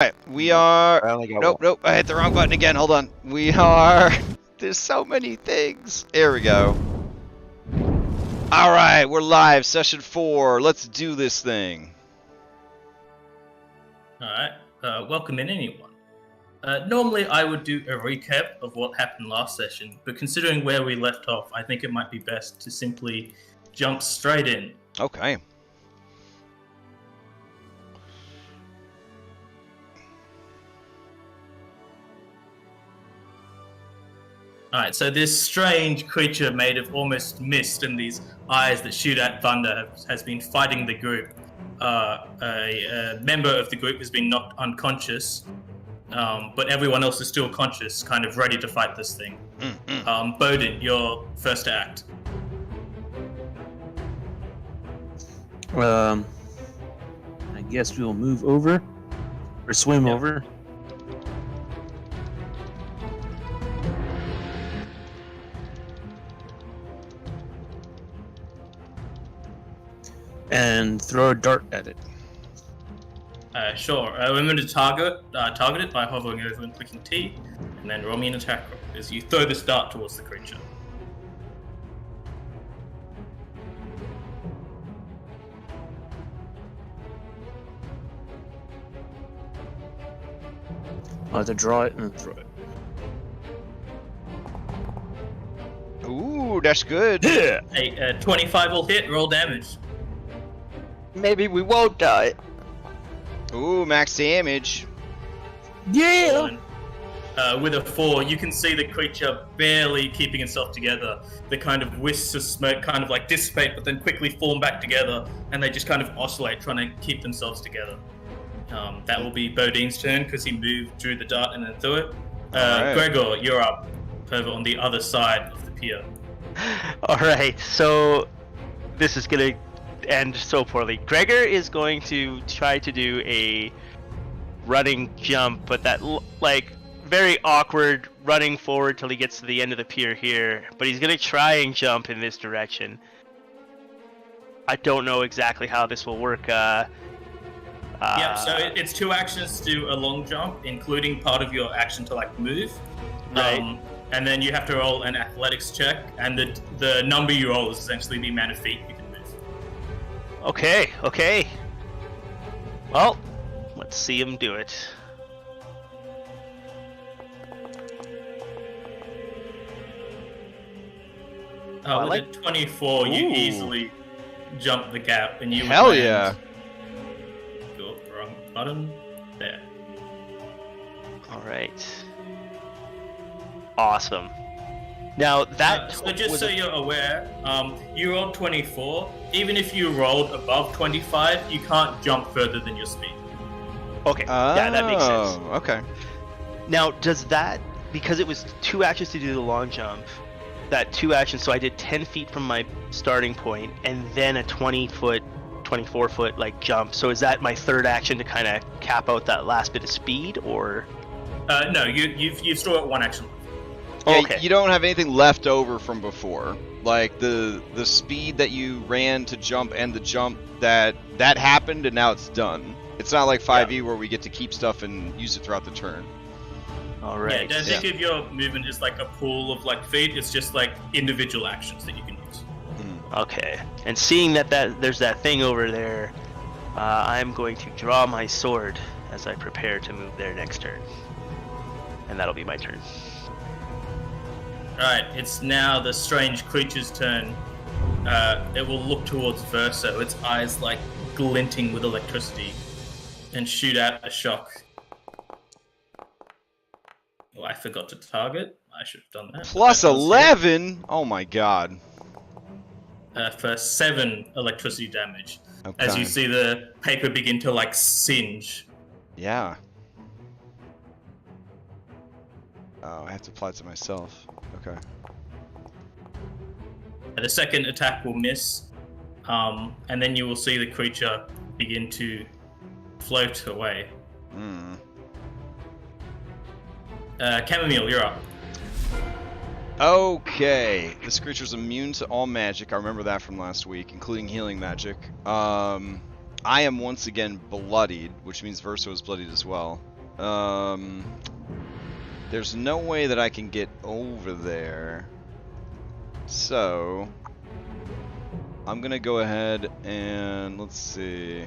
Alright, we are... I only got Nope, one. nope, I hit the wrong button again, hold on. We are... There's so many things. There we go. Alright, we're live, session 4. Let's do this thing. Alright, welcome in anyone. Normally I would do a recap of what happened last session, but considering where we left off, I think it might be best to simply jump straight in. Okay. Alright, so this strange creature made of almost mist and these eyes that shoot at thunder has been fighting the group. A member of the group has been knocked unconscious, but everyone else is still conscious, kind of ready to fight this thing. Bowden, your first to act. I guess we'll move over or swim over. And throw a dart at it. Sure. Remember to target it by hovering over and clicking T, and then roll me an attack roll as you throw this dart towards the creature. I'll have to draw it and then throw it. Ooh, that's good. A 25 will hit. Roll damage. Maybe we won't die. Ooh, max damage. Yeah! With a 4, you can see the creature barely keeping itself together. The kind of wisps of smoke kind of like dissipate, but then quickly form back together, and they just kind of oscillate, trying to keep themselves together. That will be Bodine's turn, because he moved, drew the dart, and then threw it. Alright. Gregor, you're up, over on the other side of the pier. Alright, so this is gonna end so poorly. Gregor is going to try to do a running jump, but that like very awkward running forward till he gets to the end of the pier here, but he's gonna try and jump in this direction. I don't know exactly how this will work. Yeah, so it's 2 actions to do a long jump, including part of your action to like move. Right. And then you have to roll an athletics check, and the number you roll is essentially the amount of feet you can move. Okay. Well, let's see him do it. With a 24, you Ooh. easily jump the gap, and you would Hell land- yeah. Go wrong button. There. Alright. Awesome. Now that So just was so a- you're aware, you rolled 24. Even if you rolled above 25, you can't jump further than your speed. Okay, yeah, that makes sense. Oh, okay. Now, does that, because it was 2 actions to do the long jump, that 2 actions, so I did 10 feet from my starting point, and then a 20-foot, 24-foot, like, jump, so is that my 3rd action to kind of cap out that last bit of speed, or? No, you've still got 1 action left. Yeah, Okay. you don't have anything left over from before. Like the speed that you ran to jump and the jump that happened and now it's done. It's not like 5e where we get to keep stuff and use it throughout the turn. Alright. Yeah, don't think of your movement as like a pool of like feet. It's just like individual actions that you can use. Okay. And seeing that there's that thing over there, I'm going to draw my sword as I prepare to move there next turn. And that'll be my turn. Alright, it's now the strange creature's turn. It will look towards Verso, its eyes like glinting with electricity, and shoot out a shock. Oh, I forgot to target. I should have done that. Plus That does hit, 11? Oh my god. for 7 electricity damage. Okay. As you see the paper begin to like singe. Yeah. Oh, I have to apply it to myself. Okay. The second attack will miss, and then you will see the creature begin to float away. Chamomile, you're up. Okay. This creature's immune to all magic. I remember that from last week, including healing magic. I am once again bloodied, which means Verso is bloodied as well. There's no way that I can get over there. So I'm gonna go ahead and let's see.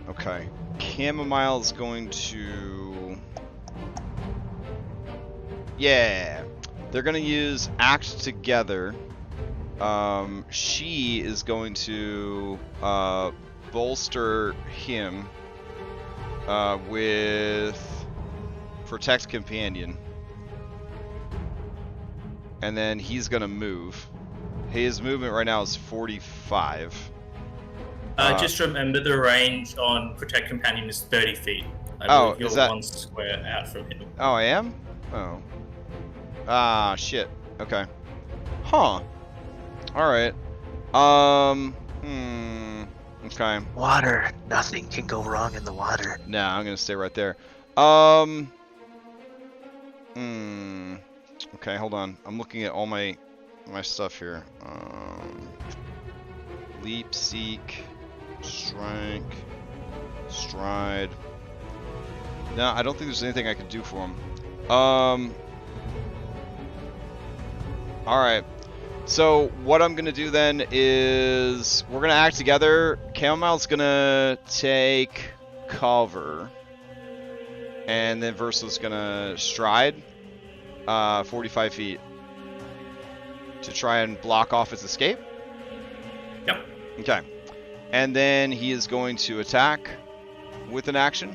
Okay, Chamomile's going to. Yeah, they're gonna use act together. She is going to bolster him with protect companion, and then he's gonna move. His movement right now is 45. Just remember the range on protect companion is 30 feet. You're is that 1 square out from him. Oh, I am? Oh. Ah, shit. Okay. Huh. Alright. Okay. Water. Nothing can go wrong in the water. Nah, I'm gonna stay right there. Okay, hold on. I'm looking at all my stuff here. Leap, seek, strength, stride. No, I don't think there's anything I can do for him. Alright. So, what I'm gonna do then is we're gonna act together. Chamomile's gonna take cover. And then Versa's gonna stride 45 feet to try and block off its escape. Yep. Okay. And then he is going to attack with an action.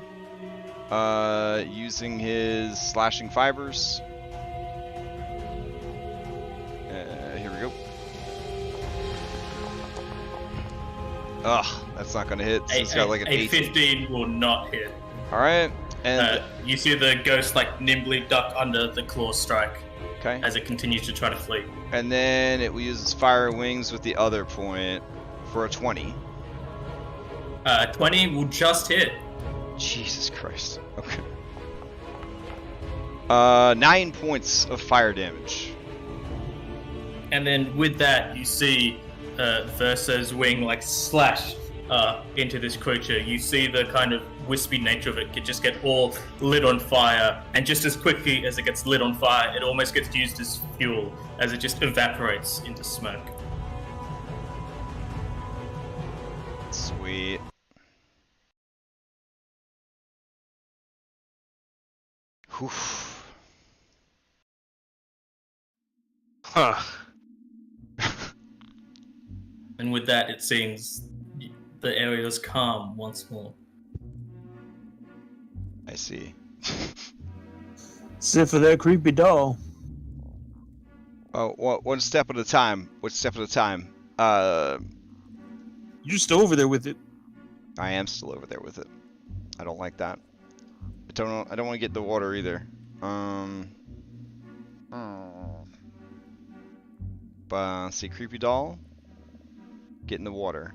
Using his slashing fibers. Here we go. Ugh, that's not gonna hit. So it's got like an 18. 15 will not hit. Alright. And you see the ghost like nimbly duck under the claw strike okay. as it continues to try to flee. And then it will use its fire wings with the other point for a 20. 20 will just hit. Jesus Christ. Okay. 9 points of fire damage. And then with that, you see Versa's wing like slash into this creature. You see the kind of wispy nature of it just get all lit on fire, and just as quickly as it gets lit on fire, it almost gets used as fuel as it just evaporates into smoke. Sweet. Whew. Huh. And with that, it seems the area is calm once more. I see. Except for that creepy doll. Oh, one step at a time. One step at a time. You're still over there with it. I am still over there with it. I don't like that. I don't want to get in the water either. But see, creepy doll. Get in the water.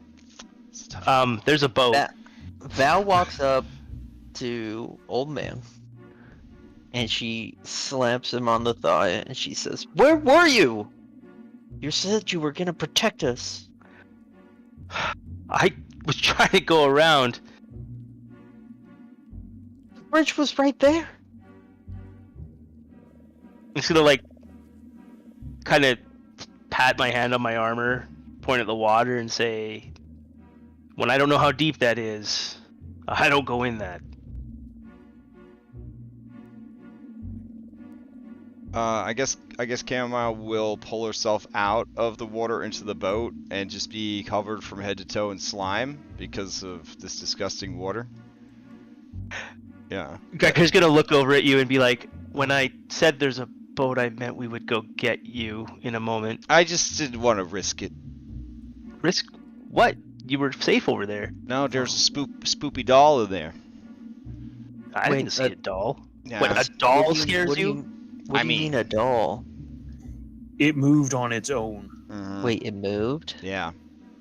There's a boat. Val walks up to old man, and she slaps him on the thigh, and she says, "Where were you? You said you were gonna protect us." I was trying to go around. The bridge was right there. I'm just gonna like kind of pat my hand on my armor, point at the water, and say, "When I don't know how deep that is, I don't go in that." I guess Chamomile will pull herself out of the water into the boat and just be covered from head to toe in slime because of this disgusting water. Yeah. Gregor's gonna look over at you and be like, "When I said there's a boat, I meant we would go get you in a moment." I just didn't want to risk it. Risk what? You were safe over there. No, there's a spoopy doll in there. I Wait, didn't see a doll. Yeah. What, a doll scares you? What do you mean a doll? It moved on its own. Mhm. Wait, it moved? Yeah.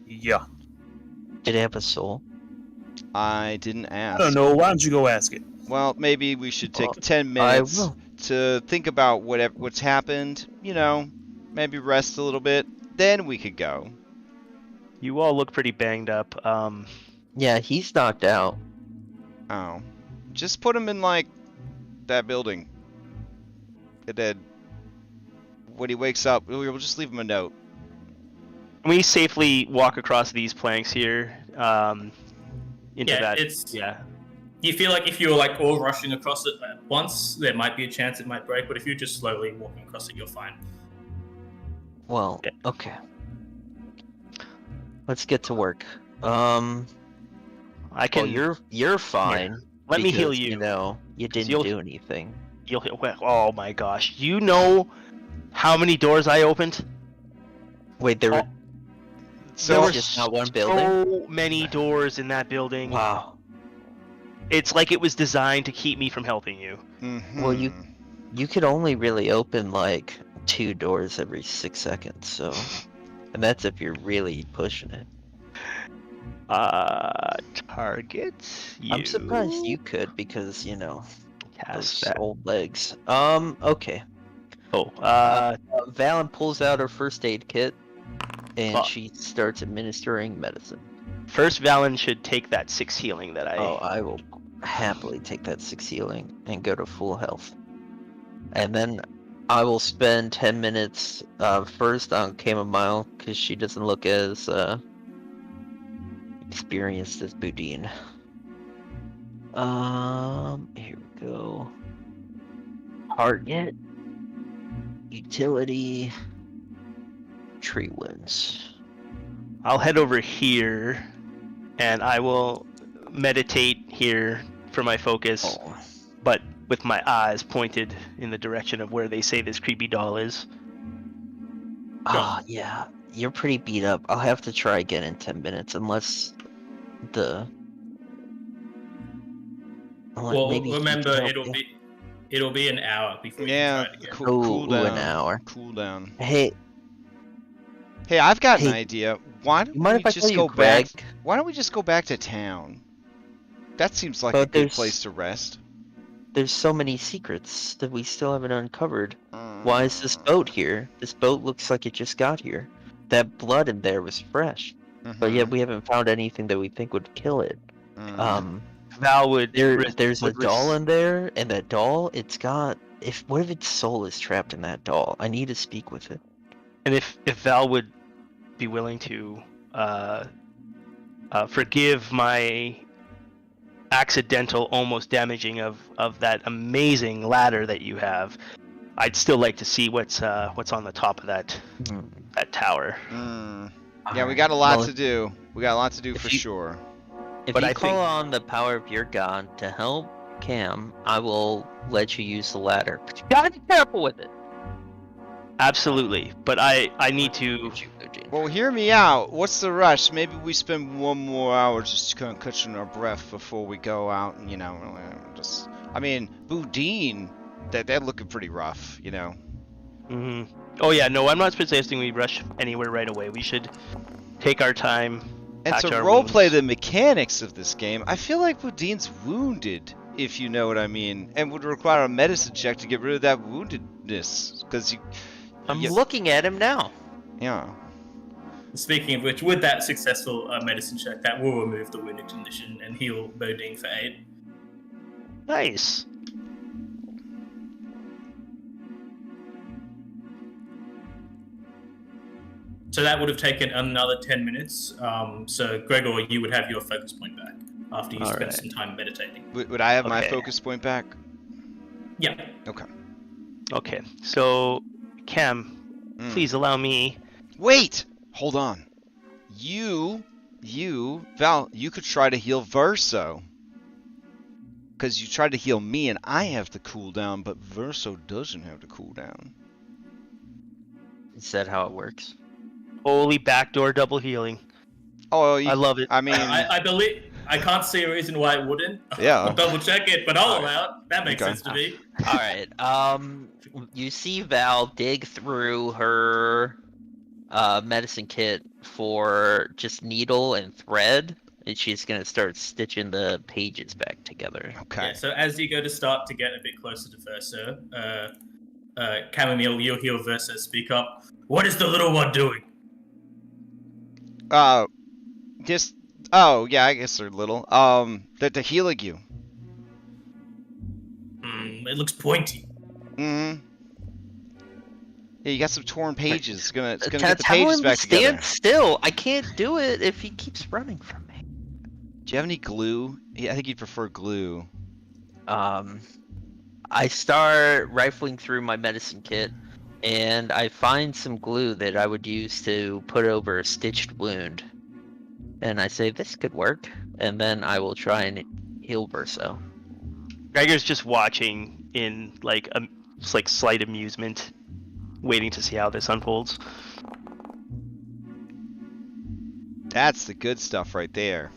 Yeah. Did it have a soul? I didn't ask. I don't know. Why don't you go ask it? Well, maybe we should take Well, 10 minutes will. to think about what's happened. You know, maybe rest a little bit. Then we could go. You all look pretty banged up. Yeah, he's knocked out. Oh. Just put him in, like, that building. And then, when he wakes up, we'll just leave him a note. We safely walk across these planks here, into that. Yeah. You feel like if you're like all rushing across it at once, there might be a chance it might break, but if you're just slowly walking across it, you're fine. Well, okay. Let's get to work. I can. Well, you're fine. Here, let me heal you. You know, you didn't do anything. You'll heal. Oh my gosh! You know how many doors I opened? Wait, there was just not one building. So many doors in that building. Wow. It's like it was designed to keep me from helping you. Mm-hmm. Well, you could only really open like 2 doors every 6 seconds, so, and that's if you're really pushing it. Target. I'm surprised you could because Cast those that. old legs. Okay. Oh. Valen pulls out her first aid kit, and Oh. she starts administering medicine. First, Valen should take that 6 healing that I. Oh, I will happily take that 6 healing and go to full health. And then I will spend 10 minutes first on Chamomile because she doesn't look as experienced as Boudin. Here we go. Target. Utility. Tree winds. I'll head over here, and I will meditate here for my focus, Oh. but with my eyes pointed in the direction of where they say this creepy doll is. Ah, yeah. You're pretty beat up. I'll have to try again in 10 minutes, unless Well, maybe remember he can help you. it'll be an hour before you Yeah, try it again. cool down. An hour. Cool down. Hey, Hey, I've got an Hey, idea. Why don't you mind we if I just call go you Greg? back? Why don't we just go back to town? That seems like But a good there's- place to rest. There's so many secrets that we still haven't uncovered. Why is this boat here? This boat looks like it just got here. That blood in there was fresh, but yet we haven't found anything that we think would kill it. Val would. There's a doll in there, and that doll, what if its soul is trapped in that doll? I need to speak with it. And if Val would be willing to forgive my accidental almost damaging of that amazing ladder that you have, I'd still like to see what's on the top of that tower. Yeah, we got a lot to do. We got a lot to do for sure. If But you I call think- on the power of your god to help Cam, I will let you use the ladder. But you gotta be careful with it. Absolutely, but I need to. Well, hear me out. What's the rush? Maybe we spend 1 more hour just kind of catching our breath before we go out, and just. I mean, Boudin, they're looking pretty rough, Hmm. Oh yeah, no, I'm not suggesting we rush anywhere right away. We should take our time. And patch to our roleplay wounds. the mechanics of this game, I feel like Boudin's wounded, if you know what I mean, and would require a medicine check to get rid of that woundedness, because I'm looking at him now. Yeah. Speaking of which, with that successful medicine check, that will remove the wounded condition and heal Bodine for 8. Nice. So that would have taken another 10 minutes. So Gregor, you would have your focus point back after you spent some time meditating. Would I have my Okay. focus point back? Yeah. Okay. Okay, so Cam, please allow me. Wait! Hold on. Val, you could try to heal Verso. Because you tried to heal me and I have the cooldown, but Verso doesn't have the cooldown. Is that how it works? Holy backdoor double healing. Oh, I love it. I mean, I believe I can't see a reason why it wouldn't. Yeah. I'll double check it, but I'll allow it. That makes Okay. sense to me. All right. You see Val dig through her medicine kit for just needle and thread, and she's gonna start stitching the pages back together. okay. Yeah, so as you go to start to get a bit closer to Verso, Chamomile, you'll hear Verso speak up. What is the little one doing? Just Oh, yeah, I guess they're little. They're healing you. It looks pointy. Mm-hmm. Yeah, you got some torn pages. It's gonna get the Tell pages him back to together. stand still. I can't do it if he keeps running from me. Do you have any glue? Yeah, I think you'd prefer glue. I start rifling through my medicine kit, and I find some glue that I would use to put over a stitched wound. And I say, this could work. And then I will try and heal Verso. Gregor's just watching in like slight amusement, waiting to see how this unfolds. That's the good stuff right there.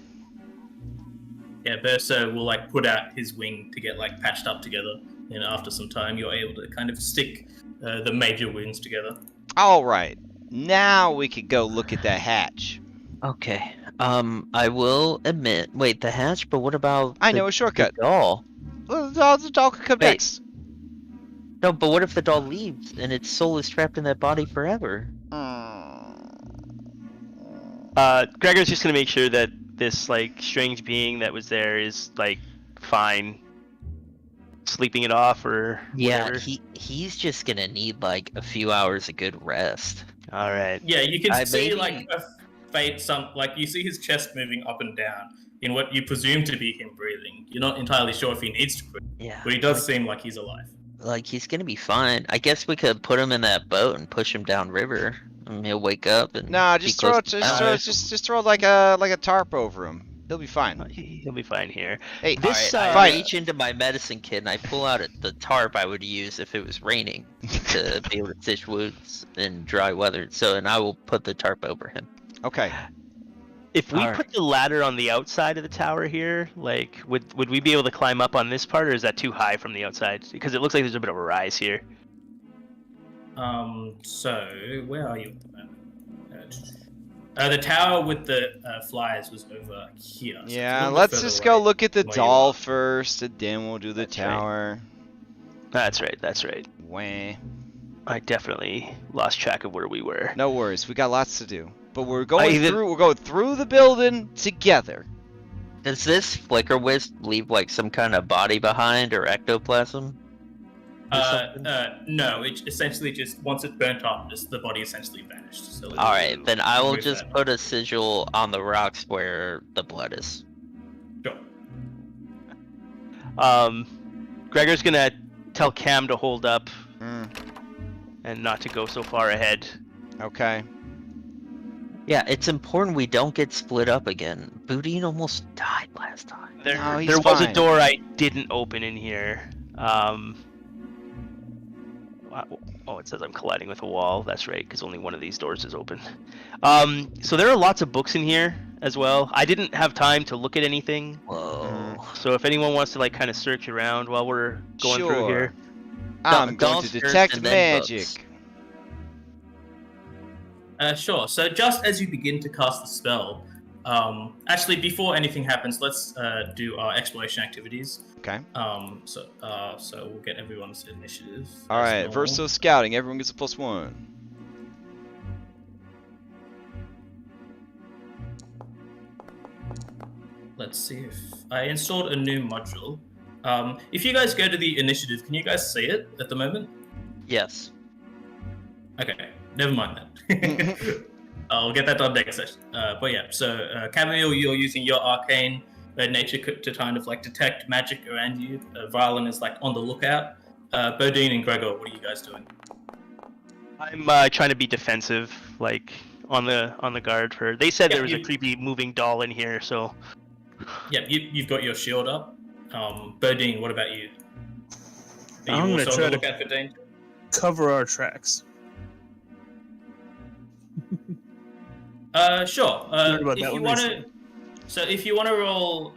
Yeah, Verso will like put out his wing to get like patched up together, and after some time, you're able to kind of stick the major wounds together. All right, now we could go look at that hatch. Okay. I will admit. Wait, the hatch. But what about? I know a shortcut. The doll. Well, the doll could come Wait. next. No, but what if the doll leaves and its soul is trapped in that body forever? Gregor's just gonna make sure that this like strange being that was there is like fine, sleeping it off or Yeah, whatever. he's just gonna need like a few hours of good rest. All right. Yeah, you can see maybe- like a fate, you see his chest moving up and down in what you presume to be him breathing. You're not entirely sure if he needs to breathe, Yeah. but he does seem like he's alive. Like he's gonna be fine. I guess we could put him in that boat and push him downriver, and he'll wake up and. Nah, be just close throw, to just throw like a tarp over him. He'll be fine. He'll be fine here. Hey, This, Alright, I fine. reach into my medicine kit and I pull out the tarp I would use if it was raining to be able to stitch wounds in dry weather. So, and I will put the tarp over him. Okay. If we Alright. put the ladder on the outside of the tower here, like, would we be able to climb up on this part, or is that too high from the outside? Because it looks like there's a bit of a rise here. So where are you at the moment? The tower with the flyers was over here. So it's a Yeah, little bit let's further just go away look at the from where you doll are. first, and then we'll do the That's right. tower. That's right. That's right. Wah. I definitely lost track of where we were. No worries, we got lots to do. But we're going even- through. We're going through the building together. Does this flicker wisp leave like some kind of body behind or ectoplasm? No, it essentially just once it burnt up, just the body essentially vanished. So All right, then I will remove just that. put a sigil on the rocks where the blood is. Sure. Gregor's gonna tell Cam to hold up Mm, and not to go so far ahead. okay. Yeah, it's important we don't get split up again. Boudin almost died last time. There, No, he's there was a fine. door I didn't open in here. Wow. Oh, it says I'm colliding with a wall. That's right, because only one of these doors is open. So there are lots of books in here as well. I didn't have time to look at anything. Whoa. So if anyone wants to like kind of search around while we're going through Sure. here. I'm going Dolls to first detect and then magic. books. Sure. So just as you begin to cast the spell, actually before anything happens, let's do our exploration activities. Okay. So we'll get everyone's initiative. All as right. normal. Verso scouting. Everyone gets a +1. Let's see if I installed a new module. If you guys go to the initiative, can you guys see it at the moment? Yes. Okay, never mind that. I'll get that done next session. But yeah, so Camille, you're using your arcane nature to kind of like detect magic around you. Violen is like on the lookout. Bodine and Gregor, what are you guys doing? I'm trying to be defensive, like on the guard for. They said Yeah, there was a you- creepy moving doll in here, so. Yeah, you've got your shield up. Bodine, what about you? Are I'm you gonna also on try the to- lookout for danger? Cover our tracks. Sure. Sorry about If that you one, want to, Lisa. so if you want to roll,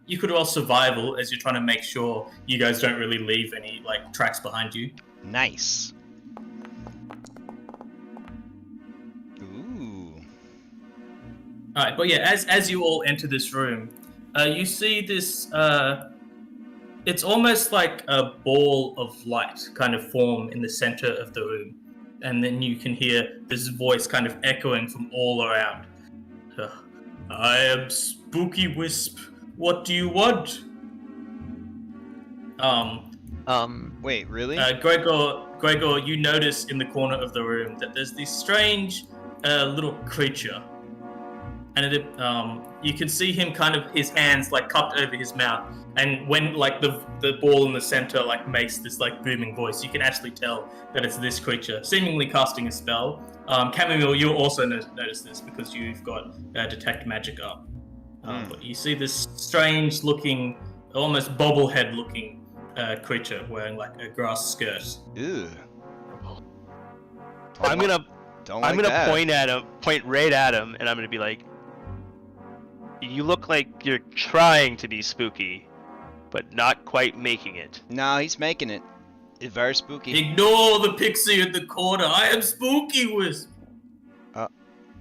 you could roll survival as you're trying to make sure you guys don't really leave any like tracks behind you. Nice. Ooh. All right, but yeah, as you all enter this room, you see this. It's almost like a ball of light kind of form in the center of the room, and then you can hear this voice kind of echoing from all around. I am Spooky Wisp. What do you want? Wait, really? Gregor, you notice in the corner of the room that there's this strange little creature, and you can see him kind of his hands like cupped over his mouth, and when like the ball in the center like makes this like booming voice, you can actually tell that it's this creature seemingly casting a spell. Chamomile, you'll also notice this because you've got detect magic up. But you see this strange looking, almost bobblehead looking creature wearing like a grass skirt. Ew. I'm gonna that. point right at him, and I'm gonna be like, "You look like you're trying to be spooky, but not quite making it." No, he's making it. It's very spooky. Ignore the pixie in the corner. I am Spooky Wisp.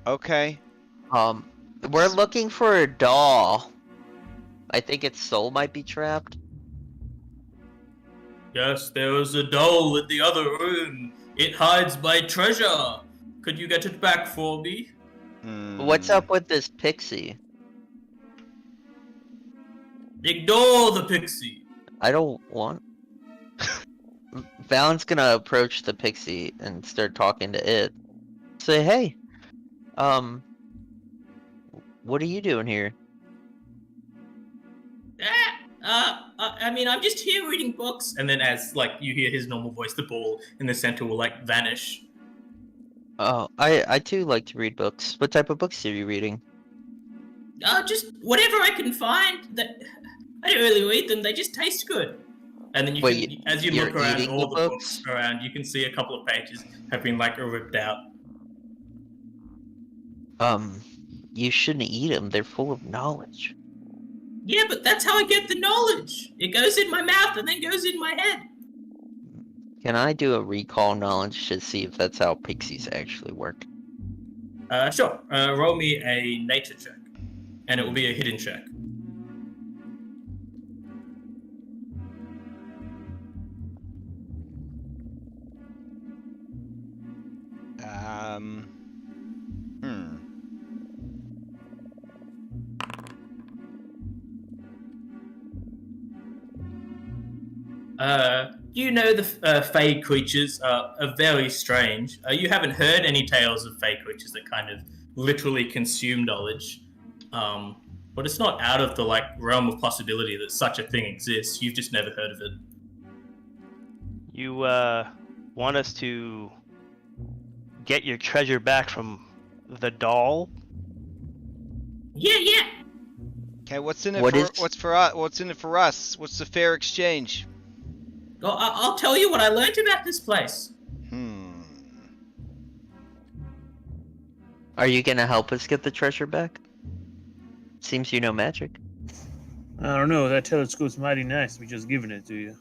Okay. We're looking for a doll. I think its soul might be trapped. Yes, there is a doll in the other room. It hides my treasure. Could you get it back for me? What's up with this pixie? Ignore the pixie. I don't want. Valen's gonna approach the pixie and start talking to it. Say, hey, what are you doing here? I mean, I'm just here reading books. And then as, like, you hear his normal voice, the ball in the center will, like, vanish. Oh, I too like to read books. What type of books are you reading? Just whatever I can find. That I don't really read them. They just taste good. And then as you look around all the books around, you can see a couple of pages have been, like, ripped out. You shouldn't eat them. They're full of knowledge. Yeah, but that's how I get the knowledge. It goes in my mouth and then goes in my head. Can I do a recall knowledge to see if that's how pixies actually work? Sure. Roll me a nature check. And it will be a hidden check. You know the Fey creatures are very strange. You haven't heard any tales of Fey creatures that kind of literally consume knowledge. But it's not out of the like realm of possibility that such a thing exists. You've just never heard of it. You want us to get your treasure back from the doll? Yeah. Okay, what's in it What for? is- What's for us? What's in it for us? What's the fair exchange? Well, I'll tell you what I learned about this place. Are you gonna help us get the treasure back? Seems you know magic. I don't know. That telescope's mighty nice. We just giving it to you.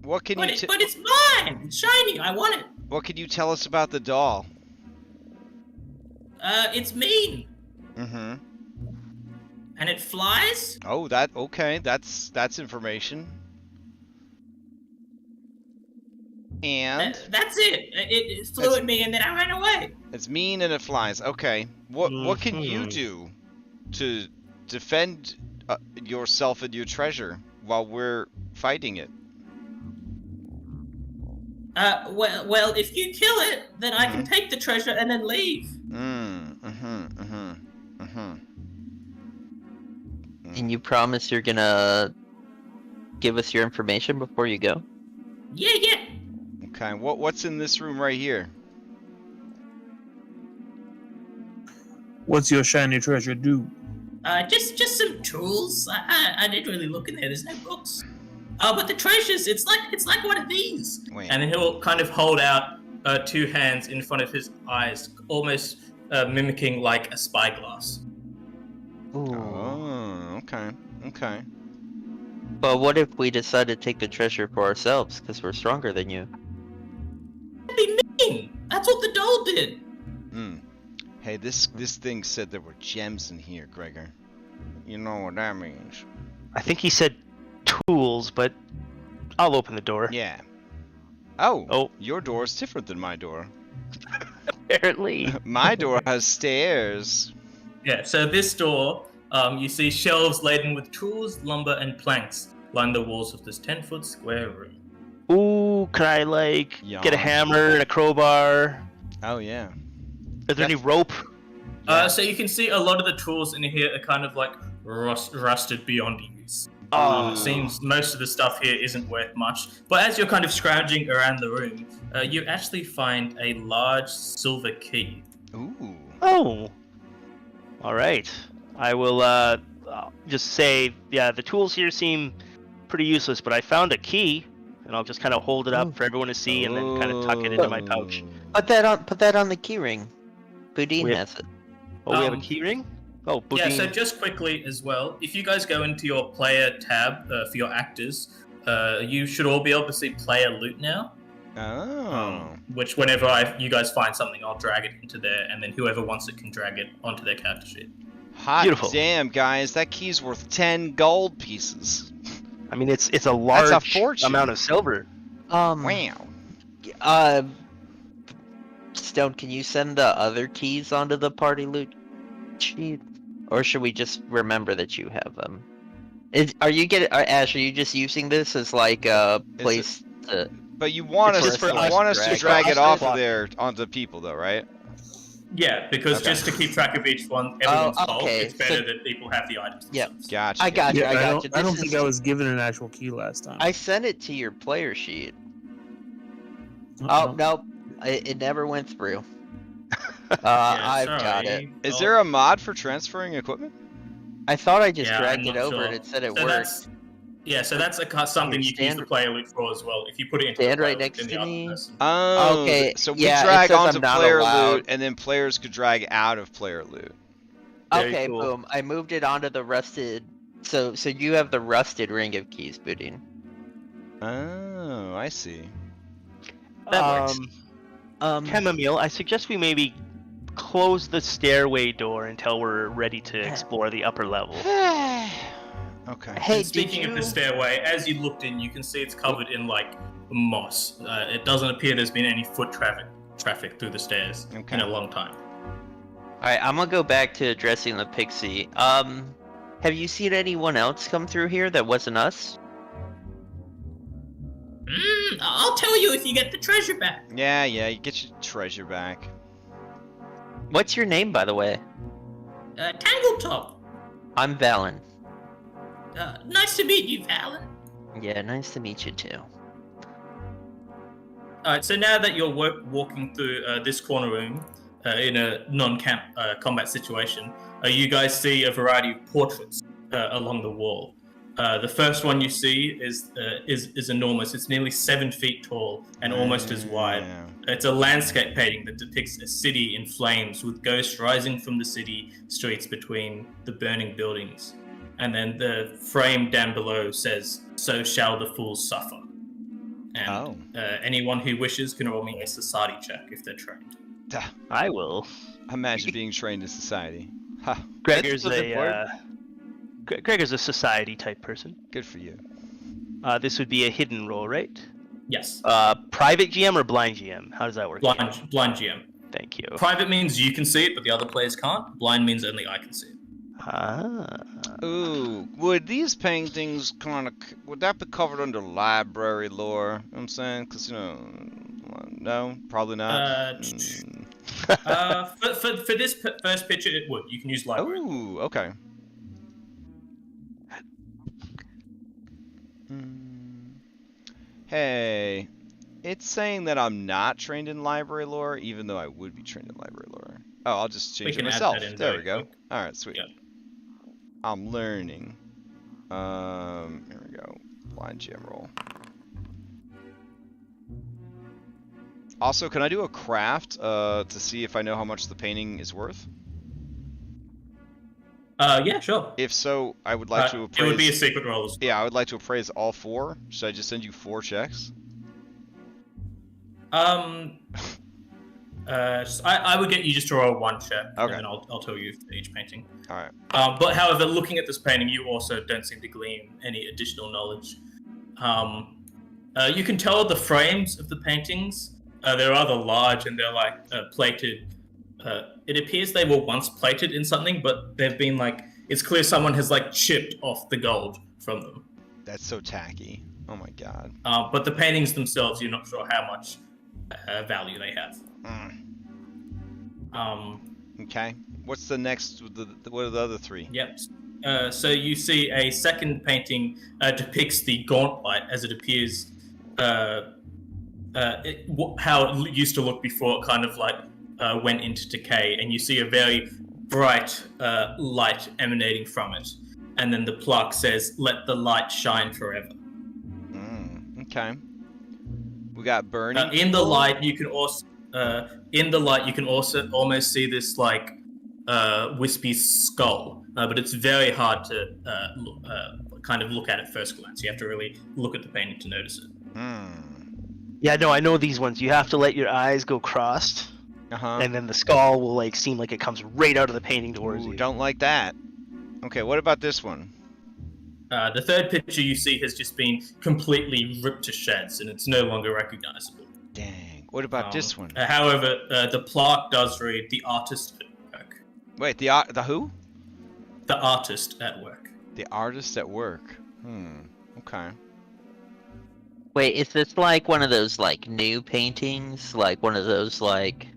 What can But you? it's mine. It's shiny. I want it. What can you tell us about the doll? It's mean. Mm-hmm. And it flies. Oh, okay. That's information. And That's it. It flew at me and then I ran away. it's mean and it flies. Okay. What can you do to defend yourself and your treasure while we're fighting it? Well, if you kill it, then I can take the treasure and then leave. And you promise you're gonna give us your information before you go? Yeah. Okay. What's in this room right here? What's your shiny treasure do? Just some tools. I didn't really look in there. There's no books. But the treasures, it's like one of these. Wait. And then he'll kind of hold out two hands in front of his eyes, almost mimicking like a spyglass. Ooh. Oh, okay. But what if we decide to take the treasure for ourselves because we're stronger than you? That'd be mean. That's what the doll did. Hey, this thing said there were gems in here, Gregor. You know what that means? I think he said tools, but I'll open the door. Yeah. Oh. Oh. Your door is different than my door. Apparently. My door has stairs. Yeah, so this door, you see shelves laden with tools, lumber, and planks line the walls of this 10-foot square room. Ooh, can I like get a Yawn. hammer and a crowbar? Oh yeah. Is there any rope? So you can see a lot of the tools in here are kind of like rusted beyond use. Oh, It seems most of the stuff here isn't worth much. But as you're kind of scrounging around the room, you actually find a large silver key. Ooh. Oh. All right. I will just say, yeah, the tools here seem pretty useless, but I found a key, and I'll just kind of hold it up for everyone to see, and then kind of tuck it into my pouch. Put that on the key ring. Boudin has it. Oh, we have a key ring? Oh, Boudin. Yeah, so just quickly as well, if you guys go into your player tab for your actors, you should all be able to see player loot now. Oh. Which whenever you guys find something, I'll drag it into there, and then whoever wants it can drag it onto their character sheet. Hot Beautiful. damn, guys! That key's worth 10 gold pieces. I mean, it's a large fortune. amount of silver. Wow. Stone, can you send the other keys onto the party loot sheet, or should we just remember that you have them? Ash? Are you just using this as like a place to? But you want It's us for to us drag it off of drag. there onto people, though, right? Yeah, because Okay. just to keep track of everyone's fault, okay, it's better so- that people have the items. Yep. themselves. Gotcha. I got you. Yeah, I got you. I don't This think is- I was given an actual key last time. I sent it to your player sheet. Uh-oh. Oh nope, it never went through. Yeah, I've got sorry. it. Is there a mod for transferring equipment? I thought I just Yeah, dragged I'm it not over sure. and it said it So worked. so that's something you can use the player loot for as well. If you put it into Stand the player right loot, next then to the other me. person- Oh, Okay, so we yeah, it drag says onto I'm not player allowed. loot, and then players could drag out of player loot. Very Okay, cool. boom. I moved it onto the rusted. So you have the rusted ring of keys, Boudin. Oh, I see. That works. Chamomile, I suggest we maybe close the stairway door until we're ready to explore the upper level. Okay. Hey, And speaking did of you? the stairway, as you looked in, you can see it's covered in like moss. It doesn't appear there's been any foot traffic through the stairs Okay. in a long time. Alright, I'm gonna go back to addressing the pixie. Have you seen anyone else come through here that wasn't us? I'll tell you if you get the treasure back. Yeah, you get your treasure back. What's your name, by the way? Tangle-Top. I'm Valen. Nice to meet you, Valen. Yeah, nice to meet you too. Alright, so now that you're walking through this corner room in a non-camp combat situation, you guys see a variety of portraits along the wall. The first one you see is enormous. It's nearly 7 feet tall and almost as wide. Yeah. It's a landscape painting that depicts a city in flames with ghosts rising from the city streets between the burning buildings. And then the frame down below says, "So shall the fools suffer." And anyone who wishes can roll me a society check if they're trained. I will. Imagine being trained in society. Ha. Gregor's That's a word. Gregor's a society type person. Good for you. This would be a hidden roll, right? Yes. Private GM or blind GM? How does that work? Blind GM. Thank you. Private means you can see it, but the other players can't. Blind means only I can see it. Ooh, would these paintings would that be covered under library lore? You know what I'm saying? Because, no, probably not. For this first picture, it would. You can use library. Ooh, okay. Hey, it's saying that I'm not trained in library lore, even though I would be trained in library lore. Oh, I'll just change it can add myself. that in There very we go. quick. All right, sweet. Yeah. I'm learning. Here we go. Blind GM roll. Also, can I do a craft to see if I know how much the painting is worth? Yeah, sure. If so, I would like to appraise. It would be a secret roll as well. Yeah, I would like to appraise all 4. Should I just send you 4 checks? I would get you just to roll 1 check, Okay. and then I'll tell you for each painting. All right. But however, looking at this painting, you also don't seem to glean any additional knowledge. You can tell the frames of the paintings. They're rather large, and they're like plated it appears they were once plated in something, but they've been like, it's clear someone has like chipped off the gold from them. That's so tacky. Oh my god. But the paintings themselves, you're not sure how much value they have. Okay. What's the next? What are the other three? Yep. So you see a second painting depicts the Gauntlight as it appears, how it used to look before it kind of like went into decay, and you see a very bright light emanating from it. And then the plaque says, "Let the light shine forever." Okay. We got burning. In the light, you can also almost see this like wispy skull, but it's very hard to kind of look at first glance. You have to really look at the painting to notice it. Yeah, no, I know these ones. You have to let your eyes go crossed, and then the skull will like seem like it comes right out of the painting towards you. Don't like that. Okay, what about this one? The third picture you see has just been completely ripped to shreds, and it's no longer recognizable. Dang. What about this one? However, the plaque does read "The artist at work." Wait, the who? The artist at work. The artist at work. Okay. Wait, is this like one of those like new paintings? Like one of those like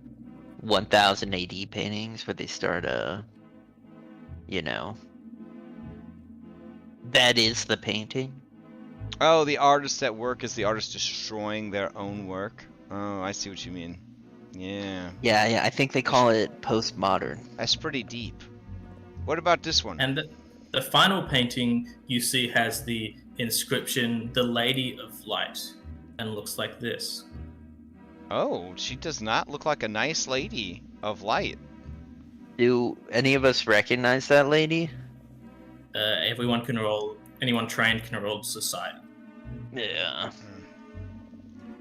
1000 AD paintings where they start that is the painting? Oh, the artist at work is the artist destroying their own work. Oh, I see what you mean. Yeah. Yeah, I think they call it postmodern. That's pretty deep. What about this one? And the final painting you see has the inscription, "The Lady of Light," and looks like this. Oh, she does not look like a nice lady of light. Do any of us recognize that lady? Everyone can roll. Anyone trained can roll society. Yeah.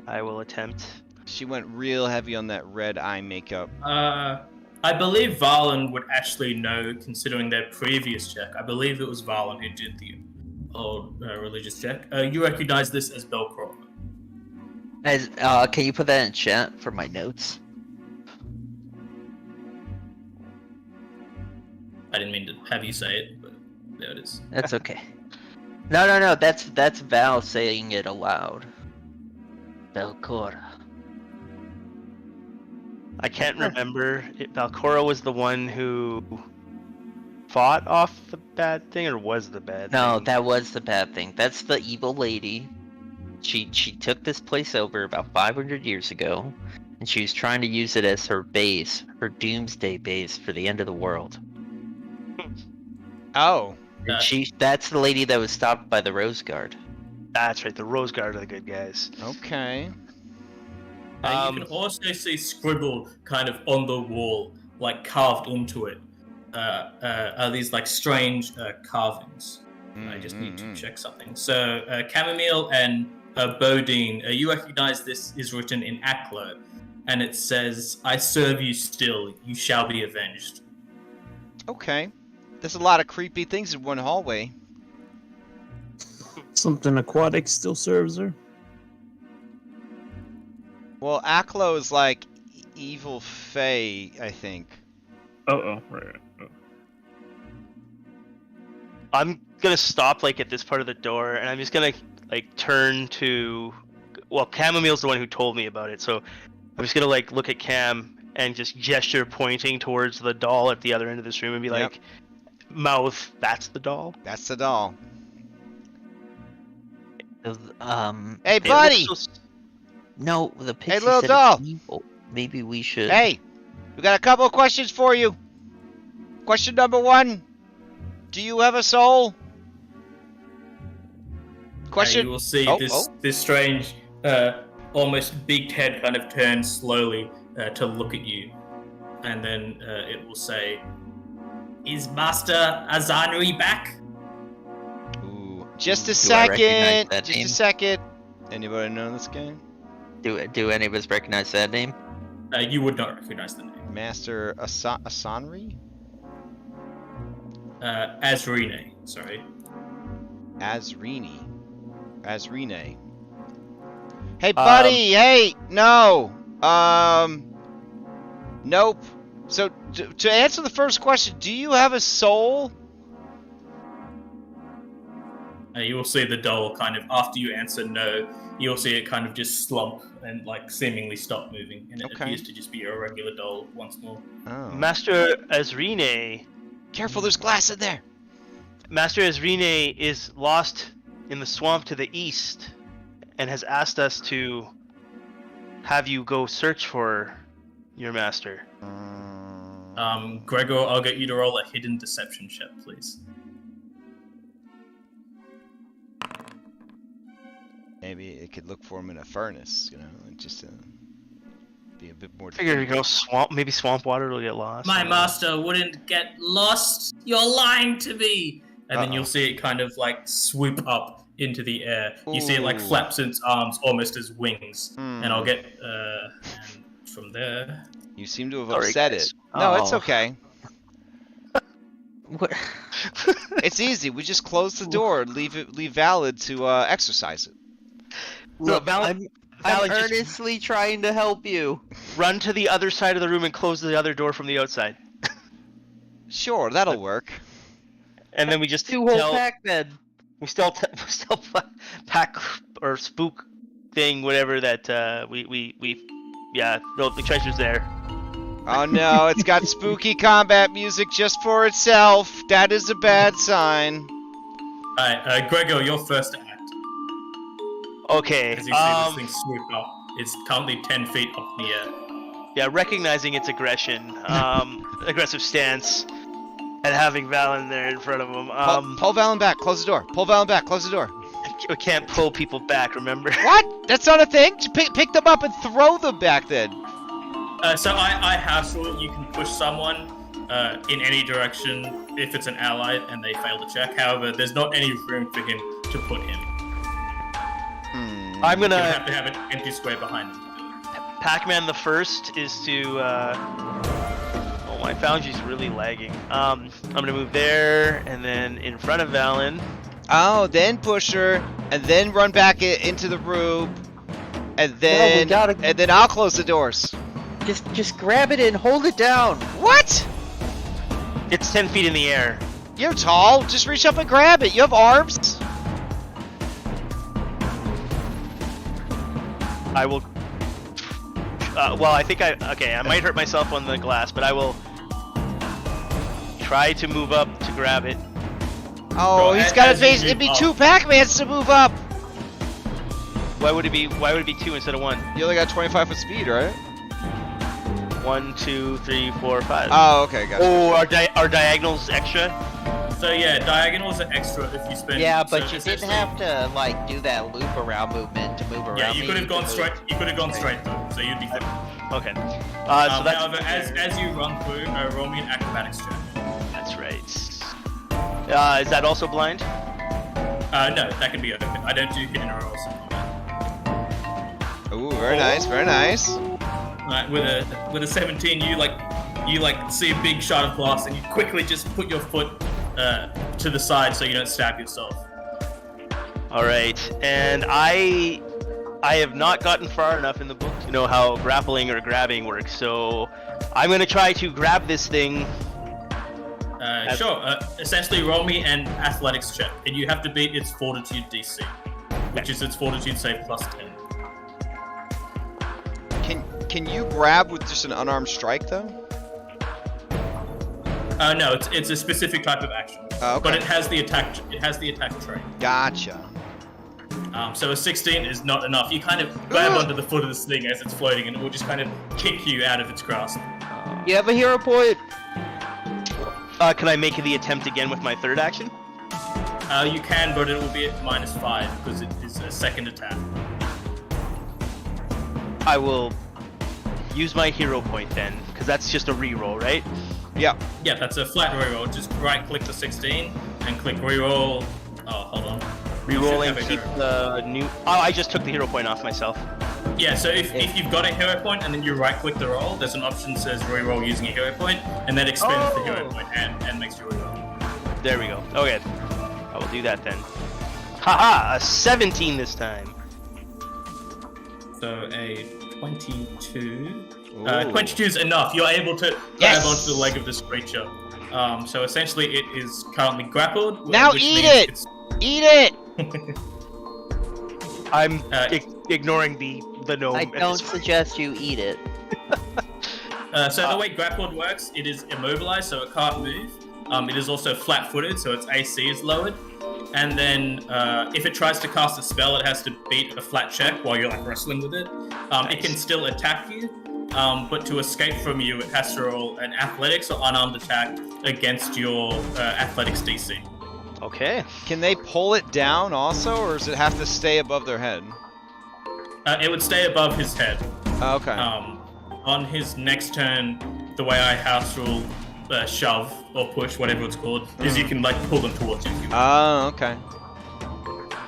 I will attempt. She went real heavy on that red eye makeup. I believe Varlin would actually know, considering their previous check. I believe it was Varlin who did the old religious check. You recognize this as Belcrow. Can you put that in chat for my notes? I didn't mean to have you say it, but there it is. That's okay. No. That's Val saying it aloud. Belcora. I can't remember. Valcora was the one who fought off the bad thing, or was the bad thing? No, that was the bad thing. That's the evil lady. She took this place over about 500 years ago, and she was trying to use it as her base, her doomsday base for the end of the world. Oh. And that's the lady that was stopped by the Rose Guard. That's right, the Rose Guard are the good guys. Okay. You can also see scribbled kind of on the wall, like carved into it, are these like strange carvings. I just need to check something. So Chamomile and Bodine, you recognize this is written in Aklo, and it says, "I serve you still, you shall be avenged." Okay. There's a lot of creepy things in one hallway. Something aquatic still serves her. Well, Aklo is like evil fae, I think. Right. I'm gonna stop like at this part of the door, and I'm just gonna like turn to. Well, Chamomile's the one who told me about it, so I'm just gonna like look at Cam and just gesture pointing towards the doll at the other end of this room and be like, "Mouth, that's the doll." That's the doll. Hey, buddy! No, the pixie little said doll! it's evil. Maybe we should... Hey! We got a couple of questions for you. Question number 1. Do you have a soul? Question... You will see this strange, almost beaked head kind of turn slowly to look at you. And then it will say, "Is Master Azanri back?" Ooh. Just a I recognize second! that Just name? a second! Anybody know this game? Do any of us recognize that name? You would not recognize the name. Master Asanri? Azrine, sorry. Azrene. Hey, buddy! Hey! No! Nope. So, to answer the first question, do you have a soul? You will see the doll kind of, after you answer no, you'll see it kind of just slump and like seemingly stop moving, and it appears to just be a regular doll once more. Oh. Master Azrine. Careful, there's glass in there. Master Azrine is lost in the swamp to the east and has asked us to have you go search for your master. Gregor, I'll get you to roll a hidden deception check, please. Maybe it could look for him in a furnace, you know, and just be a bit more. Figure you go swamp. Maybe swamp water will get lost. My master wouldn't get lost. You're lying to me. And then you'll see it kind of like swoop up into the air. You see it like flaps its arms almost as wings. And I'll get and from there. You seem to have upset it. No, it's okay. What? It's easy. We just close the door and leave Valid to exercise it. Look, Valid I'm just earnestly trying to help you. run to the other side of the room and close the other door from the outside. Sure, that'll work. And then we just Two whole pack then. We still pack or spook thing, whatever that the treasure's there. Oh no, it's got spooky combat music just for itself. That is a bad sign. Alright, Gregor, you're first to act. Okay. As you see this thing swoop up, it's currently 10 feet up in the air. Yeah, recognizing its aggression, aggressive stance, and having Valen there in front of him. Pull Valen back. Close the door. Pull Valen back. Close the door. We can't pull people back, remember? What? That's not a thing? Just pick them up and throw them back then. So I have rule you can push someone in any direction if it's an ally and they fail to check. However, there's not any room for him to put him. I'm gonna You have to have an empty square behind him. Pac-Man the first is to oh, my Foundry's really lagging. I'm gonna move there and then in front of Valen. Oh, then push her, and then run back into the room, and then and then I'll close the doors. Just grab it and hold it down. What? It's 10 feet in the air. You're tall. Just reach up and grab it. You have arms. I will. Well, I think I might hurt myself on the glass, but I will try to move up to grab it. Oh, Bro, he's got to face. you It'd be move 2 Pac-Mans to move up. Why would it be 2 instead of 1? You only got 25 foot speed, right? 1, 2, 3, 4, 5. Oh, okay, gotcha. Oh, are diagonals extra? So yeah, diagonals are extra if you spend. Yeah, but so you didn't have to like do that loop around movement to move around. Yeah, you could have gone move. straight. You could have gone straight though, so you'd be fine. Okay. So that's however, as you run through, roll me an acrobatics check. that's right. Is that also blind? No, that can be open. I don't do hidden rolls. Ooh, very nice, very nice. Right, with a 17, you see a big shard of glass, and you quickly just put your foot to the side so you don't stab yourself. All right, and I have not gotten far enough in the book to know how grappling or grabbing works, so I'm gonna try to grab this thing. Sure. Essentially, roll me an athletics check, and you have to beat its fortitude DC, which is its fortitude save plus 10. Can you grab with just an unarmed strike though? No, it's a specific type of action. Oh, okay. But it has the attack. It has the attack trait. Gotcha. So a 16 is not enough. You kind of grab onto the foot of this thing as it's floating, and it will just kind of kick you out of its grasp. You have a hero point. Can I make the attempt again with my third action? You can, but it will be at -5 because it is a second attack. I will use my hero point then, because that's just a reroll, right? Yeah. Yeah, that's a flat reroll. Just right-click the 16 and click reroll. Oh, hold on. Reroll and have a keep hero. the new. Oh, I just took the hero point off myself. Yeah, so if you've got a hero point and then you right-click the roll, there's an option that says reroll using a hero point, and that expends the hero point and makes you reroll. There we go. Okay, I will do that then. Haha, a 17 this time. So a 22 Ooh. 22 is enough. You're able to grab onto the leg of this creature. So essentially, it is currently grappled. Now which eat means it! it's- Eat it! I'm ignoring the gnome. I at don't this point. suggest you eat it. So the way grappled works, it is immobilized, so it can't move. It is also flat-footed, so its AC is lowered. And then if it tries to cast a spell, it has to beat a flat check while you're like wrestling with it. It can still attack you, but to escape from you, it has to roll an athletics or unarmed attack against your athletics DC. Okay. Can they pull it down also, or does it have to stay above their head? It would stay above his head. Okay. On his next turn, the way I house rule shove or push, whatever it's called, is you can like pull them towards you. If you want. Oh, okay.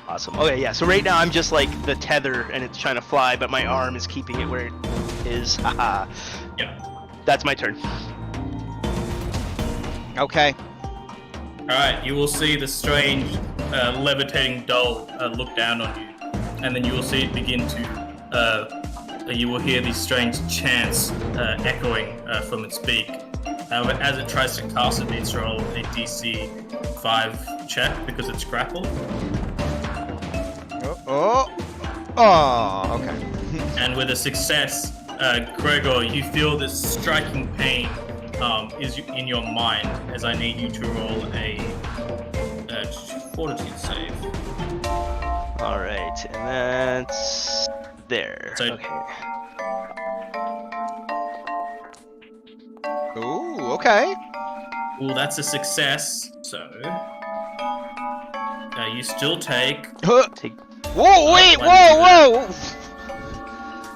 Awesome. Okay, yeah. So right now I'm just like the tether, and it's trying to fly, but my arm is keeping it where it is. Haha. Yeah. That's my turn. Okay. Alright, you will see the strange levitating doll look down on you, and then you will see it begin to, you will hear these strange chants echoing from its beak. However, as it tries to cast, it needs to roll a DC 5 check because it's grappled. Oh. Okay. And with a success, Gregor, you feel this striking pain is in your mind as I need you to roll a fortitude save. All right, and that's there. So- okay. Ooh, okay. Well, that's a success, so you still take... Huh. Take. Whoa, wait, whoa!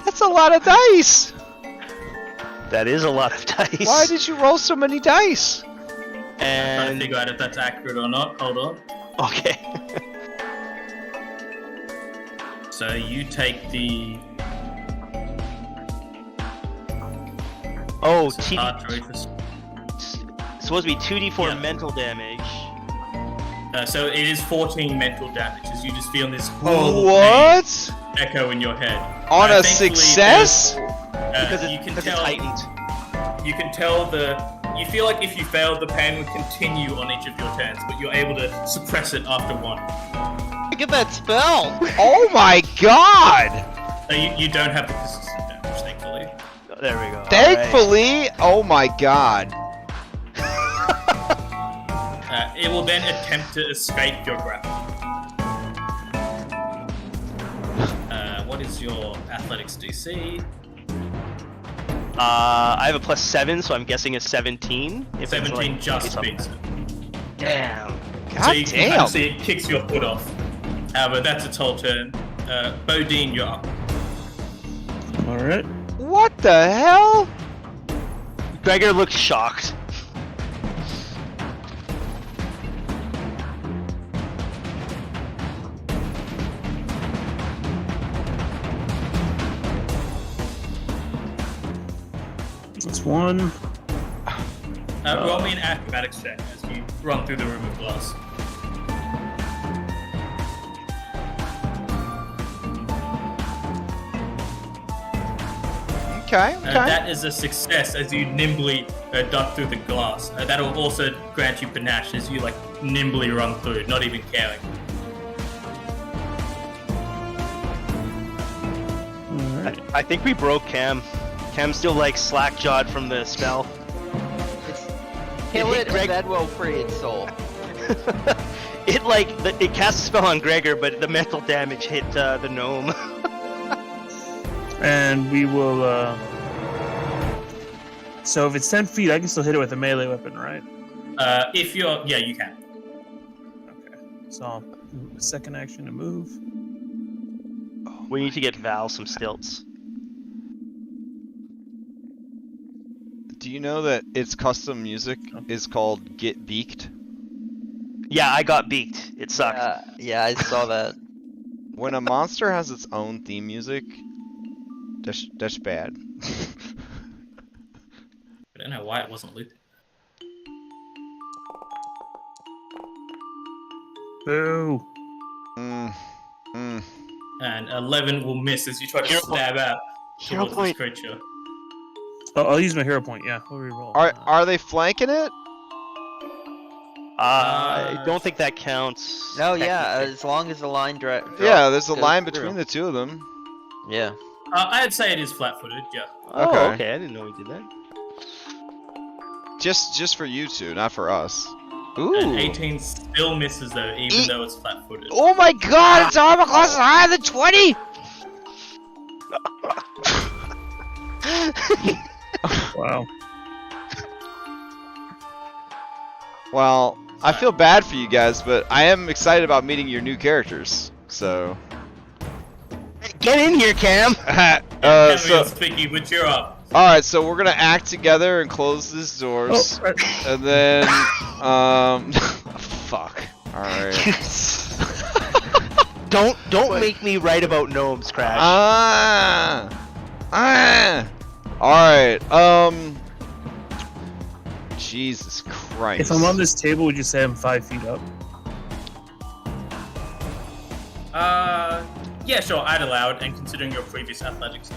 That's a lot of dice! That is a lot of dice. Why did you roll so many dice? I'm trying to And figure out if that's accurate or not. Hold on. okay. So you take the... Oh, It's hard to read this. supposed to be 2d4 Yeah. mental damage. So it is 14 mental damage as you just feel this horrible What? pain echo in your head. On a Thankfully, success? Because you can it's tell. heightened. You can tell you feel like if you failed, the pain would continue on each of your turns, but you're able to suppress it after one. Look at that spell! Oh my god! So you don't have the persistent damage, thankfully. There we go. Thankfully, oh my god. It will then attempt to escape your grapple. What is your athletics DC? I have a +7, so I'm guessing a 17. If it's 17 like just something. beats it. Damn. God So you can kind damn. of see it kicks your foot off. But that's its whole turn. Bodine, you're up. All right. What the hell? Gregor looks shocked. That's one. Roll me an acrobatics check as you run through the room of glass. Okay, okay. That is a success as you nimbly duck through the glass. That will also grant you panache as you like nimbly run through, not even caring. All right. I think we broke Cam. Cam's still like slack-jawed from the spell. Kill hit it and Greg- that will free its soul. It cast a spell on Gregor, but the mental damage hit the gnome. And we will. So if it's 10 feet, I can still hit it with a melee weapon, right? If you're, yeah, you can. Okay. So I'll do a second action to move. We need to get Val some stilts. Do you know that its custom music is called Get Beaked? Yeah, I got beaked. It sucked. Yeah, I saw that. When a monster has its own theme music, that's bad. I don't know why it wasn't looped. Boo. And 11 will miss as you try to Hero stab out Hero towards this point. creature. I'll use my hero point. Yeah, we'll reroll. Are they flanking it? I don't think that counts. No, yeah, technically. as long as the line Yeah, there's a goes line through. between the two of them. Yeah. I'd say it is flat-footed. Yeah. Oh, Okay. okay. I didn't know we did that. Just for you two, not for us. And Ooh. 18 still misses though, even though it's flat-footed. Oh my god, its armor class is higher than 20! Wow. Well, I feel bad for you guys, but I am excited about meeting your new characters. So, Get in here, Cam. Cameo's Vicky, but you're up. all right, so we're gonna act together and close these doors, Oh, right. and then, fuck. All right. Don't make me write about gnomes, Crash. All right. Jesus Christ. If I'm on this table, would you say I'm 5 feet up? Yeah, sure, I'd allowed, and considering your previous acrobatics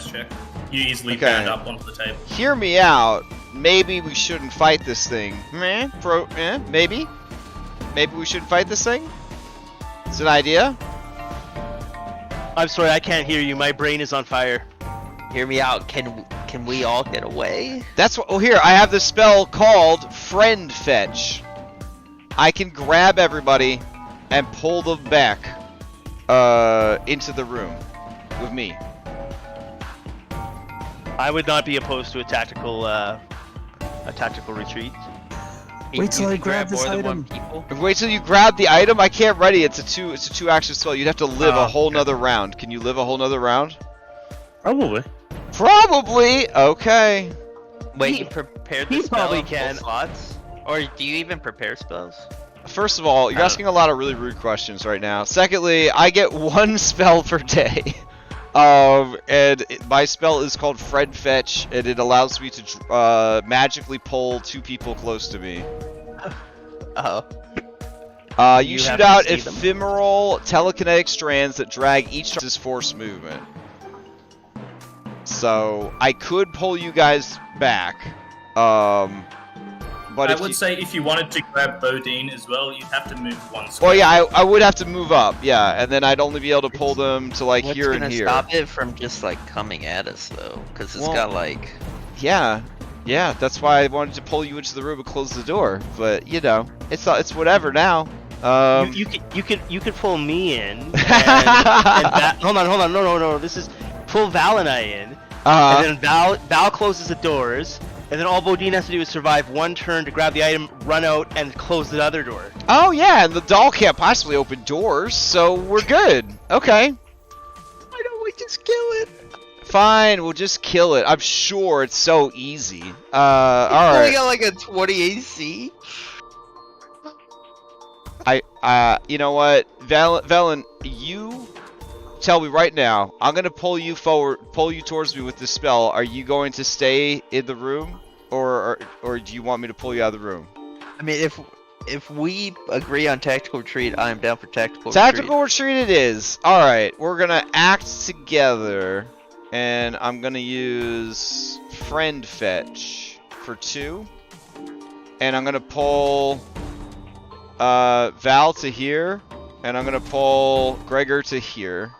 check, you easily Okay. bound up onto the table. Hear me out. Maybe we shouldn't fight this thing. Maybe. Maybe we shouldn't fight this thing. It's an idea. I'm sorry, I can't hear you. My brain is on fire. Hear me out. Can we all get away? That's what. Oh, here I have this spell called Friend Fetch. I can grab everybody and pull them back into the room with me. I would not be opposed to a tactical retreat. Wait till I You can grab this more than one item. people. Wait till you grab the item. I can't ready. It's a two action spell. You'd have to live Oh, a whole okay. nother round. Can you live a whole nother round? Probably. Probably. Okay. Wait, He- you prepare the he spell probably in full can. slots? Or do you even prepare spells? First of all, you're asking a lot of really rude questions right now. Secondly, I get one spell per day. My spell is called Friend Fetch, and it allows me to magically pull two people close to me. Oh. You You shoot have to out see them? ephemeral telekinetic strands that drag each as force movement. So I could pull you guys back, but I if would you, say if you wanted to grab Bodine as well, you'd have to move one square. well, yeah, I would have to move up, yeah, and then I'd only be able to pull them to like What's here gonna and here. stop it from just like coming at us though? Because it's Well- got like. Yeah, that's why I wanted to pull you into the room and close the door. But you know, it's whatever now. You could pull me in. And hold on. No. This is pull Val and I in, and then Val closes the doors, and then all Bodine has to do is survive one turn to grab the item, run out, and close the other door. Oh yeah, and the doll can't possibly open doors, so we're good. Okay, Why don't we just kill it? fine, we'll just kill it. I'm sure it's so easy. All We right. got like a 20 AC. You know what, Velen, you tell me right now. I'm gonna pull you towards me with this spell. Are you going to stay in the room, or do you want me to pull you out of the room? I mean, if we agree on tactical retreat, I am down for tactical Tactical retreat it is. All right, we're gonna act together, and I'm gonna use Friend Fetch for 2, and I'm gonna pull Val to here, and I'm gonna pull Gregor to here.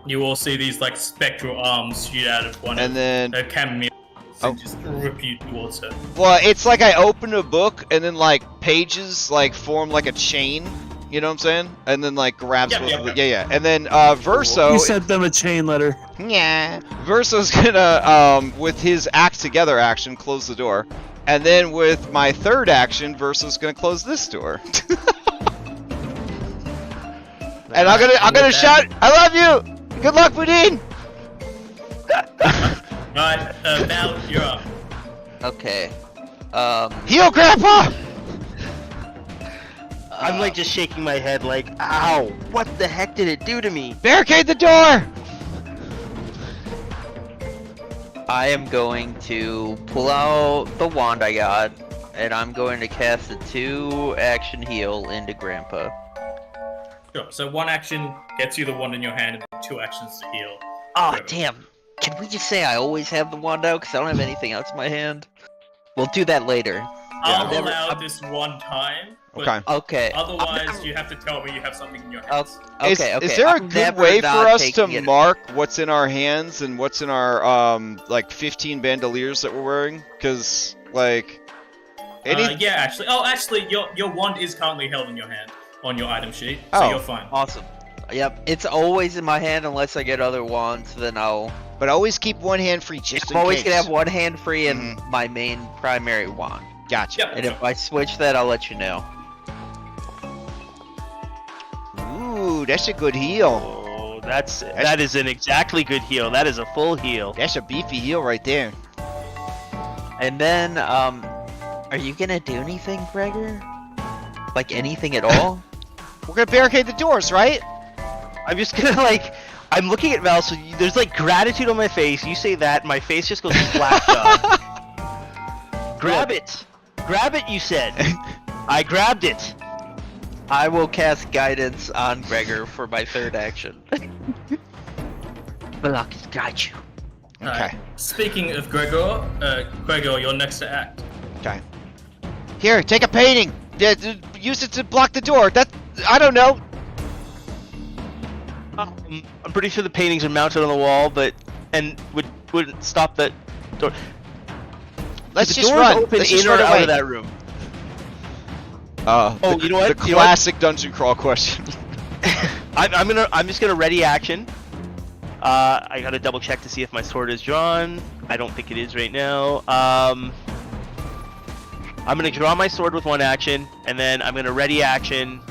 You all see these like spectral arms shoot out of one And of then, Camille Oh. and just rip you towards her. well, it's like I open a book, and then like pages like form like a chain. You know what I'm saying? And then like grabs Yep, both yep, of the, yep. yeah. And then Verso. You sent them a chain letter. Yeah. Verso's gonna, with his act together action, close the door. And then with my third action, Verso's gonna close this door. And I'm gonna shout, I love you! Good luck, Boudin! Right, Val, you're up. Okay. Heal, Grandpa! I'm like just shaking my head like, ow, what the heck did it do to me? Barricade the door! I am going to pull out the wand I got, and I'm going to cast a 2-action heal into Grandpa. Sure. So one action gets you the wand in your hand, and then 2 actions to heal. Oh, damn. Can we just say I always have the wand out because I don't have anything else in my hand? We'll do that later. I'll allow this one time. But Okay. Otherwise, you have to tell me you have something in your hands. Okay. Is there a good way for us to mark what's in our hands and what's in our like 15 bandoliers that we're wearing? Because like, yeah, actually. Oh, actually, your wand is currently held in your hand on your item sheet, so you're fine. Awesome. Yep, it's always in my hand unless I get other wands. Then I'll. But always keep one hand free, just in case. I'm always gonna have one hand free and my main primary wand. Gotcha. Yep. And if I switch that, I'll let you know. Ooh, that's a good heal. Oh, that is an exactly good heal. That is a full heal. That's a beefy heal right there. And then, are you gonna do anything, Gregor? Like anything at all? We're gonna barricade the doors, right? I'm just gonna like, I'm looking at Val, so there's like gratitude on my face. You say that, my face just goes flat up. Grab it! Grab it, you said! I grabbed it! I will cast guidance on Gregor for my third action. Balakis guide you. Okay. Speaking of Gregor, Gregor, you're next to act. Okay. Here, take a painting. Use it to block the door. I don't know. I'm pretty sure the paintings are mounted on the wall, and wouldn't stop the door. Let's just run. Open Let's just in or run out away. of that room. You know what? The classic dungeon crawl question. I'm just gonna ready action. I gotta double check to see if my sword is drawn. I don't think it is right now. I'm gonna draw my sword with one action, and then I'm gonna ready action.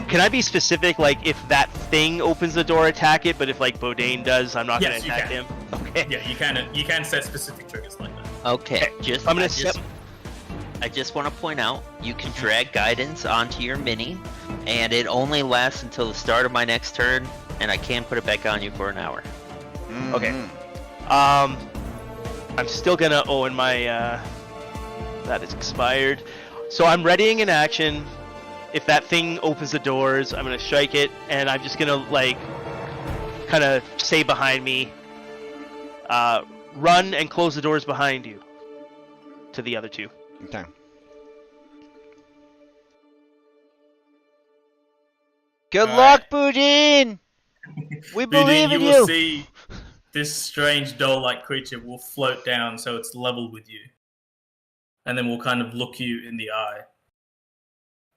Can I be specific, like if that thing opens the door, attack it, but if like Bodane does, I'm not gonna attack him? Okay. Yeah, you can set specific triggers like that. Okay, I just want to point out, you can Mm-hmm. drag guidance onto your mini, and it only lasts until the start of my next turn, and I can put it back on you for an hour. Mm-hmm. Okay. I'm still gonna. Oh, and my that is expired. So I'm readying an action. If that thing opens the doors, I'm gonna strike it, and I'm just gonna like kind of say behind me, run and close the doors behind you. To the other two. Okay. Good luck, Boudin! We believe in you you! will see this strange doll-like creature will float down so it's level with you. And then will kind of look you in the eye.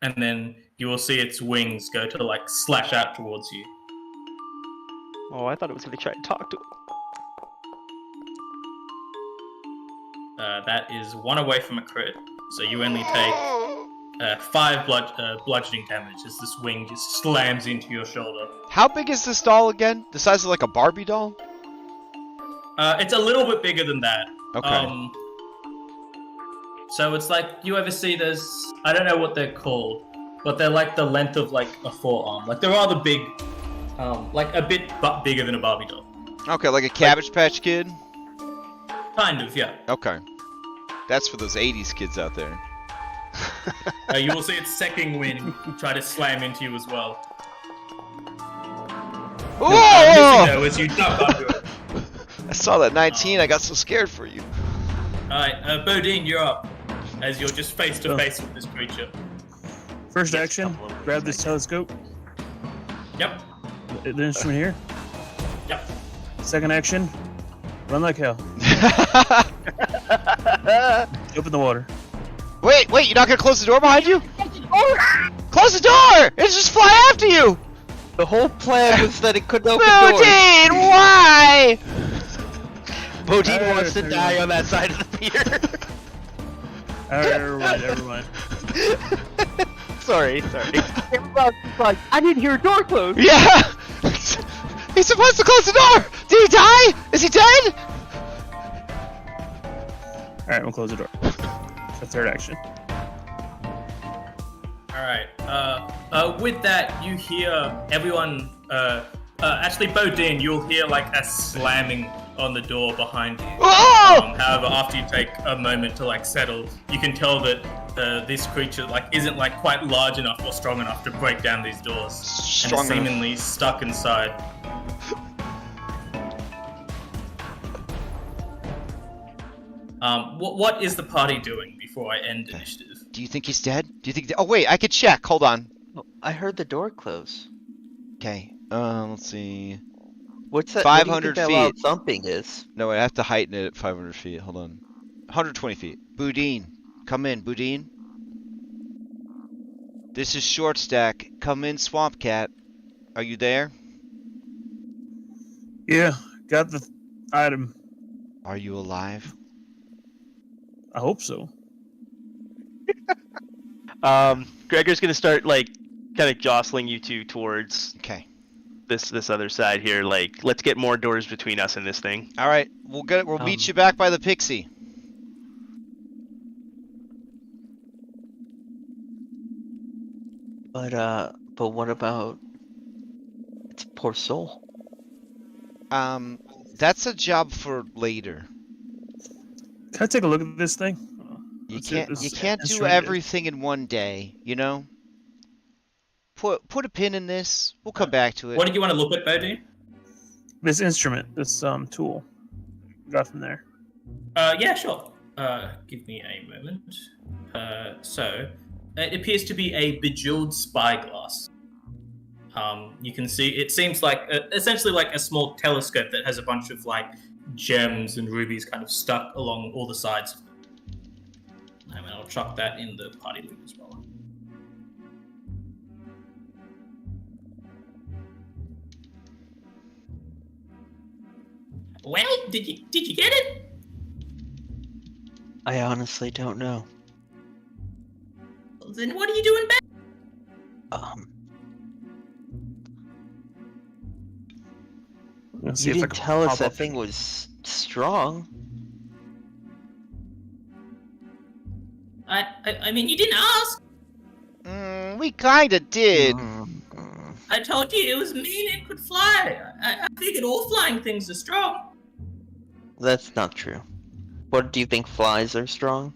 And then you will see its wings go to like slash out towards you. Oh, I thought it was gonna try and talk to him. That is one away from a crit, so you only take 5 bludgeoning damage as this wing just slams into your shoulder. How big is this doll again? The size of like a Barbie doll? It's a little bit bigger than that. Okay. So it's like, you ever see those, I don't know what they're called, but they're like the length of like a forearm. Like they're rather big, like a bit bigger than a Barbie doll. Okay, like a Cabbage Patch Kid? Kind of, yeah. Okay. That's for those 80s kids out there. You will see its second wing try to slam into you as well. Whoa! Though, as you duck under it. I saw that 19, I got so scared for you. Alright, Bodine, you're up. As you're just face to face with this creature. First action, grab this telescope. Yep. The instrument here. Yep. Second action, run like hell. Open the water. Wait, you're not gonna close the door behind you? Close the door! It'll just fly after you! The whole plan was that it couldn't open doors. Bodine, why? Bodine wants to die on that side of the pier. Alright, never mind. Sorry. Everybody's like, I didn't hear a door close. Yeah! He's supposed to close the door! Did he die? Is he dead? Alright, we'll close the door. The third action. Alright, with that, you hear everyone, actually, Bodine, you'll hear like a slamming on the door behind you. Oh! However, after you take a moment to like settle, you can tell that this creature like isn't like quite large enough or strong enough to break down these doors. Strong and enough. seemingly stuck inside. What is the party doing before I end initiative? Do you think he's dead? Do you think? Oh wait, I could check. Hold on. Oh, I heard the door close. Okay. Let's see. What's that? 500 what do you think that loud feet. thumping is? No, I have to heighten it at 500 feet. Hold on. 120 feet. Boudin, come in, Boudin. This is Short Stack. Come in, Swamp Cat. Are you there? Yeah, got the item. Are you alive? I hope so. Gregor's gonna start like kind of jostling you two towards Okay. this other side here. Like, let's get more doors between us and this thing. All right. We'll meet you back by the Pixie. But what about its poor soul? That's a job for later. Can I take a look at this thing? You Let's see what can't this do instrument is. everything in one day, you know? Put a pin in this. We'll come back to it. What did you want to look at, Bodhi? This instrument, this tool. Got from there. Yeah, sure. Give me a moment. So, it appears to be a bejeweled spyglass. You can see, it seems like, essentially like a small telescope that has a bunch of like gems and rubies kind of stuck along all the sides of it. I mean, I'll chuck that in the party loop as well. Well, did you get it? I honestly don't know. Then what are you doing back? Let's see You if I didn't can tell us pop that up. thing was strong. I mean, you didn't ask. We kinda did. I told you it was mean and could fly. I figured all flying things are strong. That's not true. What do you think? Flies are strong?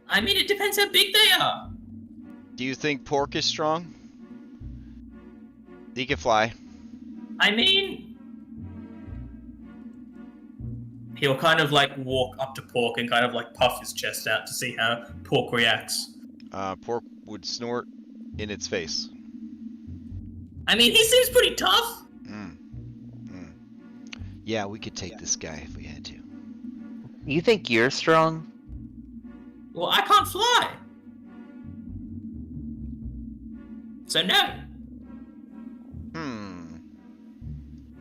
I mean, it depends how big they are. Do you think Pork is strong? He can fly. I mean, he'll kind of like walk up to Pork and kind of like puff his chest out to see how Pork reacts. Pork would snort in its face. I mean, he seems pretty tough. Yeah, we could take this guy if we had to. You think you're strong? Well, I can't fly. So no.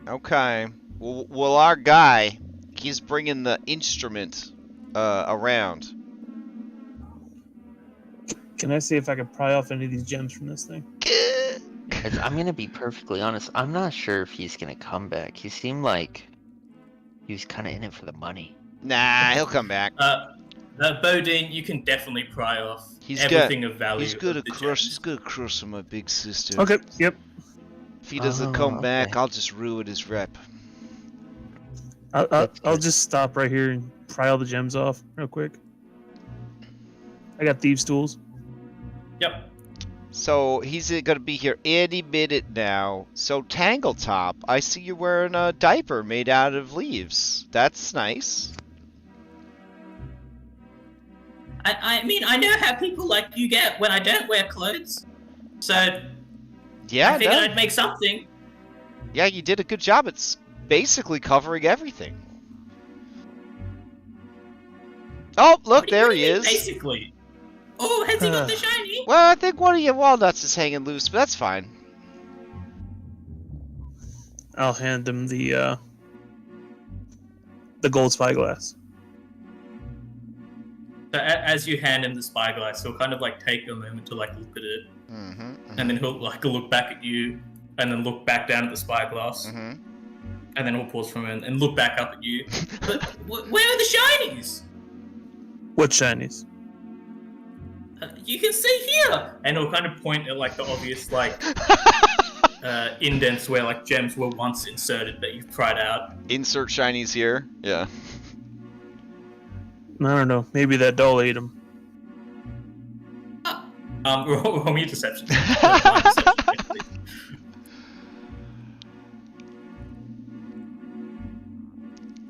Okay. Well, our guy, he's bringing the instrument around. Can I see if I can pry off any of these gems from this thing? I'm gonna be perfectly honest. I'm not sure if he's gonna come back. He seemed like he was kind of in it for the money. Nah, he'll come back. Bodine, you can definitely pry off He's everything of value. He's gonna of the crush. gems. He's gonna crush my big sister. Okay, yep. If he doesn't Oh, come back, okay. I'll just ruin his rep. I'll That's good. just stop right here and pry all the gems off real quick. I got thieves' tools. Yep. So he's gonna be here any minute now. So Tangle-Top, I see you're wearing a diaper made out of leaves. That's nice. I mean, I know how people like you get when I don't wear clothes. So Yeah, I figured no. I'd make something. Yeah, you did a good job. It's basically covering everything. Oh, look, What do there you he mean, is. Basically. Oh, has he got the shiny? Well, I think one of your walnuts is hanging loose, but that's fine. I'll hand him the gold spyglass. So as you hand him the spyglass, he'll kind of like take a moment to like look at it, and then he'll like look back at you, and then look back down at the spyglass, and then he'll pause for a minute and look back up at you. But where are the shinies? What shinies? You can see here, and he'll kind of point at like the obvious like indents where like gems were once inserted that you've pried out. Insert shinies here. Yeah. I don't know. Maybe that doll ate him. Roll me a deception.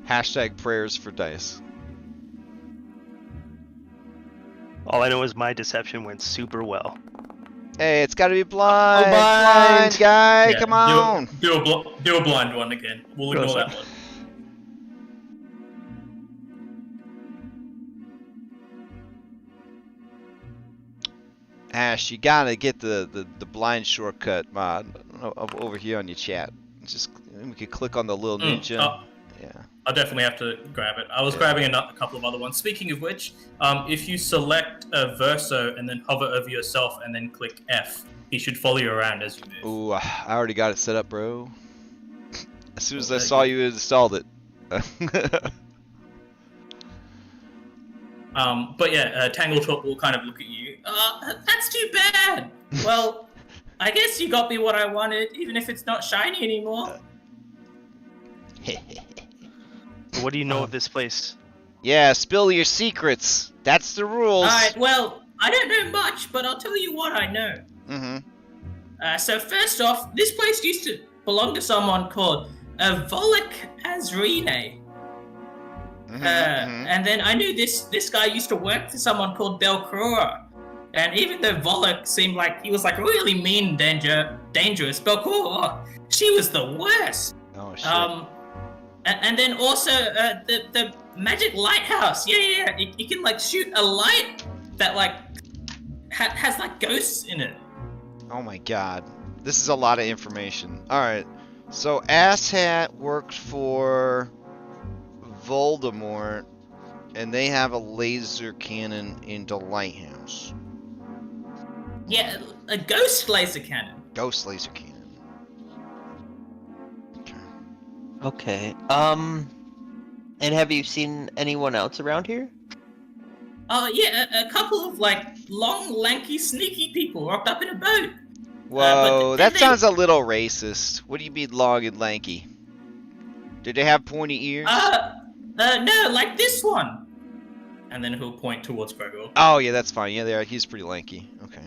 Hashtag prayers for dice. All I know is my deception went super well. Hey, it's got to be blind. blind. Guy, Yeah, come on. Do a blind one again. We'll ignore that one. Ash, you gotta get the blind shortcut mod over here on your chat. Just we could click on the little ninja. Yeah. I'll definitely have to grab it. I was grabbing a couple of other ones. Speaking of which, if you select a verso and then hover over yourself and then click F, he should follow you around as you move. Ooh, I already got it set up, bro. As soon as I saw you installed it. But yeah, Tangle-Top will kind of look at you. That's too bad. Well, I guess you got me what I wanted, even if it's not shiny anymore. What do you know of this place? Yeah, spill your secrets. That's the rules. Alright, well, I don't know much, but I'll tell you what I know. Mm-hmm. So first off, this place used to belong to someone called Volek Azrine. And then I knew this guy used to work for someone called Belcroa. And even though Volek seemed like he was like really mean and dangerous, Belcroa, she was the worst. Oh shit. And then also the magic lighthouse. Yeah. You can like shoot a light that like has like ghosts in it. Oh my god. This is a lot of information. Alright. So Asshat worked for Voldemort, and they have a laser cannon in the lighthouse. Yeah, a ghost laser cannon. Ghost laser cannon. Okay. And have you seen anyone else around here? Yeah, a couple of like long, lanky, sneaky people rocked up in a boat. Whoa, but that they- sounds a little racist. What do you mean long and lanky? Did they have pointy ears? No, like this one. And then he'll point towards Gregor. Oh yeah, that's fine. Yeah, they are. He's pretty lanky. Okay.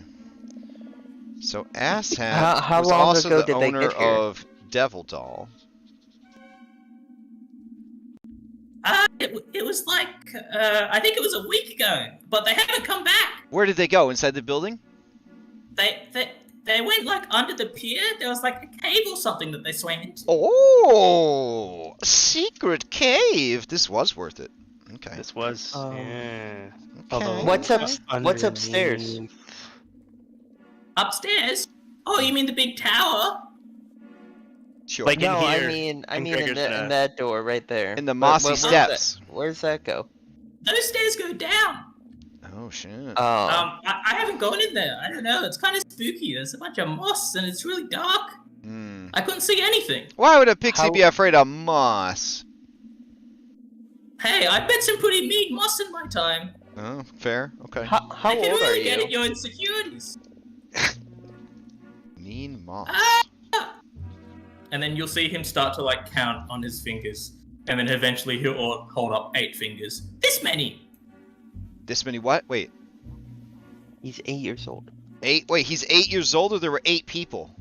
So Asshat How was long also ago the did they owner get here? of Devil Doll. It was like, I think it was a week ago, but they haven't come back. Where did they go? Inside the building? They went like under the pier. There was like a cave or something that they swam into. Oh, secret cave. This was worth it. Okay. This was. Okay. What's upstairs? Upstairs? Oh, you mean the big tower? Sure. Like- No, here, I mean Gregor's in gonna- that door right there. In the mossy where's steps. Where's that go? Those stairs go down. Oh shit. Oh. I haven't gone in there. I don't know. It's kind of spooky. There's a bunch of moss and it's really dark. Hmm. I couldn't see anything. Why would a pixie How- be afraid of moss? Hey, I bet some pretty mean moss in my time. Oh, fair. Okay. How They can old are really get you? at your insecurities. Mean moss. And then you'll see him start to like count on his fingers. And then eventually he'll hold up 8 fingers. This many. This many what? Wait. He's 8 years old. 8? Wait, he's 8 years old, or there were 8 people?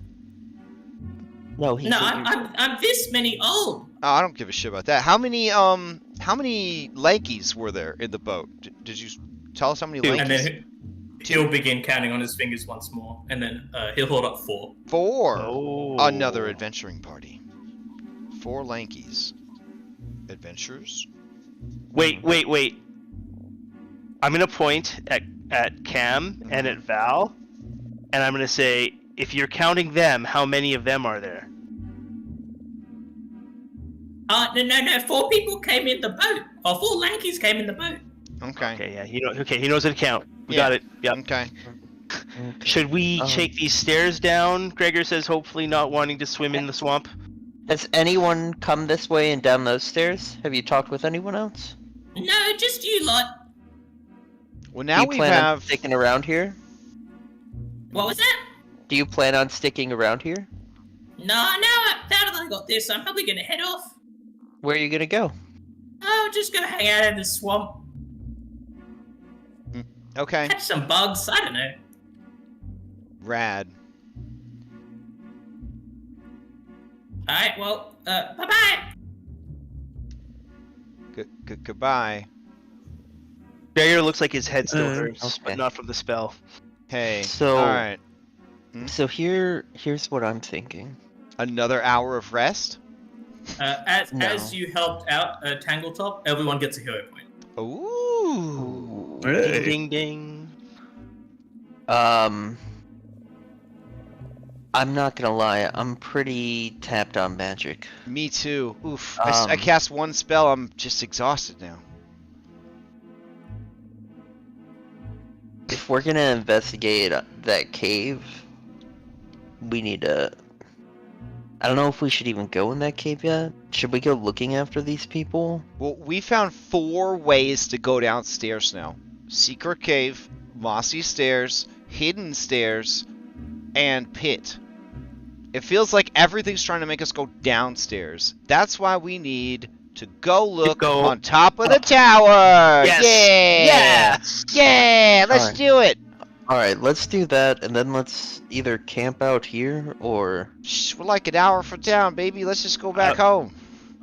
No, he's No, 8 years old. I'm this many old. Oh, I don't give a shit about that. How many lankies were there in the boat? Did you tell us how many Two. lankies? And then he'll begin counting on his fingers once more. And then he'll hold up 4. 4. Oh. Another adventuring party. 4 lankies. Adventures? Wait. I'm gonna point at Cam and at Val, and I'm gonna say, if you're counting them, how many of them are there? No. 4 people came in the boat. Or 4 lankies came in the boat. Okay. Okay, yeah, he knows how to count. We Yeah. got it. Yep. Okay. Should we Um, take these stairs down? Gregor says, hopefully not wanting to swim in the swamp. Has anyone come this way and down those stairs? Have you talked with anyone else? No, just you lot. Well, Do now you we plan on have. sticking around here? What was that? Do you plan on sticking around here? No, now that I got this, I'm probably gonna head off. Where are you gonna go? I'll just go hang out in the swamp. Okay. Catch some bugs, I don't know. Rad. Alright, well, bye-bye. Goodbye. Gregor looks like his head still hurts, okay. but not from the spell. Hey. So- All right. So here's what I'm thinking. Another hour of rest. No. As you helped out Tangle-Top, everyone gets a hero point. Ooh. Hey. Ding ding ding. I'm not gonna lie, I'm pretty tapped on magic. Me too. Oof. I cast one spell. I'm just exhausted now. If we're gonna investigate that cave, we need to... I don't know if we should even go in that cave yet. Should we go looking after these people? Well, we found 4 ways to go downstairs now. Secret cave, mossy stairs, hidden stairs, and pit. It feels like everything's trying to make us go downstairs. That's why we need to go look on top of the tower. Yes. Yeah. Yes. Yeah. Let's Alright. do it. Alright, let's do that, and then let's either camp out here, or... Shh, we're like an hour from town, baby. Let's just go back home.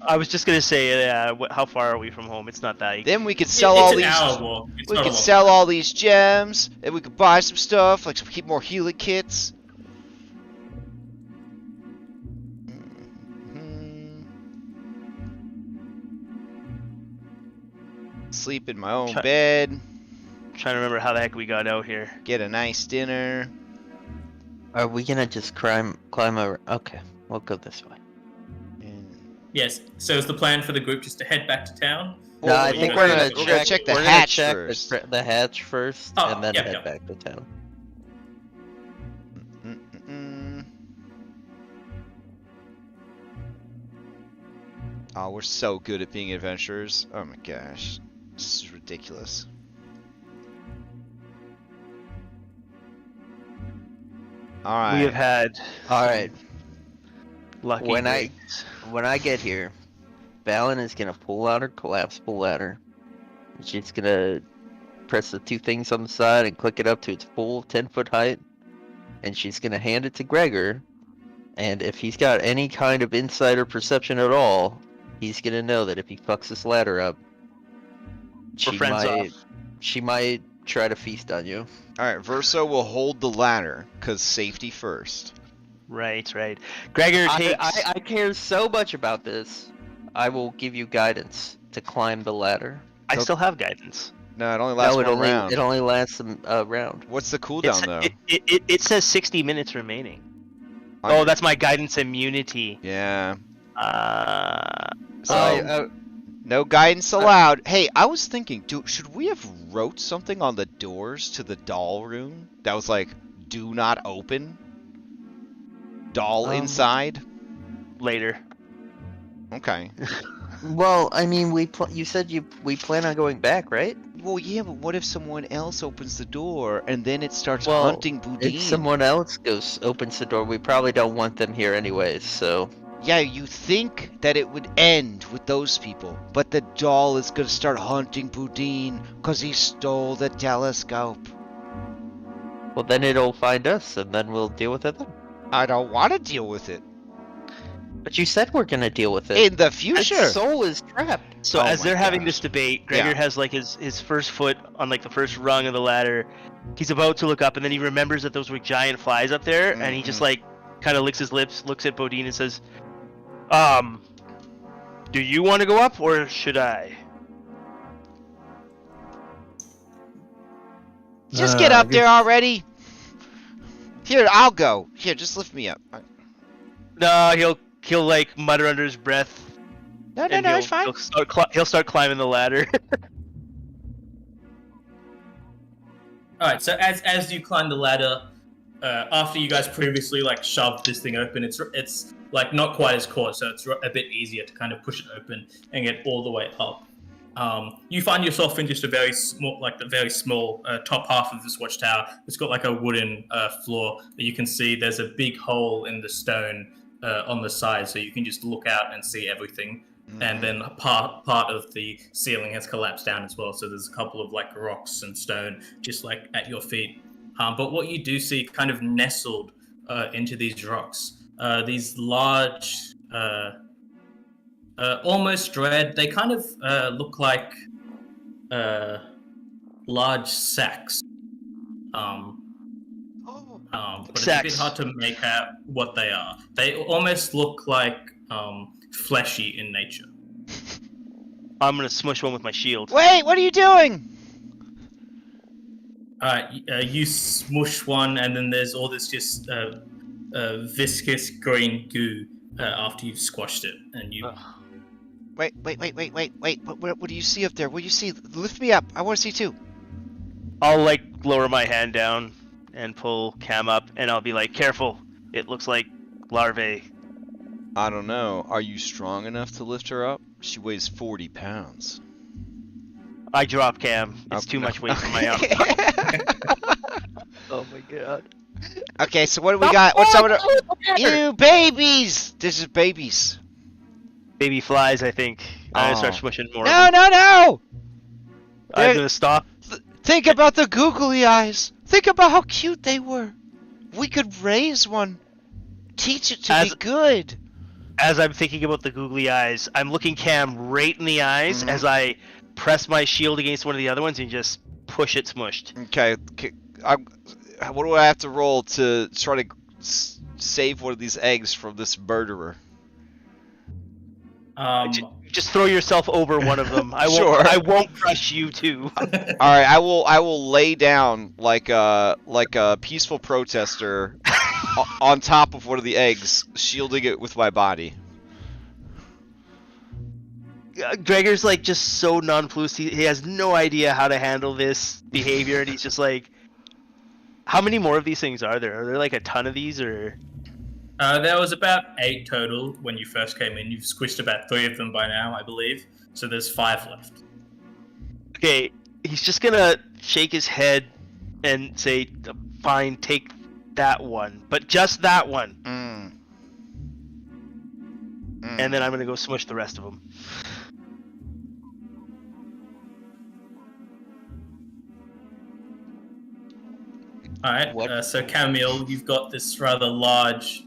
I was just gonna say, how far are we from home? It's not that. Then we could sell It's all an these. hour walk. It's We not a could walk. sell all these gems, and we could buy some stuff, like keep more healing kits. Sleep in my own Try- bed, Trying to remember how the heck we got out here. get a nice dinner. Are we gonna just climb over? Okay, we'll go this way. and- Yes. So is the plan for the group just to head back to town? No, I you think guys- we're gonna we're gonna check the we're gonna hatch check first. the hatch first, Oh, and then yeah, head yeah. back to town. Mm-mm-mm. Oh, we're so good at being adventurers. Oh my gosh. This is ridiculous. Alright. We have had Alright, lucky When I- breaks. when I get here, Valen is gonna pull out her collapsible ladder. She's gonna press the 2 things on the side and click it up to its full 10-foot height, and she's gonna hand it to Gregor. And if he's got any kind of insight or perception at all, he's gonna know that if he fucks this ladder up, We're friends off. she might try to feast on you. Alright, Verso will hold the ladder, because safety first. Right. Gregor takes. I care so much about this. I will give you guidance to climb the ladder. I still have guidance. No, it only lasts No, one round. it only lasts a round. What's the cooldown, though? It says 60 minutes remaining. On- Oh, that's my guidance immunity. Yeah. So No guidance allowed. Hey, I was thinking, should we have wrote something on the doors to the doll room that was like, "Do not open"? Doll inside. later. Okay. Well, I mean, you said we plan on going back, right? Well, yeah, but what if someone else opens the door and then it starts Well, hunting Boudin? If someone else opens the door, we probably don't want them here anyways. So Yeah, you think that it would end with those people, but the doll is gonna start hunting Boudin because he stole the telescope. well, then it'll find us, and then we'll deal with it then. I don't want to deal with it. But you said we're gonna deal with it. In the Its future. soul is trapped. So Oh as my they're having gosh. this debate, Gregor Yeah. has like his first foot on like the first rung of the ladder. He's about to look up, and then he remembers that those were giant flies up there, and he just like kind of licks his lips, looks at Bodine, and says, do you want to go up, or should I?" Just get up there already. Here, I'll go. Here, just lift me up. No, he'll like mutter under his breath. No, and it's fine. He'll start climbing the ladder. All right. So as you climb the ladder, after you guys previously like shoved this thing open, it's like not quite as coarse, so it's a bit easier to kind of push it open and get all the way up. You find yourself in just a very small, like the very small top half of this watchtower. It's got like a wooden floor that you can see. There's a big hole in the stone on the side, so you can just look out and see everything. And then part of the ceiling has collapsed down as well. So there's a couple of like rocks and stone just like at your feet. But what you do see kind of nestled into these rocks, these large, almost red. They kind of look like large sacks. But it's a bit Sacks. hard to make out what they are. They almost look like fleshy in nature. I'm gonna smush one with my shield. Wait, what are you doing? You smush one, and then there's all this just viscous green goo after you've squashed it, and you. Wait. What do you see up there? What do you see? Lift me up. I want to see too. I'll like lower my hand down and pull Cam up, and I'll be like, "Careful! It looks like larvae." I don't know. Are you strong enough to lift her up? She weighs 40 pounds. I drop Cam. It's too much weight for my arm. Oh my god. Okay, so what do we got? What's up with you babies? This is babies. Baby flies, I think. I'm gonna start Oh. smushing more. No! I'm gonna stop. Think about the googly eyes. Think about how cute they were. We could raise one. Teach it to be good. As I'm thinking about the googly eyes, I'm looking Cam right in the eyes as I press my shield against one of the other ones and just push it smushed. Okay, what do I have to roll to try to save one of these eggs from this murderer? Just throw yourself over one of them. I won't. Sure. I won't crush you too. All right, I will lay down like a peaceful protester on top of one of the eggs, shielding it with my body. Gregor's like just so nonplussed. He has no idea how to handle this behavior, and he's just like, "How many more of these things are there? Are there like a ton of these, or?" There was about 8 total when you first came in. You've squished about 3 of them by now, I believe. So there's 5 left. Okay, he's just gonna shake his head and say, "Fine, take that one, but just that one." And then I'm gonna go smush the rest of them. All right. So Camille, you've got this rather large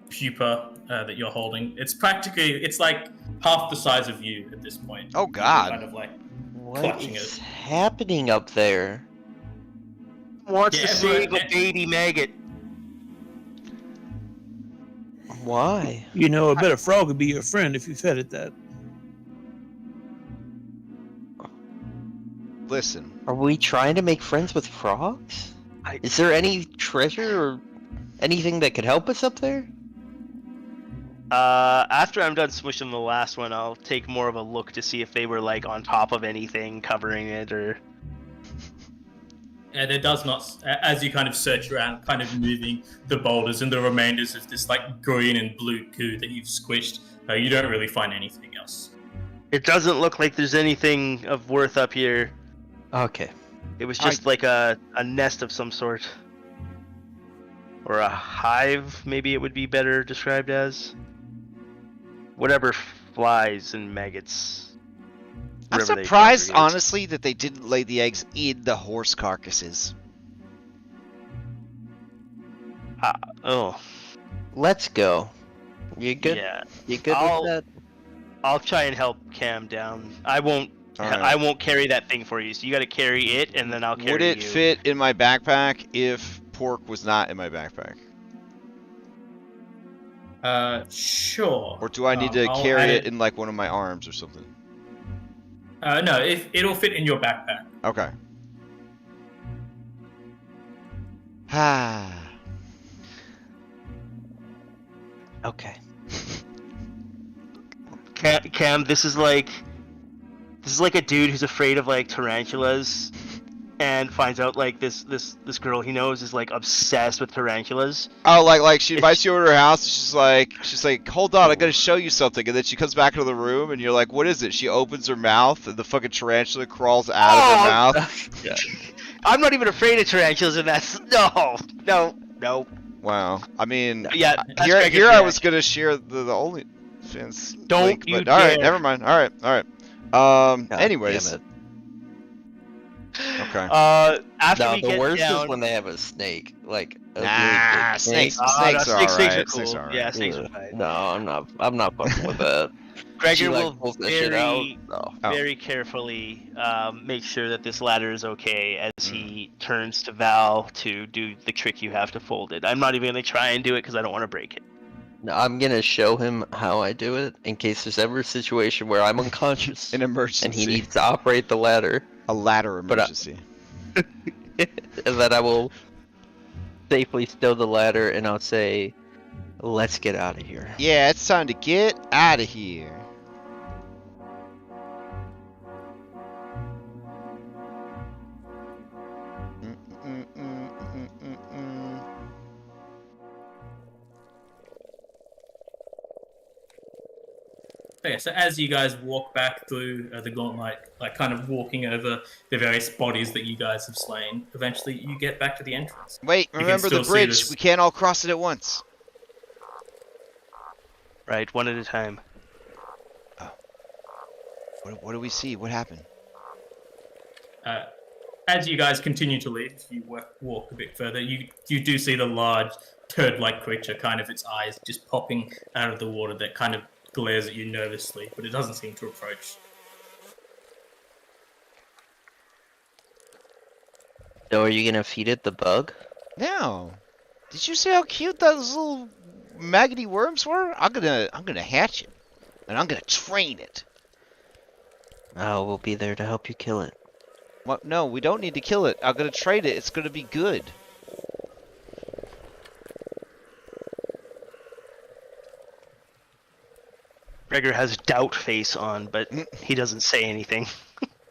pupa that you're holding. It's like half the size of you at this point. Oh God! You're kind of like What clutching is it. happening up there? Wants Yeah, to save a but- baby maggot. Why? You know, a better frog would be your friend if you fed it that. Listen, Are we trying to make friends with frogs? Is there any treasure or anything that could help us up there? After I'm done smushing the last one, I'll take more of a look to see if they were like on top of anything, covering it, or. And it does not, as you kind of search around, kind of moving the boulders and the remainders of this like green and blue goo that you've squished, you don't really find anything else. It doesn't look like there's anything of worth up here. Okay. It was just like a nest of some sort. Or a hive, maybe it would be better described as. Whatever flies and maggots. I'm wherever they surprised, congregate. honestly, that they didn't lay the eggs in the horse carcasses. Oh, Let's go. You good? yeah. You good I'll- with that? I'll try and help Cam down. I won't. Alright. I won't carry that thing for you. So you got to carry it, and then I'll carry Would it you. fit in my backpack if pork was not in my backpack? Sure. Or do I need to I'll carry add it in like one of my arms or something? No, it'll fit in your backpack. Okay. Ah. Okay. Cam, this is like a dude who's afraid of like tarantulas, and finds out like this girl he knows is like obsessed with tarantulas. Oh, like she invites you over to her house. And she's like, hold on, I gotta show you something. And then she comes back into the room, and you're like, what is it? She opens her mouth, and the fucking tarantula crawls out of her mouth. I'm not even afraid of tarantulas, and that's no. Wow. I mean, Yeah, that's here Gregor's I was reaction. gonna share the OnlyFans Don't link, you but all right, dare. never mind. All right. God Anyways. damn it. Okay. After No, we the get worst down, is when they have a snake, like a Nah, really big snakes. snake. Snakes are snakes are alright. cool. Snakes are alright. Yeah, snakes are fine. No, I'm not fucking with that. Gregor like, will pulls that shit out. very carefully make sure that this ladder is okay as he turns to Val to do the trick you have to fold it. I'm not even going to try and do it because I don't want to break it. No, I'm gonna show him how I do it in case there's ever a situation where I'm unconscious An emergency. and he needs to operate the ladder. A ladder emergency. And then I will safely stow the ladder and I'll say, let's get out of here. Yeah, it's time to get out of here. Okay, so as you guys walk back through the Gauntlight, like kind of walking over the various bodies that you guys have slain, eventually you get back to the entrance. Wait, You can remember the still see bridge. this- We can't all cross it at once. Right, one at a time. What do we see? What happened? As you guys continue to leave, you walk a bit further, you do see the large turd-like creature, kind of its eyes just popping out of the water that kind of glares at you nervously, but it doesn't seem to approach. So are you gonna feed it the bug? No. Did you see how cute those little maggoty worms were? I'm gonna hatch it, and I'm gonna train it. Oh, we'll be there to help you kill it. What? No, we don't need to kill it. I'm gonna train it. It's gonna be good. Gregor has doubt face on, but he doesn't say anything.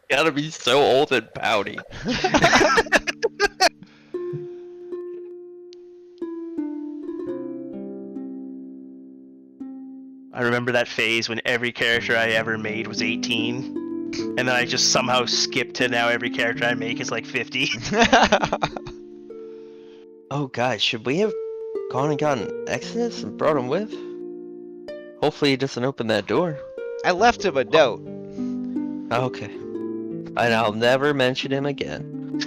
Gotta be so old and pouty. I remember that phase when every character I ever made was 18, and then I just somehow skipped to now every character I make is like 50. Oh, guys, should we have gone and gotten Exodus and brought him with? Hopefully he doesn't open that door. I left him a note. Okay. And I'll never mention him again.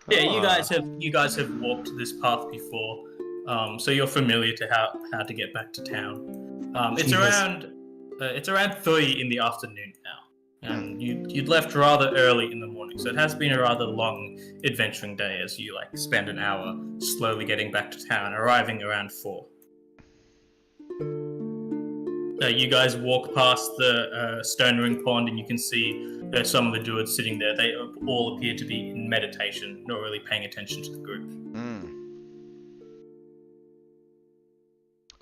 Yeah, you guys have walked this path before, so you're familiar to how to get back to town. It's around 3 in the afternoon now, and you'd left rather early in the morning, so it has been a rather long adventuring day as you spend an hour slowly getting back to town, arriving around 4. You guys walk past the stone ring pond, and you can see some of the druids sitting there. They all appear to be in meditation, not really paying attention to the group.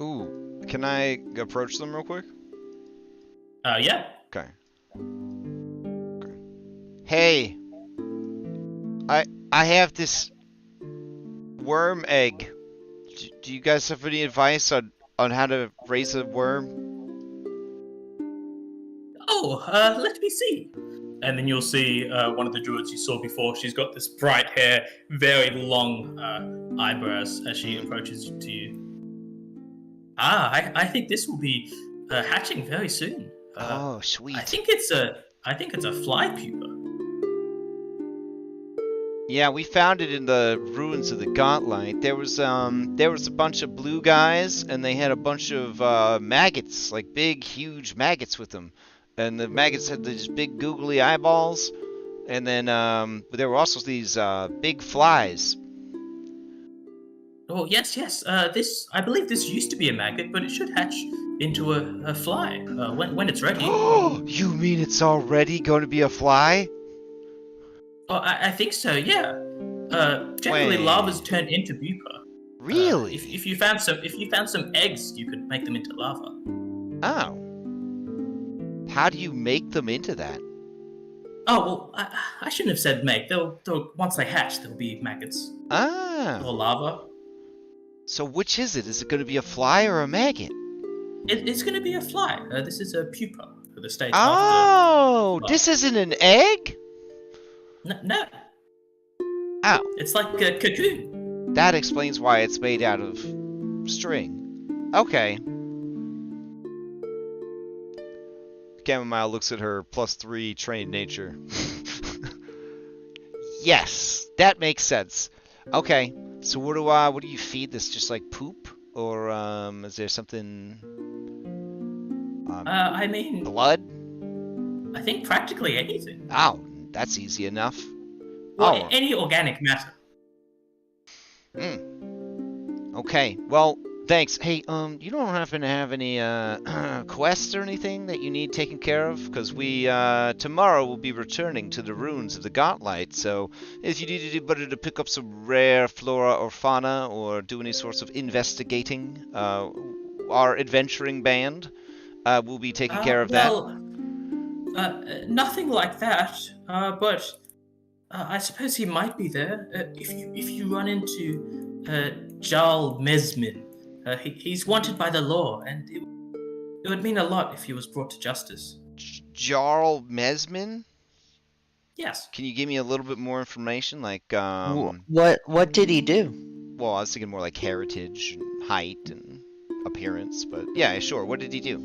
Ooh, can I approach them real quick? Yeah. Okay. Hey, I have this worm egg. Do you guys have any advice on how to raise a worm? Oh, let me see. And then you'll see one of the druids you saw before. She's got this bright hair, very long eyebrows as she approaches to you. I think this will be hatching very soon. Oh, sweet. I think it's a fly pupa. Yeah, we found it in the ruins of the Gauntlight. There was a bunch of blue guys, and they had a bunch of maggots, like big, huge maggots with them. And the maggots had these big googly eyeballs, and then there were also these big flies. Oh yes. I believe this used to be a maggot, but it should hatch into a fly when it's ready. Oh, you mean it's already going to be a fly? Oh, I think so. Yeah. Generally, Wait. larvas turn into pupa. Really? If you found some eggs, you could make them into larva. Oh. How do you make them into that? Oh well, I shouldn't have said make. They'll once they hatch, they'll be maggots Ah. or larva. So which is it? Is it going to be a fly or a maggot? It's going to be a fly. This is a pupa for the stage Oh, after. this isn't an egg? No. Oh. It's like a cocoon. That explains why it's made out of string. Okay. Chamomile looks at her +3 trained nature. Yes, that makes sense. Okay, so what do you feed this? Just like poop? or is there something? I mean, Blood? I think practically anything. Oh, that's easy enough. Well, Oh. any organic matter. Okay. Well, thanks. Hey, you don't happen to have any quests or anything that you need taken care of? Because we tomorrow will be returning to the ruins of the Gauntlight. So if you needed anybody to pick up some rare flora or fauna or do any sorts of investigating, our adventuring band will be taking care of that. Well, nothing like that. But I suppose he might be there. If you run into Jarl Mesmin, he's wanted by the law, and it would mean a lot if he was brought to justice. Jarl Mesmin? Yes. Can you give me a little bit more information? Like, What did he do? well, I was thinking more like heritage, and height, and appearance. But yeah, sure. What did he do?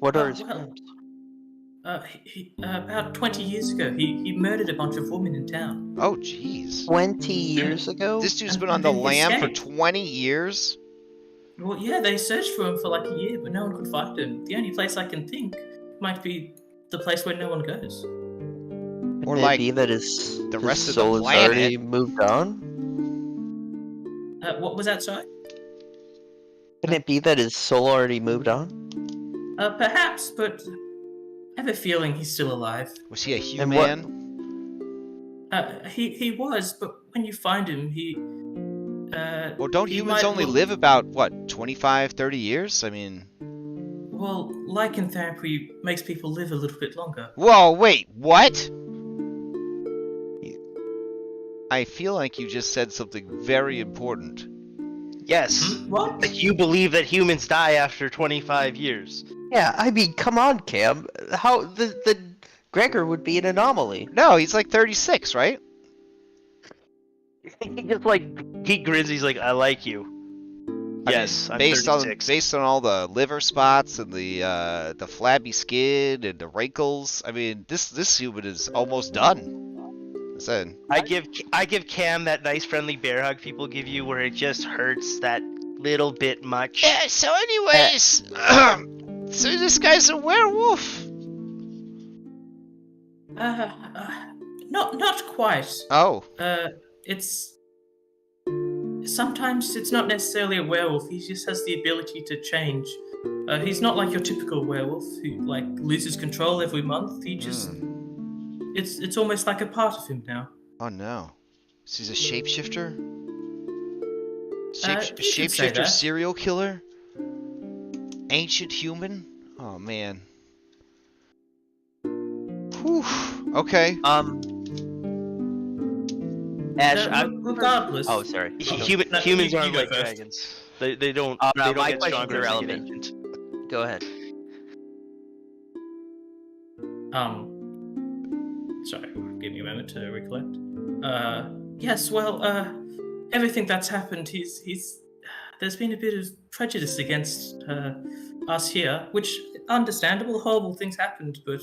What are his well, crimes? About 20 years ago, he murdered a bunch of women in town. Oh, jeez. 20 years ago? This dude's And- been on and the then he lam for escaped. 20 years? Well, yeah, they searched for him for like a year, but no one could find him. The only place I can think might be the place where no one goes. Or Could it like be that his rest of the soul has planet? already moved on? What was that, sorry? Can it be that his soul already moved on? Perhaps, but I have a feeling he's still alive. Was he a And what- human? He was, but when you find him, he. Well, don't he humans might only look- live about, what, 25, 30 years? I mean... Well, lycanthropy makes people live a little bit longer. Whoa, wait, what? I feel like you just said something very important. Yes. What? Like you believe that humans die after 25 years. Yeah, I mean, come on, Cam. How the Gregor would be an anomaly. No, he's like 36, right? He just like he grins. He's like, "I like you." I Yes, mean, I'm based 36. on all the liver spots and the flabby skin and the wrinkles. I mean, this human is almost done. Listen, I give Cam that nice friendly bear hug people give you, where it just hurts that little bit much. yeah. So, anyways, so this guy's a werewolf. Not quite. Oh, It's sometimes it's not necessarily a werewolf. He just has the ability to change. He's not like your typical werewolf who like loses control every month. He just it's almost like a part of him now. oh no, so he's a shapeshifter. You could say Shapeshifter, that. serial killer, ancient human. Oh man. Whew. Okay. Ash, Regardless. Oh, sorry. Humans you aren't go like first. dragons. They don't. No, They don't my get question's stronger as they get irrelevant. ancient. Go ahead. Sorry, give me a moment to recollect. Yes, well, everything that's happened, he's there's been a bit of prejudice against us here, which understandable. Horrible things happened, but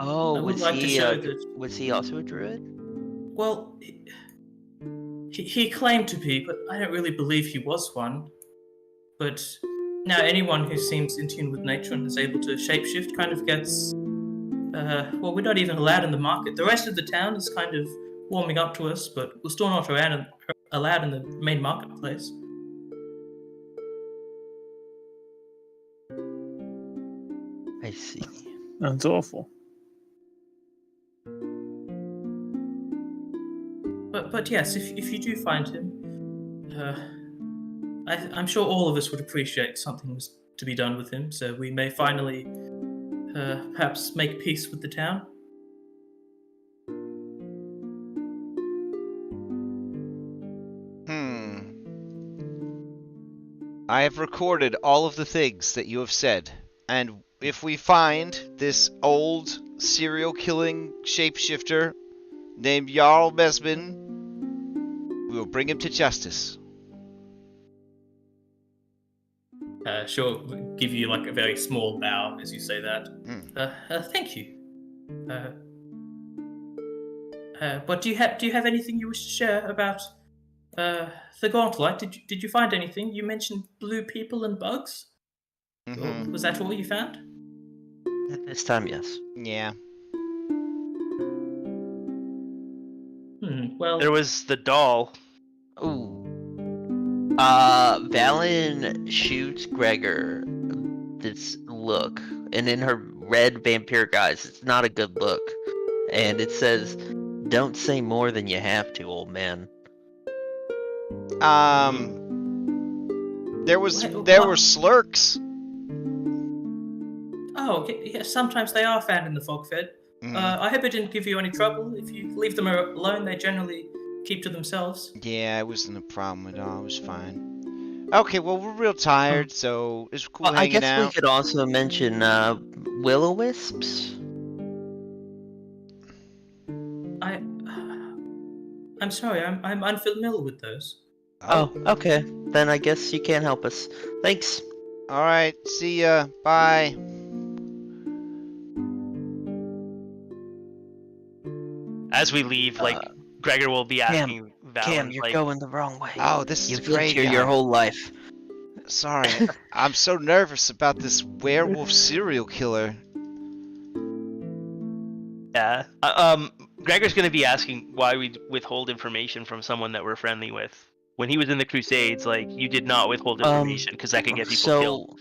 Oh, I would was like to he? show that. Was he also a druid? Well, he claimed to be, but I don't really believe he was one. But now anyone who seems in tune with nature and is able to shapeshift kind of gets. Well, we're not even allowed in the market. The rest of the town is kind of warming up to us, but we're still not allowed in the main marketplace. I see. That's awful. But yes, if you do find him, I'm sure all of us would appreciate something was to be done with him, so we may finally perhaps make peace with the town. I have recorded all of the things that you have said, and if we find this old serial killing shapeshifter named Jarl Mesmin, we will bring him to justice. Sure, give you like a very small bow as you say that. Thank you. But do you have anything you wish to share about The Gauntlight. Did you find anything? You mentioned blue people and bugs. Mm-hmm. Was that all you found? At this time, yes. Yeah. Well, There was the doll. Ooh. Valen shoots Gregor this look, and in her red vampiric eyes, it's not a good look. And it says, "Don't say more than you have to, old man." There were slurks. Oh, okay. Yeah, sometimes they are found in the fog fed. Mhm. I hope it didn't give you any trouble. If you leave them alone, they generally keep to themselves. Yeah, it wasn't a problem at all. It was fine. Okay, well, we're real tired, so it's cool Well, I hanging guess out. we could also mention will-o-wisps. I'm sorry, I'm unfamiliar with those. Oh, okay. Then I guess you can't help us. Thanks. All right, see ya. Bye. As we leave, like Gregor will be asking Valen, Cam, you're like, going the wrong way. Oh, this is You've lived great. here your whole life. Sorry, I'm so nervous about this werewolf serial killer. yeah. Gregor's gonna be asking why we withhold information from someone that we're friendly with. When he was in the Crusades, like, you did not withhold information because that could get people killed.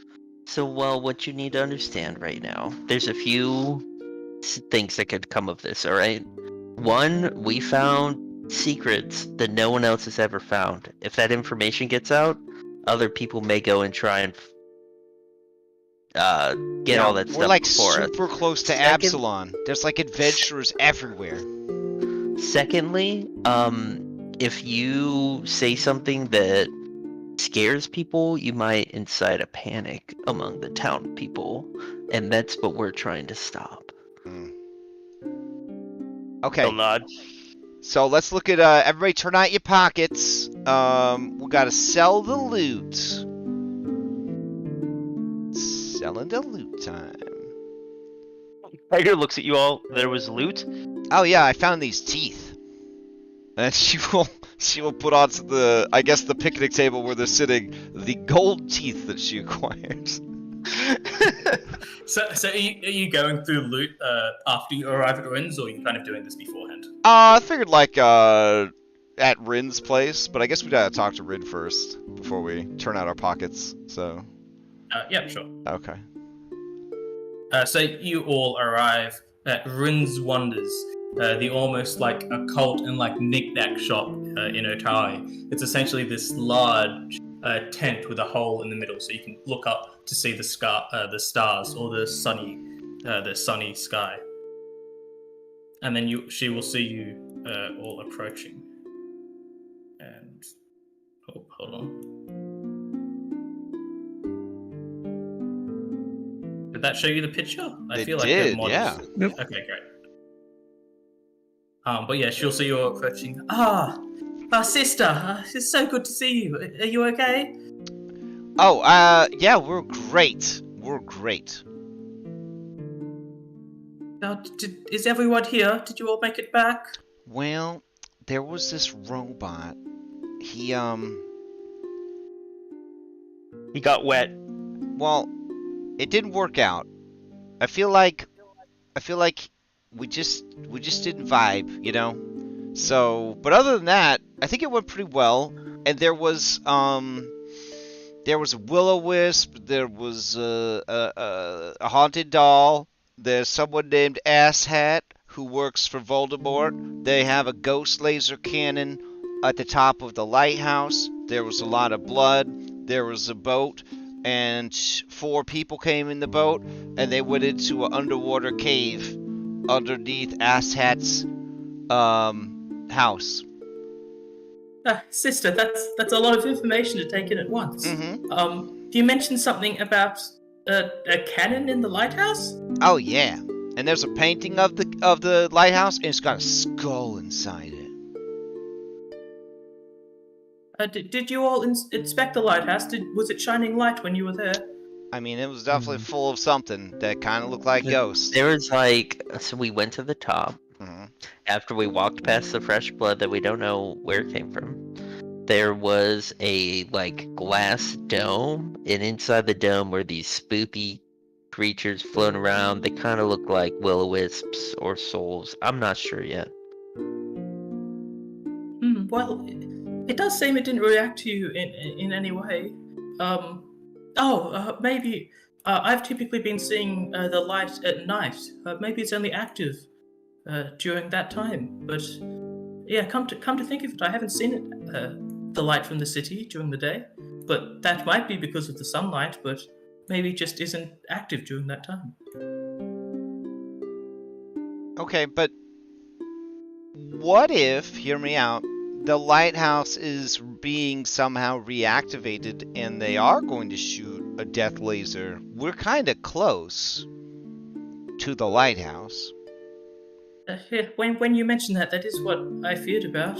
Well, what you need to understand right now, there's a few things that could come of this, alright? One, we found secrets that no one else has ever found. If that information gets out, other people may go and try and get all that stuff We're like before us. super close to Second- Absalon. There's like adventurers everywhere. Secondly, if you say something that scares people, you might incite a panic among the town people, and that's what we're trying to stop. Okay, He'll nod. so let's look at everybody. Turn out your pockets. We gotta sell the loot. Selling the loot time. Gregor looks at you all. There was loot. Oh yeah, I found these teeth. And she will put onto the, I guess, the picnic table where they're sitting, the gold teeth that she acquired. So are you going through loot after you arrive at Ruins, or are you kind of doing this beforehand? I figured like at Rin's place, but I guess we gotta talk to Rin first before we turn out our pockets. So. Yeah, sure. Okay. So you all arrive at Rin's Wonders, the almost like occult and like knick-knack shop in Otari. It's essentially this large tent with a hole in the middle, so you can look up to see the stars or the sunny sky. And then she will see you all approaching. And hold on. Did that show you the picture? It did, yeah. Yep. Okay, great. But yeah, she'll see you approaching. Sister, it's so good to see you. Are you okay? Oh, yeah, we're great. We're great. Is everyone here? Did you all make it back? Well, there was this robot. He got wet. Well, it didn't work out. I feel like we just didn't vibe, you know? So, but other than that, I think it went pretty well. And there was a will-o-wisp, there was a haunted doll, there's someone named Asshat who works for Voldemort. They have a ghost laser cannon at the top of the lighthouse. There was a lot of blood. There was a boat, and 4 people came in the boat, and they went into an underwater cave underneath Asshat's house. Sister, that's a lot of information to take in at once. Mm-hmm. You mentioned something about a cannon in the lighthouse? Oh yeah, and there's a painting of the lighthouse, and it's got a skull inside it. Did you all inspect the lighthouse? Was it shining light when you were there? I mean, it was definitely full of something that kind of looked like ghosts. There was so we went to the top. Mhm. After we walked past the fresh blood that we don't know where it came from. there was a like glass dome, and inside the dome were these spoopy creatures floating around. They kind of look like will-o-wisps or souls. I'm not sure yet. Well, it does seem it didn't react to you in any way. Maybe I've typically been seeing the light at night. Maybe it's only active during that time. But yeah, come to think of it, I haven't seen it, the light from the city during the day. But that might be because of the sunlight. But maybe it just isn't active during that time. Okay, but what if, hear me out, the lighthouse is being somehow reactivated and they are going to shoot a death laser? We're kind of close to the lighthouse. Yeah, when you mention that is what I feared about.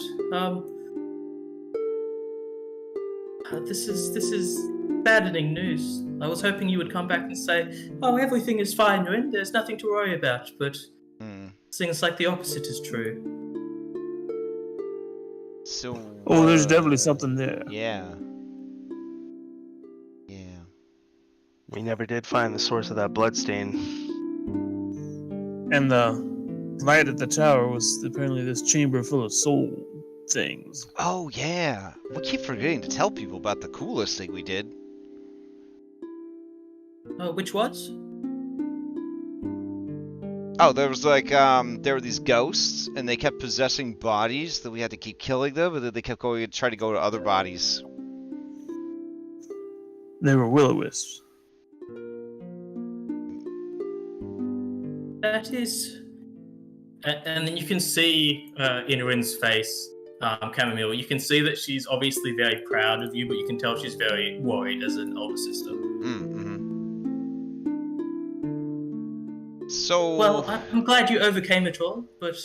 This is saddening news. I was hoping you would come back and say, "Oh, everything is fine, Rin. There's nothing to worry about." But seems like the opposite is true. So. Oh, there's definitely something there. Yeah. Yeah. We never did find the source of that bloodstain. And the light at the tower was apparently this chamber full of soul things. Oh, yeah. We keep forgetting to tell people about the coolest thing we did. Which was? Oh, there was like, there were these ghosts, and they kept possessing bodies that we had to keep killing them, and then they kept going and trying to go to other bodies. They were will-o-wisps. That is... And then you can see in Rin's face, Chamomile, you can see that she's obviously very proud of you, but you can tell she's very worried as an older sister. Mm-hmm. So... Well, I'm glad you overcame it all, but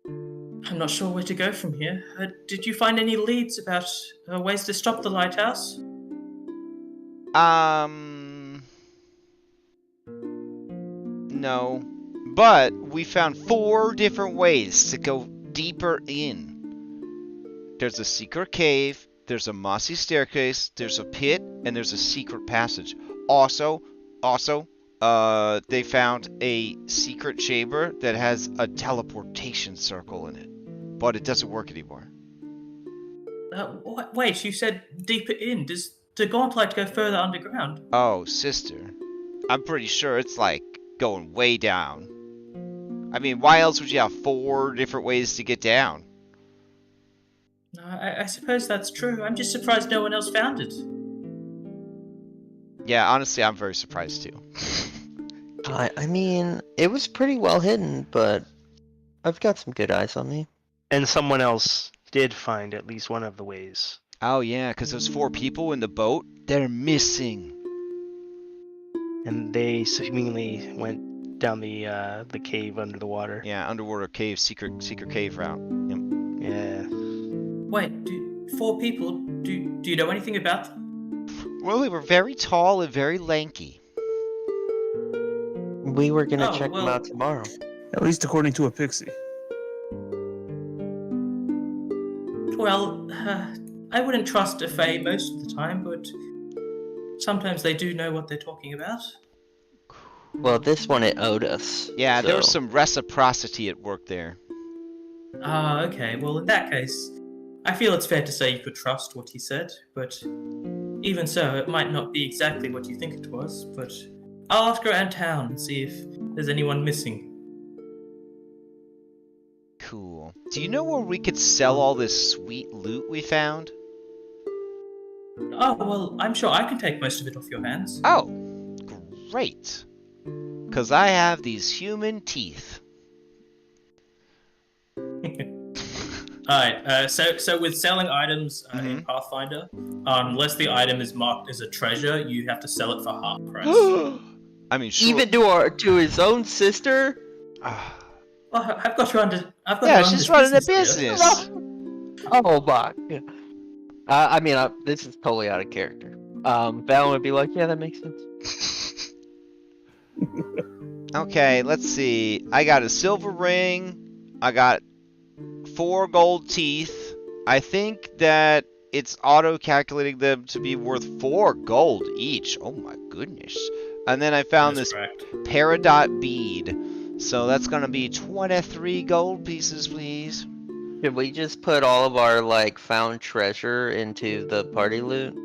I'm not sure where to go from here. Did you find any leads about ways to stop the lighthouse? No. But we found 4 different ways to go deeper in. There's a secret cave, there's a mossy staircase, there's a pit, and there's a secret passage. Also, they found a secret chamber that has a teleportation circle in it. But it doesn't work anymore. Wait, you said deeper in. Does the Gauntlight go further underground? Oh, sister. I'm pretty sure it's like going way down. I mean, why else would you have 4 different ways to get down? I suppose that's true. I'm just surprised no one else found it. Yeah, honestly, I'm very surprised too. I mean, it was pretty well hidden, but I've got some good eyes on me. And someone else did find at least one of the ways. Oh yeah, because those 4 people in the boat, they're missing. And they seemingly went down the cave under the water. Yeah, underwater cave, secret cave route. Yep. Yeah. Wait, 4 people? Do you know anything about them? Well, they were very tall and very lanky. We were gonna check them out tomorrow. At least according to a pixie. Well, I wouldn't trust a fae most of the time, but sometimes they do know what they're talking about. Well, this one it owed us. Yeah, so. there was some reciprocity at work there. Okay. Well, in that case, I feel it's fair to say you could trust what he said, but even so, it might not be exactly what you think it was, but I'll ask around town and see if there's anyone missing. Cool. Do you know where we could sell all this sweet loot we found? Oh, well, I'm sure I can take most of it off your hands. Oh, great. Because I have these human teeth. Alright, so with selling items in Pathfinder, unless the item is marked as a treasure, you have to sell it for half price. I mean, sure. Even to his own sister? Well, I've got you under. Yeah, she's running a business. Oh my. I mean, this is totally out of character. Valen would be like, yeah, that makes sense. Okay, let's see. I got a silver ring. I got 4 gold teeth. I think that it's auto-calculating them to be worth 4 gold each. Oh my goodness. And then I found That's this correct. peridot bead. So that's gonna be 23 gold pieces, please. Should we just put all of our like found treasure into the party loot?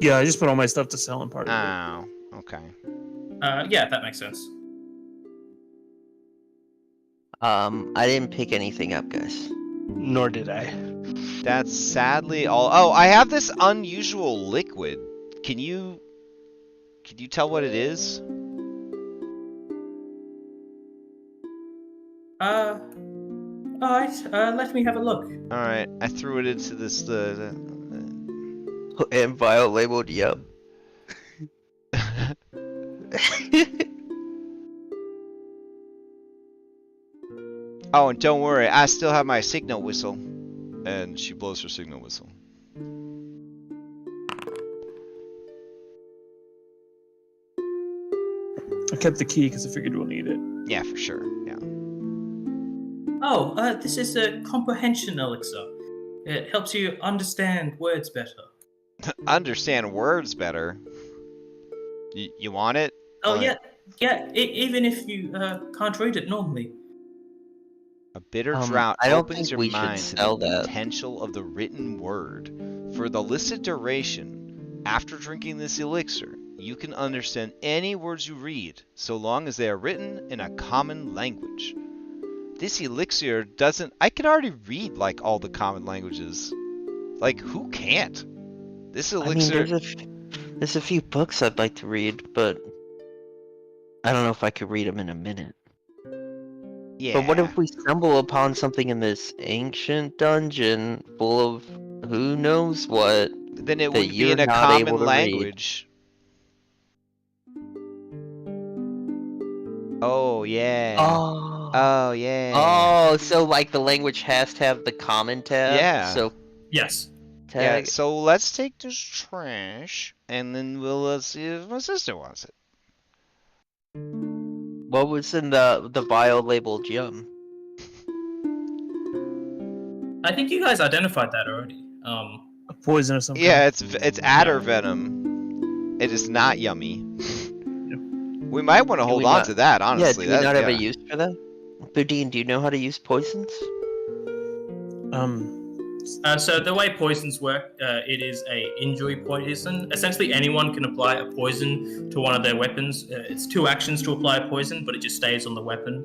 Yeah, I just put all my stuff to sell in party. Oh, okay. Yeah, that makes sense. I didn't pick anything up, guys. Nor did I. That's sadly all. Oh, I have this unusual liquid. Can you tell what it is? Alright, let me have a look. All right, I threw it into this. And Vile labeled, yep. Oh, and don't worry, I still have my signal whistle. And she blows her signal whistle. I kept the key because I figured we'll need it. Yeah, for sure. Yeah. Oh, this is a comprehension elixir. It helps you understand words better. Understand words better. You want it? Oh, Like, even if you can't read it normally. A bitter drought I don't opens think your we should mind to sell the that. potential of the written word. For the listed duration, after drinking this elixir, you can understand any words you read, so long as they are written in a common language. This elixir doesn't... I can already read, like, all the common languages. Like, who can't? This elixir... there's a few books I'd like to read, but I don't know if I could read them in a minute. Yeah. But what if we stumble upon something in this ancient dungeon full of who knows what? Then it that would be in you're a not able common to read? language. Oh, yeah. Oh. Oh, yeah. Oh, so like the language has to have the common tab? Yeah. So Yes. Yeah, tag. so let's take this trash, and then we'll see if my sister wants it. What was in the vial labeled yum? I think you guys identified that already. A poison or something. Yeah, it's adder venom. It is not yummy. We might want to hold we on not- to that, honestly. Yeah, do we not have a yeah. use for that? Boudin, do you know how to use poisons? So the way poisons work, it is a injury poison. Essentially, anyone can apply a poison to one of their weapons. It's 2 actions to apply a poison, but it just stays on the weapon.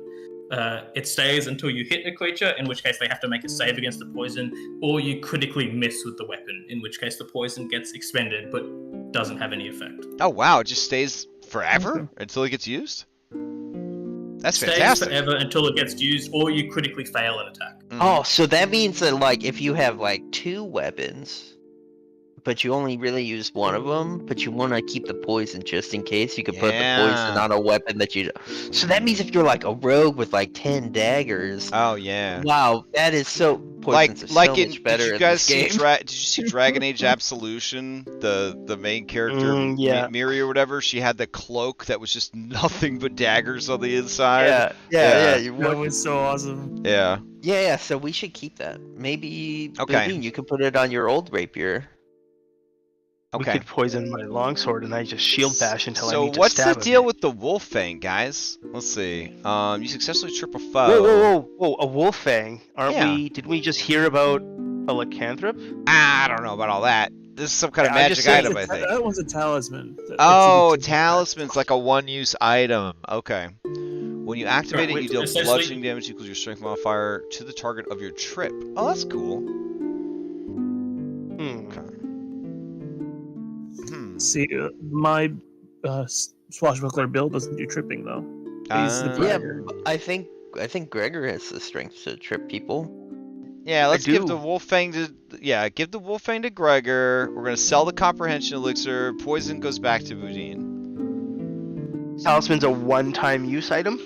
It stays until you hit a creature, in which case they have to make a save against the poison, or you critically miss with the weapon, in which case the poison gets expended but doesn't have any effect. Oh, wow, it just stays forever until it gets used? That's Stays fantastic. forever until it gets used, or you critically fail an attack. Mhm. Oh, so that means that like if you have like 2 weapons, but you only really use one of them, but you want to keep the poison just in case, you could put the poison Yeah. on a weapon that you. So that means if you're like a rogue with like 10 daggers. Oh, yeah. Wow, that is so. Poisons are Like so in, much better did you in guys this see game. did you see Dragon Age Absolution? The main character, Yeah. Miri or whatever, she had the cloak that was just nothing but daggers on the inside. Yeah. Yeah. That was so awesome. Yeah. Yeah. So we should keep that. Maybe. Okay. Boudin, you could put it on your old rapier. Okay. We could poison my longsword and I just shield bash until I So need to what's stab the him. deal with the wolf fang, guys? Let's see. You successfully trip a foe. Whoa! A wolf fang? Aren't Yeah. we? Did we just hear about a lycanthrope? I don't know about all that. This is some kind of Yeah, I just magic said item, I think. That one's a talisman. that Oh, lets you- talisman's like a one-use item. Okay. When you activate Right, it, you deal essentially- bludgeoning damage equals your strength modifier to the target of your trip. Oh, that's cool. Okay. See, my swashbuckler build doesn't do tripping though. I use the Yeah, dagger. I think Gregor has the strength to trip people. Yeah, let's give do. the wolf fang to give the wolf fang to Gregor. We're gonna sell the comprehension elixir. Poison goes back to Boudin. Talisman's a one-time use item?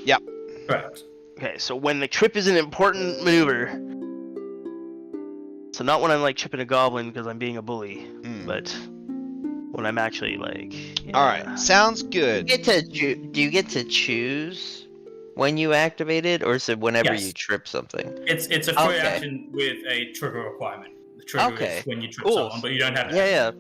Correct. Okay, so when the trip is an important maneuver. So not when I'm like tripping a goblin because I'm being a bully, but when I'm actually like. Yeah. All right, sounds good. Do you get to choose when you activate it, or is it whenever Yes. you trip something? It's a free Okay. action with a trigger requirement. The trigger Okay. is when you trip Cool. someone, but you don't have to. Yeah.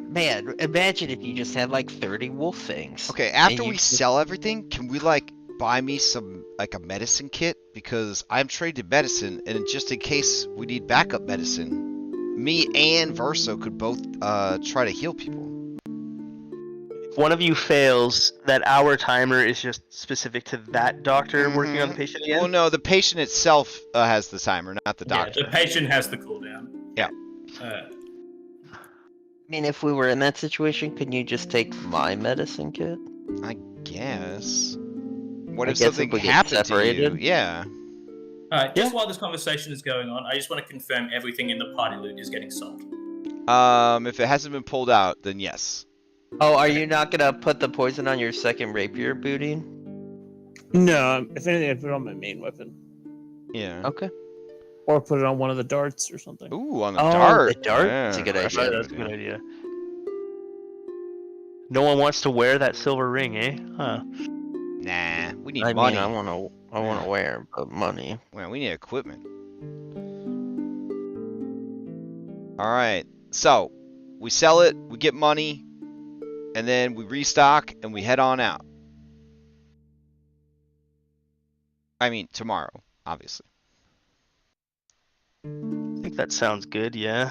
Man, imagine if you just had like 30 wolf things. Okay, and after you we just- sell everything, can we like buy me some like a medicine kit? Because I'm trained in medicine, and just in case we need backup medicine, me and Verso could both try to heal people. If one of you fails, that hour timer is just specific to that doctor working on the patient again. Well, no, the patient itself has the timer, not the doctor. Yeah, the patient has the cooldown. Yeah. I mean, if we were in that situation, couldn't you just take my medicine kit? I guess. What I if guess if something we get happened to you? separated? Yeah. Alright, just while this conversation is going on, I just want to confirm everything in the party loot is getting sold. If it hasn't been pulled out, then yes. Oh, are you not gonna put the poison on your second rapier booty? No, if anything, I'd put it on my main weapon. Yeah. Okay. Or put it on one of the darts or something. Ooh, on the Oh, dart. the dart? That's a good fresh idea. That's a good idea. No one wants to wear that silver ring, eh? Huh. Nah, we need I money. mean, I wanna wear, but money. Well, we need equipment. Alright, so we sell it, we get money, and then we restock and we head on out. I mean, tomorrow, obviously. I think that sounds good, yeah.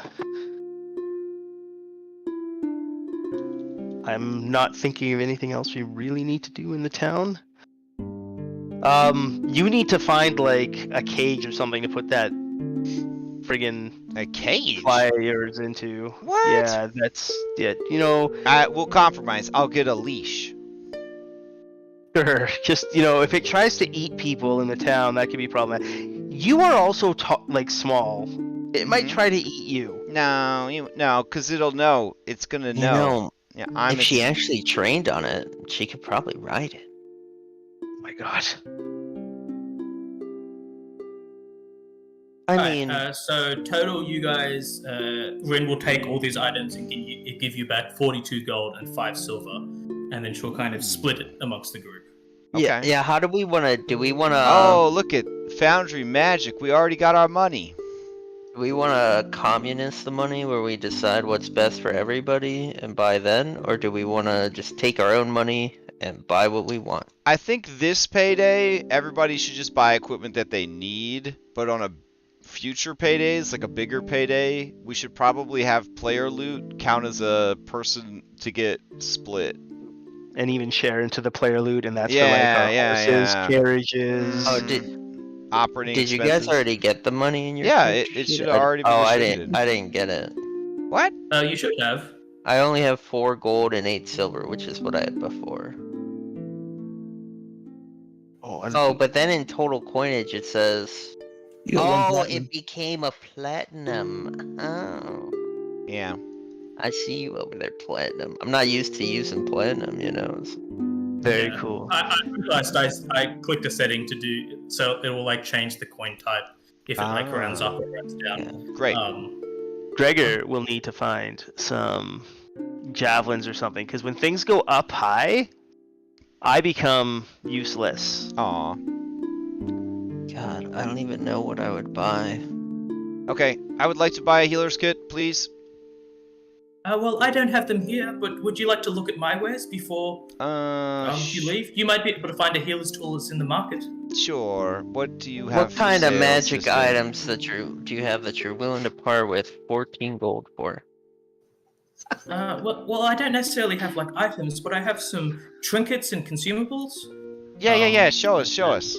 I'm not thinking of anything else we really need to do in the town. You need to find like a cage or something to put that friggin' A cage? flyers into. What? Yeah, that's it. You know, We'll compromise. I'll get a leash. sure. Just if it tries to eat people in the town, that could be problematic. You are also like small. It might Mhm. try to eat you. No, because it'll know. It's gonna You know. know, Yeah, I'm. if she actually trained on it, she could probably ride it. Oh my god. I Alright, mean, so total, you guys, Rin will take all these items and give you back 42 gold and 5 silver, and then she'll kind of split it amongst the group. yeah. Okay. How do we wanna? Do we wanna? Oh, look at Foundry Magic. We already got our money. Do we wanna communist the money where we decide what's best for everybody and buy then, or do we wanna just take our own money and buy what we want? I think this payday, everybody should just buy equipment that they need, but on a future paydays, like a bigger payday, we should probably have player loot count as a person to get split. And even share into the player loot, and that's Yeah, for like our yeah, horses, yeah. carriages. Oh, did Operating you guys expenses. already get the money in your? Yeah, character it sheet? should have already been Oh, distributed. I didn't get it. What? You should have. I only have 4 gold and 8 silver, which is what I had before. Oh, but then in total coinage it says. You got one Oh, platinum. it became a platinum. Oh, Yeah. I see you over there, platinum. I'm not used to using platinum, Very Yeah. cool. I realized I clicked a setting to do so it will like change the coin type if it like rounds up or rounds down. Yeah. Great. Gregor will need to find some javelins or something, because when things go up high, I become useless. Aw. God, I don't even know what I would buy. Okay, I would like to buy a healer's kit, please. Well, I don't have them here, but would you like to look at my wares before you leave? You might be able to find a healer's tool that's in the market.Ure. What do you have What for kind of sale, magic sister? items do you have that you're willing to par with 14 gold for? Well, I don't necessarily have like items, but I have some trinkets and consumables. Yeah. Show us.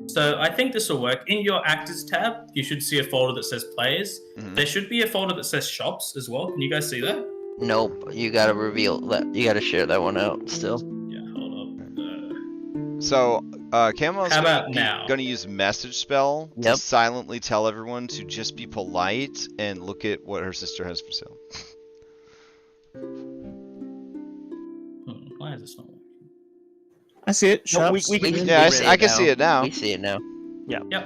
So I think this will work. In your actors tab, you should see a folder that says players. Mhm. There should be a folder that says shops as well. Can you guys see that? Nope, you gotta reveal that. You gotta share that one out still. Yeah, hold up. So, Camo's How about now? gonna use message spell to Yep. silently tell everyone to just be polite and look at what her sister has for sale. Why is this not working? I see it. No, Shops. we can- Yeah, see I it can now. see it now. We see it now. Yep.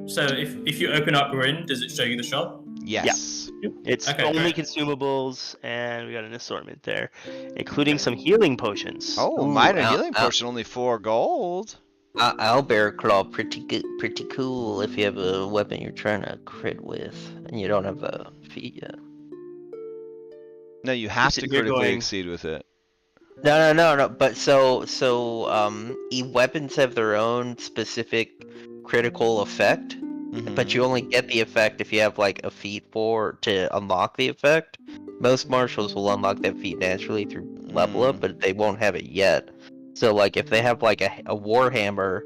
So if you open up Rin, does it show you the shop? Yes. It's Okay, only great. consumables, and we got an assortment there, including some healing potions. Oh, Ooh, minor ow, healing ow. potion, only 4 gold. Owlbear Claw, pretty good, pretty cool if you have a weapon you're trying to crit with, and you don't have a feat yet. No, you have to sitting here critically going- exceed with it. No. But so weapons have their own specific critical effect, but you only get the effect if you have like a feat to unlock the effect. Most marshals will unlock that feat naturally through level up, but they won't have it yet. So like if they have like a warhammer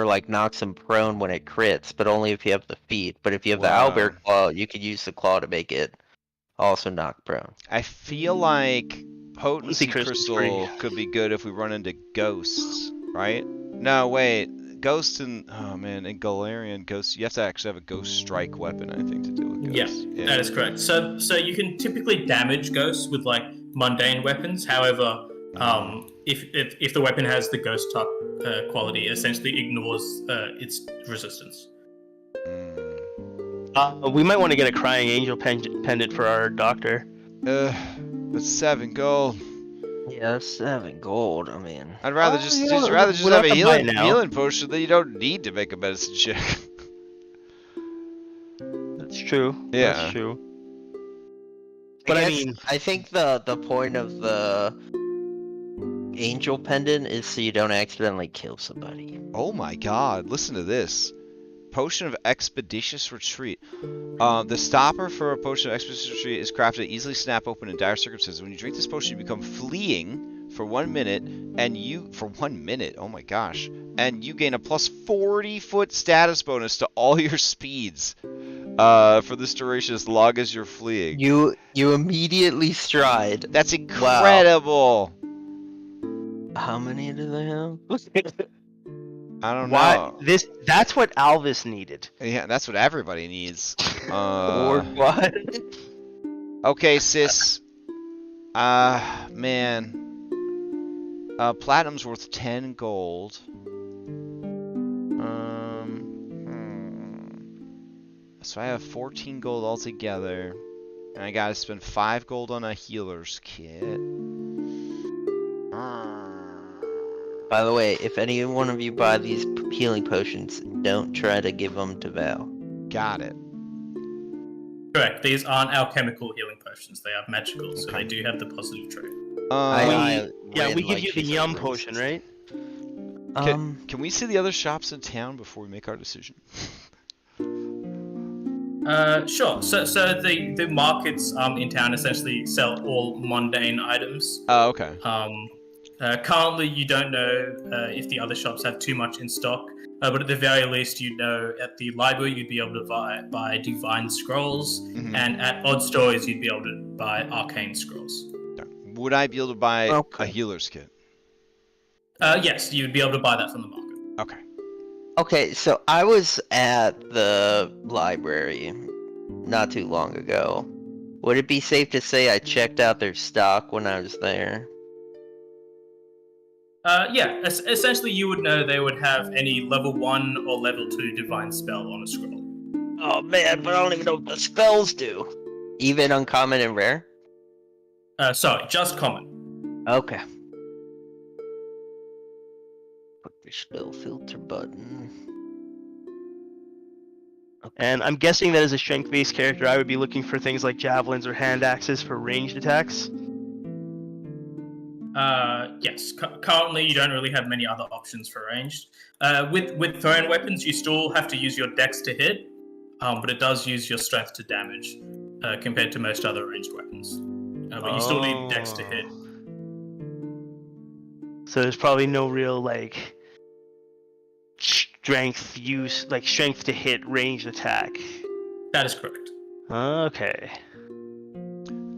like knocks them prone when it crits, but only if you have the feat. But if you have Wow. the owlbear claw, you could use the claw to make it also knock prone. I feel like potency Crystal's crystal free. could be good if we run into ghosts, right? No, wait. Ghosts and oh man, in Galarian ghosts, you have to actually have a ghost strike weapon, I think, to deal with ghosts. Yeah, that is correct. So you can typically damage ghosts with like mundane weapons. However, if the weapon has the ghost type quality, it essentially ignores its resistance. We might want to get a crying angel pendant for our doctor. But 7 gold. Yeah, 7 gold. I mean, I'd rather Oh, just you know, have we'll have a to buy it now. healing potion that you don't need to make a medicine check. That's true. Yeah. That's true. But I mean, I think the point of the angel pendant is so you don't accidentally kill somebody. Oh my god, listen to this. Potion of Expeditious Retreat. The stopper for a potion of Expeditious Retreat is crafted to easily snap open in dire circumstances. When you drink this potion, you become fleeing for 1 minute, and for 1 minute, oh my gosh, and you gain a plus 40-foot status bonus to all your speeds for this duration as long as you're fleeing. You immediately stride. That's incredible. How many do they have? I don't why know. that's what Alvis needed. Yeah, that's what everybody needs. Or what? Okay, sis. Man. Platinum's worth 10 gold. So I have 14 gold altogether. And I gotta spend 5 gold on a healer's kit. By the way, if any one of you buy these healing potions, don't try to give them to Val. Got it. Correct. These aren't alchemical healing potions. They are magical, so they do have the positive trait. We give you the yum potion, right? Can we see the other shops in town before we make our decision? Sure. So the markets in town essentially sell all mundane items. Oh, okay. Currently, you don't know if the other shops have too much in stock, but at the very least, you know at the library you'd be able to buy divine scrolls, and at odd stores you'd be able to buy arcane scrolls. Would I be able to buy a healer's kit? Yes, you'd be able to buy that from the market. Okay. Okay, so I was at the library not too long ago. Would it be safe to say I checked out their stock when I was there? Yeah, essentially you would know they would have any level 1 or level 2 divine spell on a scroll. Oh man, but I don't even know what the spells do. Even uncommon and rare? Sorry, just common. Okay. Put your spell filter button. Okay. And I'm guessing that as a strength-based character, I would be looking for things like javelins or hand axes for ranged attacks. Yes. Currently, you don't really have many other options for ranged. With thrown weapons, you still have to use your dex to hit, but it does use your strength to damage compared to most other ranged weapons. But you still need dex to hit. So there's probably no real like strength to hit ranged attack. That is correct. Okay.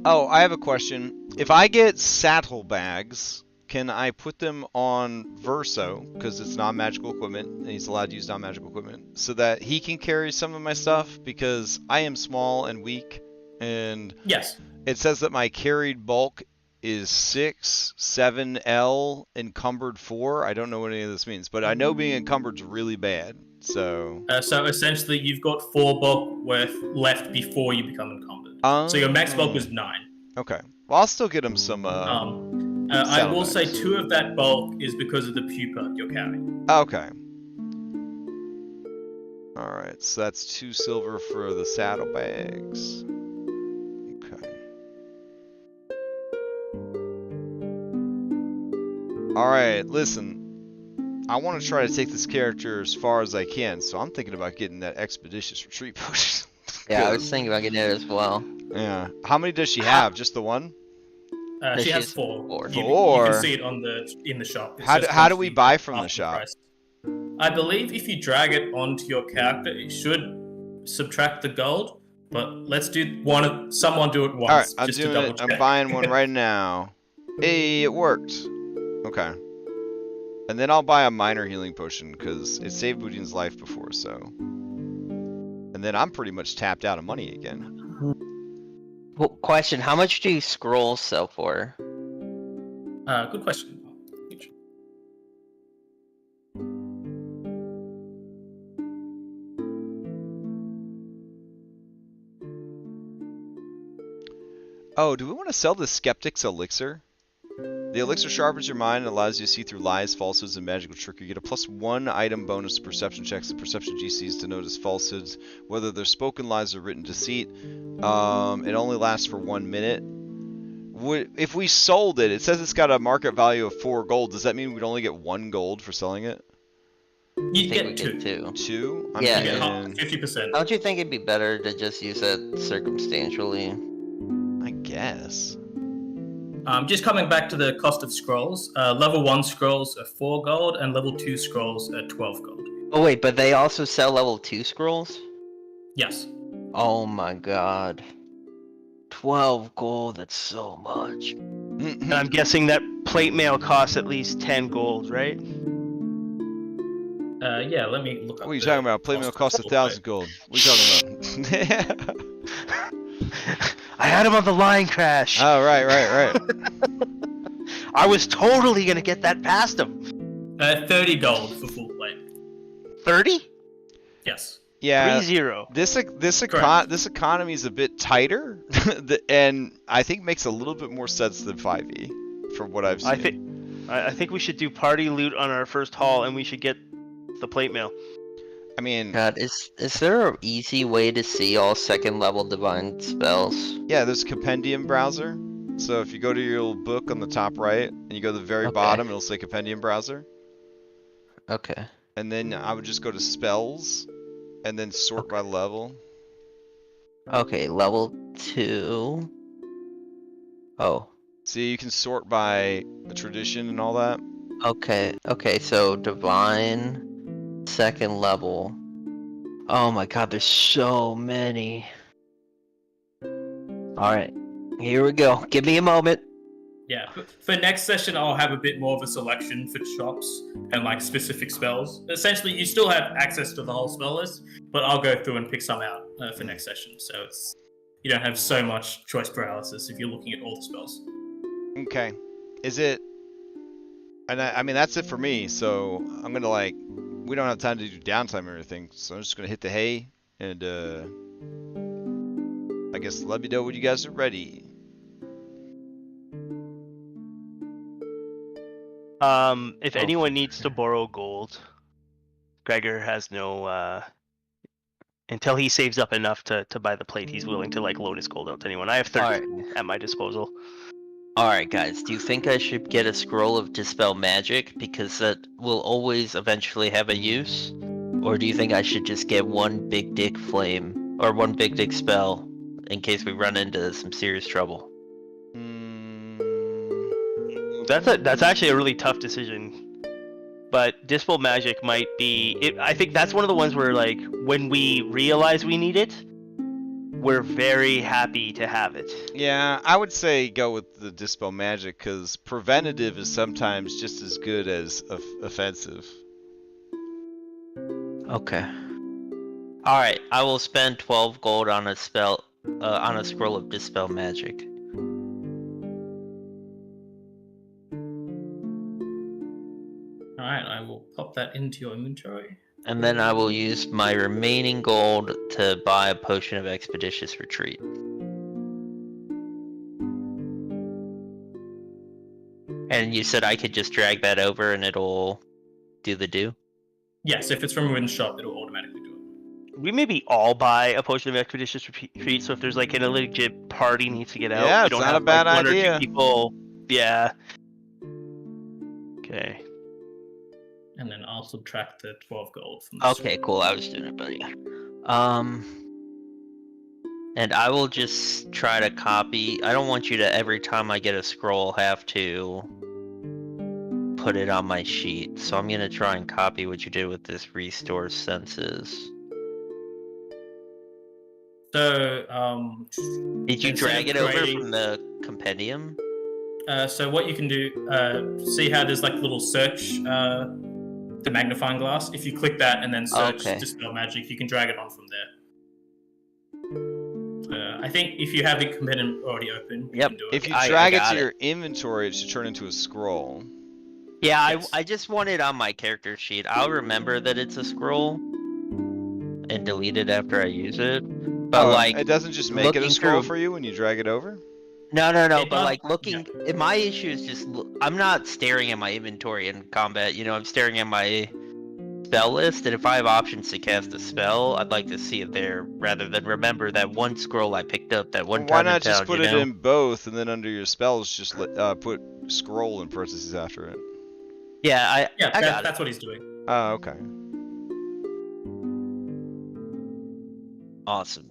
Oh, I have a question. If I get saddlebags, can I put them on Verso, because it's non-magical equipment, and he's allowed to use non-magical equipment, so that he can carry some of my stuff? Because I am small and weak, and Yes. it says that my carried bulk is 6, 7L, encumbered 4. I don't know what any of this means, but I know being encumbered's really bad. So. So essentially, you've got 4 bulk worth left before you become encumbered. So your max bulk was 9. Okay. Well, I'll still get him some. I will say 2 of that bulk is because of the pupa you're carrying. Okay. All right. So that's 2 silver for the saddlebags. Okay. All right. Listen. I want to try to take this character as far as I can, so I'm thinking about getting that expeditious retreat potion. Yeah, I was thinking about getting it as well. Yeah. How many does she have? Just the one? She She has has 4. 4. You can see it in the shop. It says How do we quantity buy from the half shop? price. I believe if you drag it onto your character, it should subtract the gold. But let's do someone do it once. All right, I'm just doing to double it. check. I'm buying one right now. Hey, it worked. Okay. And then I'll buy a minor healing potion because it saved Boudin's life before, so. And then I'm pretty much tapped out of money again. Well, question: how much do scrolls sell for? Good question. Oh, do we want to sell the Skeptic's Elixir? The elixir sharpens your mind and allows you to see through lies, falsehoods, and magical trickery. You get a +1 item bonus to perception checks and perception GCs to notice falsehoods, whether they're spoken lies or written deceit. It only lasts for 1 minute. If we sold it, it says it's got a market value of 4 gold. Does that mean we'd only get 1 gold for selling it? You I think get we 2. 2? Yeah. You get mean, 50%. Don't you think it'd be better to just use it circumstantially? I guess. Just coming back to the cost of scrolls, level 1 scrolls are 4 gold, and level 2 scrolls are 12 gold. Oh wait, but they also sell level 2 scrolls? Yes. Oh my god. 12 gold, that's so much. And I'm guessing that plate mail costs at least 10 gold, right? Yeah, let me look up. What are you talking about? Plate mail costs 1,000 gold. What are you talking about? I had him on the line crash. Oh, right. I was totally gonna get that past him. 30 gold for full plate. 30? Yes. Yeah. 3-0. This economy is a bit tighter, and I think makes a little bit more sense than 5e, from what I've seen. I think we should do party loot on our first haul, and we should get the plate mail. I mean, God, is there an easy way to see all 2nd level divine spells? yeah, there's a compendium browser. So if you go to your little book on the top right, and you go to the very Okay. bottom, it'll say compendium browser. Okay. And then I would just go to spells, and then sort by level. Okay, level 2. Oh. See, you can sort by the tradition and all that. Okay, so divine 2nd level. Oh my god, there's so many. Alright, here we go. Give me a moment. Yeah. For next session, I'll have a bit more of a selection for shops and like specific spells. Essentially, you still have access to the whole spell list, but I'll go through and pick some out for next session. So you don't have so much choice paralysis if you're looking at all the spells. Okay. Is it... And I mean, that's it for me, so I'm gonna we don't have time to do downtime or anything, so I'm just gonna hit the hay, and I guess let me know when you guys are ready. If anyone needs to borrow gold, Gregor has no, until he saves up enough to buy the plate, he's willing to loan his gold out to anyone. I have 13 at my disposal. Alright guys, do you think I should get a scroll of Dispel Magic because that will always eventually have a use? Or do you think I should just get one big dick flame, or one big dick spell, in case we run into some serious trouble? That's actually a really tough decision. But Dispel Magic might be... I think that's one of the ones where, when we realize we need it, we're very happy to have it. Yeah, I would say go with the Dispel Magic, because preventative is sometimes just as good as offensive. Okay. Alright, I will spend 12 gold on a spell, on a scroll of Dispel Magic. Alright, I will pop that into your inventory. And then I will use my remaining gold to buy a potion of expeditious retreat. And you said I could just drag that over and it'll do the do? Yes, if it's from within shot, it'll automatically do it. We maybe all buy a potion of expeditious retreat, so if there's like an illegit party needs to get out, Yeah, we it's don't not have a bad like, one idea. or two people. Yeah. Okay. And then I'll subtract the 12 gold from this. Okay, cool. I was doing it, but yeah. And I will just try to copy. I don't want you to, every time I get a scroll, have to put it on my sheet. So I'm gonna try and copy what you did with this restore senses. So, Did you instead drag of it over creating- from the compendium? so what you can do, see how there's like little search, the magnifying glass. If you click that and then search Okay. dispel magic, you can drag it on from there. I think if you have the compendium already open, you Yep. can do it. If you I drag it got to it. your inventory, it should turn into a scroll. Yeah, Yes. I just want it on my character sheet. I'll remember that it's a scroll and delete it after I use it. But like, it doesn't just make it a looking scroll through- for you when you drag it over? no, It but does- like looking, my issue is just, I'm not staring at my inventory in combat, you know, I'm staring at my spell list, and if I have options to cast a spell, I'd like to see it there, rather than remember that one scroll I picked up that one Well, time why not in town, just put you it know? in both, and then under your spells, just put scroll in parentheses after it? Yeah, I got it. That's what he's doing. Oh, okay. Awesome.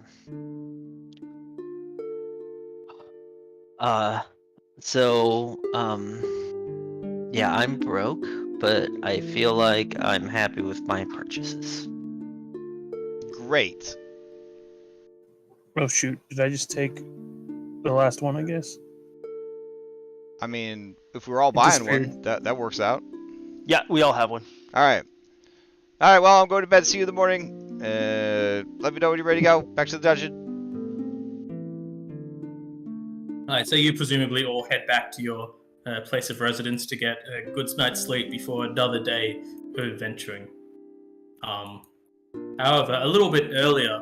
Yeah, I'm broke, but I feel like I'm happy with my purchases. Great. Oh shoot! Did I just take the last one? I guess. I mean, if we're all It buying disappeared. one, that works out. Yeah, we all have one. All right. All right, well, I'm going to bed. See you in the morning. Let me know when you're ready to go. Back to the dungeon. Alright, so you presumably all head back to your place of residence to get a good night's sleep before another day of adventuring. However, a little bit earlier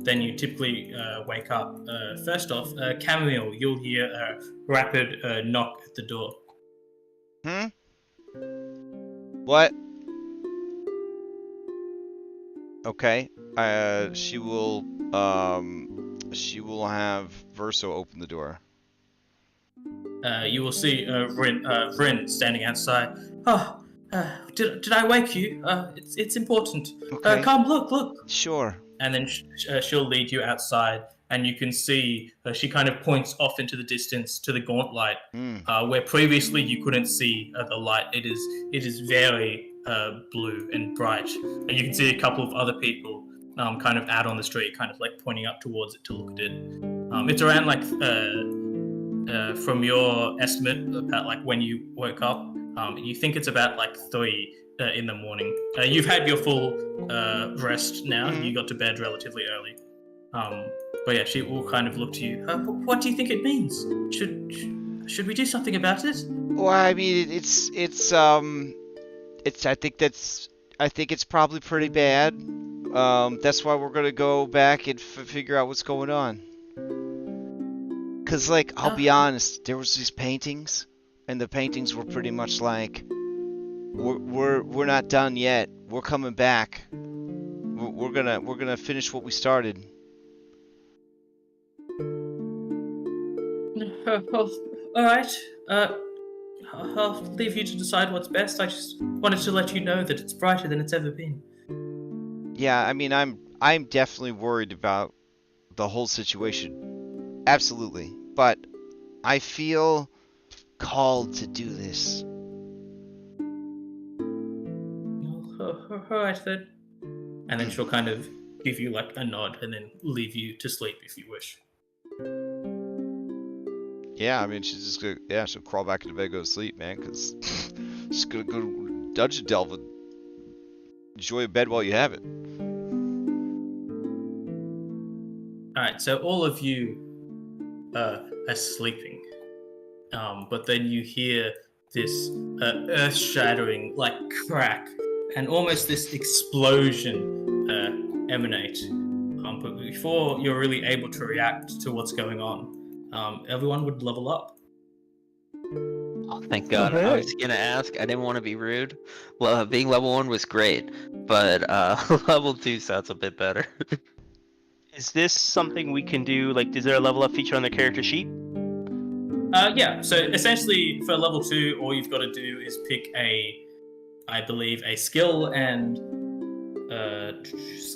than you typically wake up, first off, Chamomile, you'll hear a rapid knock at the door. What? Okay. She will have Verso open the door. You will see Rin standing outside. Oh, did I wake you? It's important. Okay. Come, look. Sure. And then she'll lead you outside, and you can see she kind of points off into the distance to the Gauntlight, where previously you couldn't see the light. It is very blue and bright, and you can see a couple of other people kind of out on the street, kind of like pointing up towards it to look at it. It's around like from your estimate about like when you woke up, you think it's about like 3 in the morning. You've had your full rest now. You got to bed relatively early. But yeah, she will kind of look to you. What do you think it means? Should we do something about it? Well, I mean, I think it's probably pretty bad. That's why we're gonna go back and figure out what's going on. Cause like, I'll be honest, there was these paintings, and the paintings were pretty much like, we're not done yet. We're coming back. We're gonna finish what we started. All right. I'll leave you to decide what's best. I just wanted to let you know that it's brighter than it's ever been. Yeah, I mean, I'm definitely worried about the whole situation. Absolutely. But I feel called to do this. All right then. And then she'll kind of give you like a nod and then leave you to sleep if you wish. Yeah, I mean, she's just gonna, she'll crawl back into bed, go to sleep, man, because she's gonna go dungeon delve and enjoy a bed while you have it. Alright, so all of you are sleeping. But then you hear this earth-shattering, like, crack and almost this explosion emanate. But before you're really able to react to what's going on, everyone would level up. Oh, thank God. I was gonna ask. I didn't want to be rude. Well, being level 1 was great, but level 2 sounds a bit better. Is this something we can do? Like, is there a level up feature on the character sheet? Yeah, so essentially for level 2, all you've got to do is pick I believe, a skill and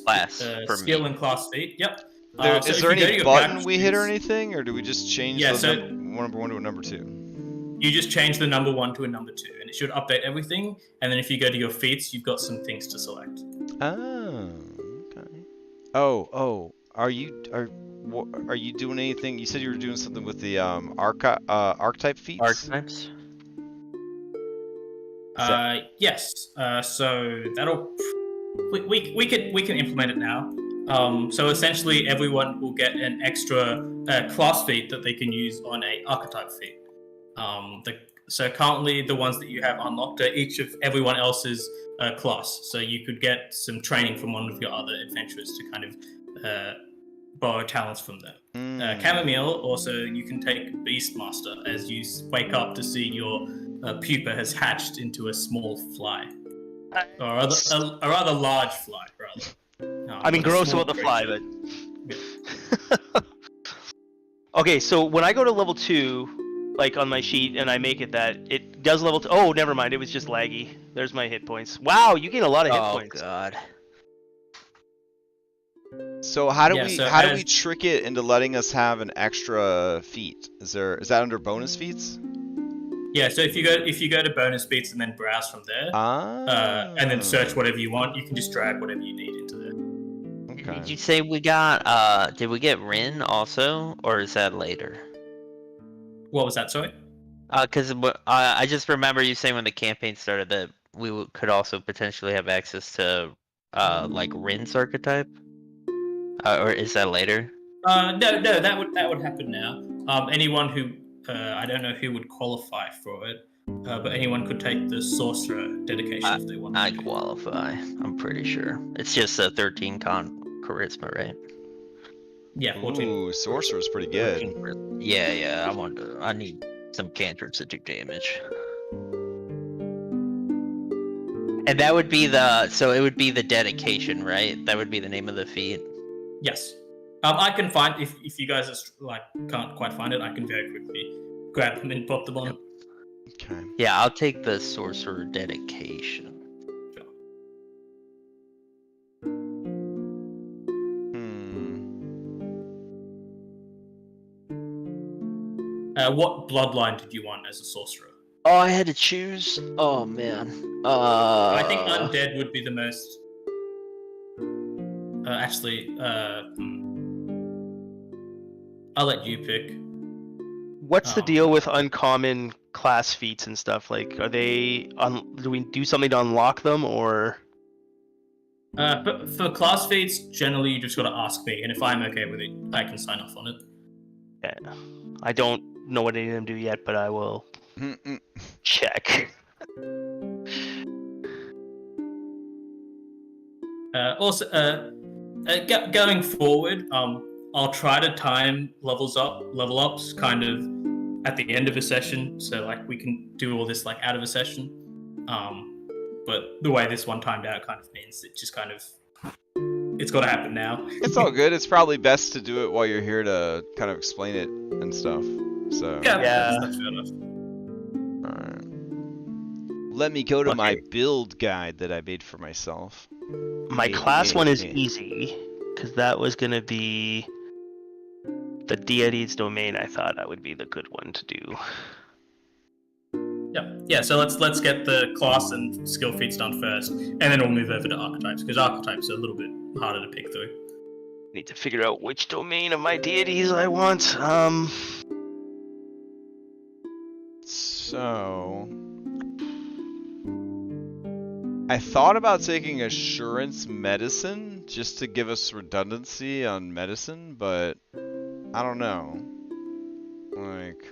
Class for skill me. and class feat. Yep. So Is if there you go to any your button character we hit or sheets, anything, or do we just change Yeah, the so- number 1 to a number 2? You just change the number 1 to a number 2, and it should update everything. And then if you go to your feats, you've got some things to select. Oh, okay. Oh, are you doing anything? You said you were doing something with the archetype feats. Archetypes. Yes. So that'll we can implement it now. So essentially, everyone will get an extra class feat that they can use on a archetype feat. So currently, the ones that you have unlocked are each of everyone else's class. So you could get some training from one of your other adventurers to kind of borrow talents from them. Chamomile, also, you can take Beastmaster as you wake up to see your pupa has hatched into a small fly. Or a rather large fly, rather. I mean, but a gross small about the fly, creature. but. Okay, so when I go to level 2, like on my sheet, and I make it that, it does level 2. Oh, never mind, it was just laggy. There's my hit points. Wow, you gain a lot of hit points. Oh God. So how do Yeah, we so how do we as- trick it into letting us have an extra feat? Is that under bonus feats? Yeah, so if you go to bonus feats and then browse from there, and then search whatever you want, you can just drag whatever you need into there. Okay. Did you say we got? Did we get Rin also, or is that later? What was that, sorry? Because I just remember you saying when the campaign started that we could also potentially have access to like Rin's archetype. Or is that later? No, that would happen now. Anyone who I don't know who would qualify for it, but anyone could take the sorcerer dedication if they want. I qualify. I'm pretty sure it's just a 13 charisma, right? Yeah, 14. Ooh, sorcerer's pretty good. 13 charisma. Yeah. I need some cantrips to do damage. And that would be it would be the dedication, right? That would be the name of the feat. Yes. I can find if you guys can't quite find it, I can very quickly grab them and pop them on. Okay. Yeah, I'll take the sorcerer dedication. What bloodline did you want as a sorcerer? Oh, I had to choose. Oh man. I think undead would be the most. I'll let you pick. What's the deal with uncommon class feats and stuff? Like, are they do we do something to unlock them, or? But for class feats, generally you just got to ask me, and if I'm okay with it, I can sign off on it. Yeah. I don't know what any of them do yet, but I will check. Going forward, I'll try to time level ups kind of at the end of a session, so like we can do all this like out of a session. But the way this one timed out kind of means it just kind of it's got to happen now. It's all good. It's probably best to do it while you're here to kind of explain it and stuff. So Yeah. That's fair enough. Alright. Let me go to my build guide that I made for myself. My class one is easy, because that was going to be the deity's domain. I thought that would be the good one to do. Yeah. So let's get the class and skill feats done first, and then we'll move over to archetypes, because archetypes are a little bit harder to pick through. Need to figure out which domain of my deities I want. So I thought about taking assurance medicine just to give us redundancy on medicine, but I don't know. Like,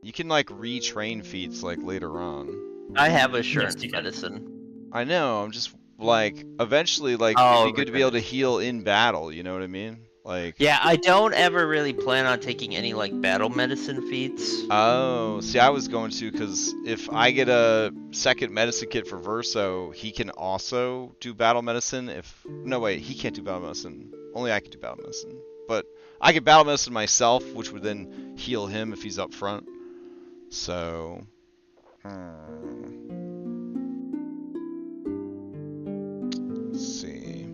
you can like retrain feats like later on. I have assurance Yes, you can. medicine. I know. I'm just like, eventually, like, Oh, it'd be good to be able to goodness. heal in battle. You know what I mean? Like. Yeah, I don't ever really plan on taking any like battle medicine feats. Oh, see, I was going to, because if I get a second medicine kit for Verso, he can also do battle medicine. No, wait, he can't do battle medicine. Only I can do battle medicine. But I could battle medicine myself, which would then heal him if he's up front. So. Let's see.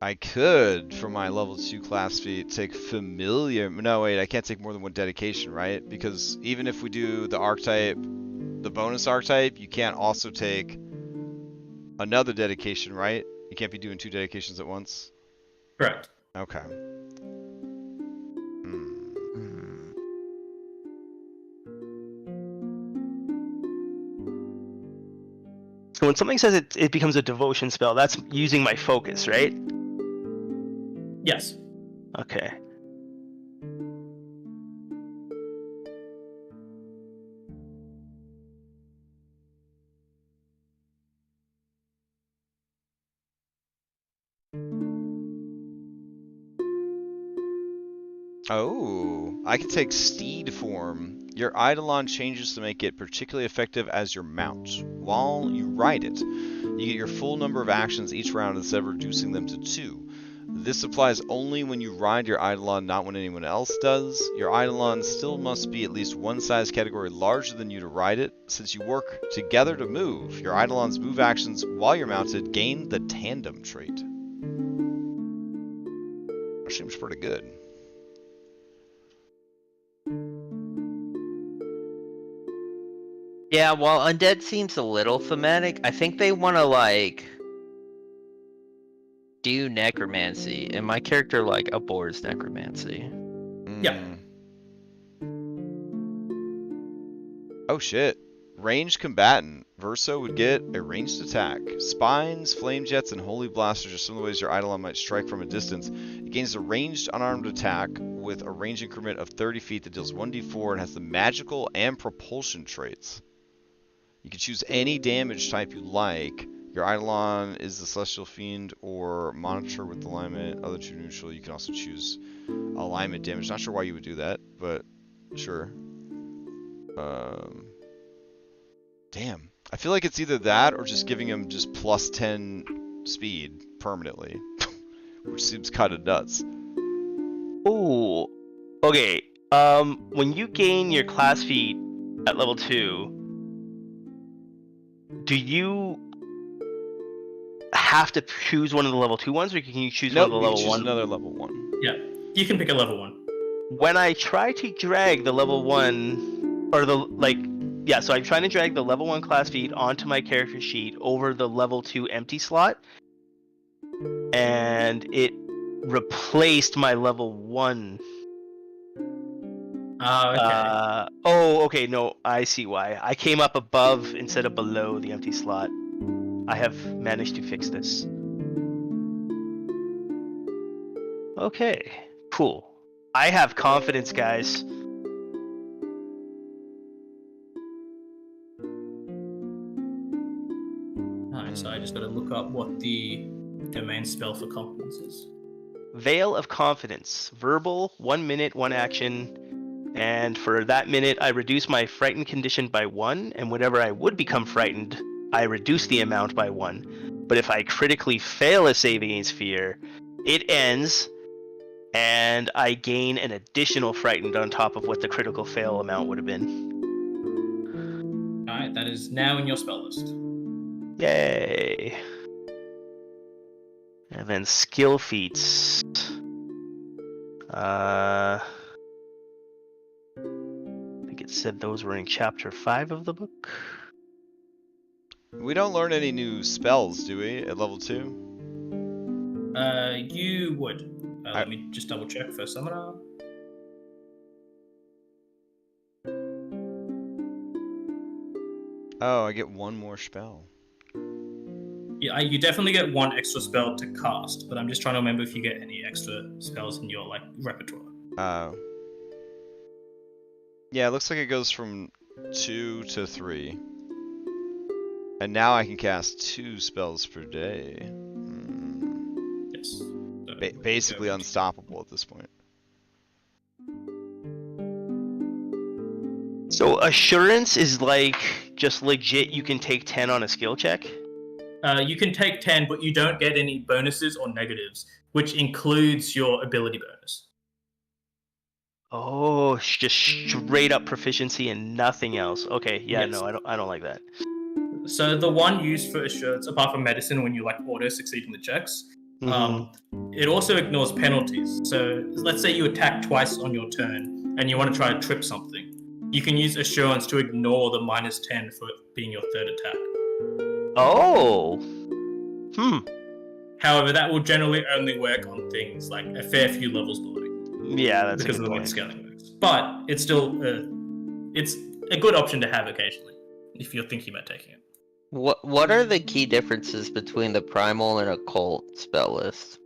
I could, for my level 2 class feat, take familiar. No, wait, I can't take more than one dedication, right? Because even if we do the archetype, the bonus archetype, you can't also take another dedication, right? You can't be doing 2 dedications at once. Correct. Okay. So when something says it becomes a devotion spell, that's using my focus, right? Yes. Okay. Oh, I can take steed form. Your Eidolon changes to make it particularly effective as your mount. While you ride it, you get your full number of actions each round instead of reducing them to 2. This applies only when you ride your Eidolon, not when anyone else does. Your Eidolon still must be at least one size category larger than you to ride it. Since you work together to move, your Eidolon's move actions while you're mounted gain the tandem trait. That seems pretty good. Yeah, while undead seems a little thematic, I think they want to like do necromancy, and my character like abhors necromancy. Yeah. Oh shit. Ranged combatant. Verso would get a ranged attack. Spines, flame jets, and holy blasters are some of the ways your Eidolon might strike from a distance. It gains a ranged unarmed attack with a range increment of 30 feet that deals 1d4 and has the magical and propulsion traits. You can choose any damage type you like. Your Eidolon is the Celestial Fiend or Monitor with alignment. Other two neutral. You can also choose alignment damage. Not sure why you would do that, but sure. Damn. I feel like it's either that or just giving him just plus 10 speed permanently. Which seems kind of nuts. Ooh. Okay. When you gain your class feat at level 2, do you have to choose one of the level 2 ones, or can you choose Nope, one of the you can level choose 1? another level 1. Yeah. You can pick a level 1. When I try to drag the level 1, or so I'm trying to drag the level 1 class feat onto my character sheet over the level 2 empty slot, and it replaced my level 1. Oh, okay. Okay, no, I see why. I came up above instead of below the empty slot. I have managed to fix this. Okay, cool. I have confidence, guys. Alright, so I just gotta look up what the domain spell for confidence is. Veil of Confidence. Verbal, 1 minute, 1 action. And for that minute, I reduce my frightened condition by 1, and whenever I would become frightened, I reduce the amount by 1. But if I critically fail a save against fear, it ends, and I gain an additional frightened on top of what the critical fail amount would have been. Alright, that is now in your spell list. Yay! And then skill feats. I think it said those were in chapter 5 of the book. We don't learn any new spells, do we, at level 2? You would. Let me just double check for Summoner. Oh, I get one more spell. Yeah, you definitely get 1 extra spell to cast, but I'm just trying to remember if you get any extra spells in your repertoire. Yeah, it looks like it goes from 2 to 3. And now I can cast 2 spells per day. Yes. Basically unstoppable at this point. So assurance is like just legit. You can take 10 on a skill check. You can take 10, but you don't get any bonuses or negatives, which includes your ability bonus. Oh, just straight up proficiency and nothing else. Okay, yeah, Yes. no, I don't like that. So the one used for assurance, apart from medicine, when you like auto succeed in the checks, it also ignores penalties. So let's say you attack twice on your turn and you want to try to trip something. You can use assurance to ignore the -10 for being your third attack. Oh. However, that will generally only work on things like a fair few levels below. Yeah, that's because a of good the way point. the scaling works. But it's still it's a good option to have occasionally if you're thinking about taking it. What are the key differences between the primal and occult spell list?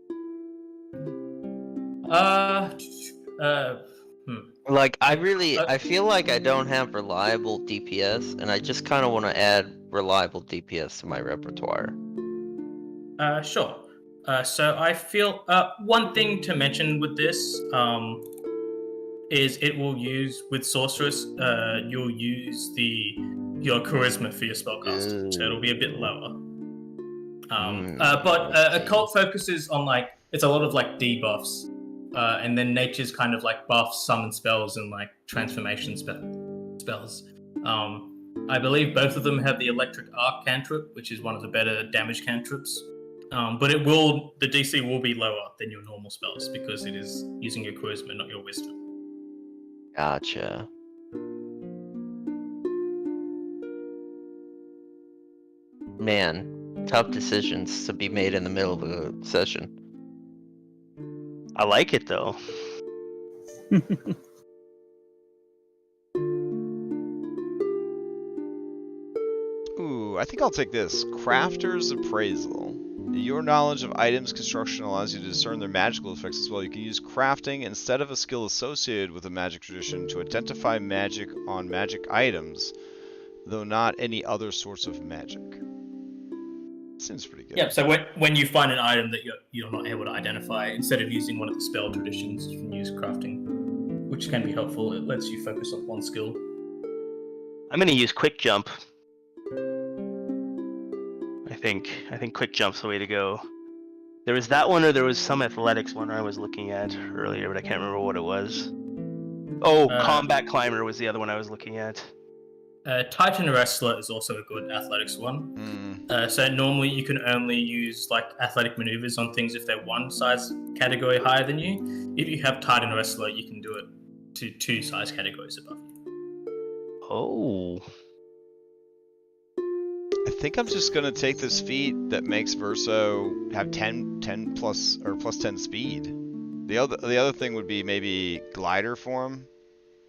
Like, I feel like I don't have reliable DPS, and I just kind of want to add reliable DPS to my repertoire. Sure. So I feel one thing to mention with this is it will use with sorceress. You'll use your charisma for your spellcasting, so it'll be a bit lower. But occult focuses on like it's a lot of like debuffs, and then nature's kind of like buffs, summon spells, and like transformation spells. I believe both of them have the electric arc cantrip, which is one of the better damage cantrips. But the DC will be lower than your normal spells because it is using your charisma, not your wisdom. Gotcha. Man, tough decisions to be made in the middle of a session. I like it though. Ooh, I think I'll take this. Crafter's Appraisal. Your knowledge of items construction allows you to discern their magical effects as well. You can use crafting instead of a skill associated with a magic tradition to identify magic on magic items, though not any other source of magic. Seems pretty good. Yeah, so when you find an item that you're not able to identify, instead of using one of the spell traditions, you can use crafting, which can be helpful. It lets you focus on one skill. I'm gonna use quick jump. I think quick jump's the way to go. There was that one, or there was some athletics one I was looking at earlier, but I can't remember what it was. Oh, combat climber was the other one I was looking at. Titan wrestler is also a good athletics one. So normally you can only use like athletic maneuvers on things if they're one size category higher than you. If you have Titan wrestler, you can do it to 2 size categories above you. Oh. I think I'm just gonna take this feat that makes Verso have 10 plus or plus 10 speed. The other thing would be maybe glider form.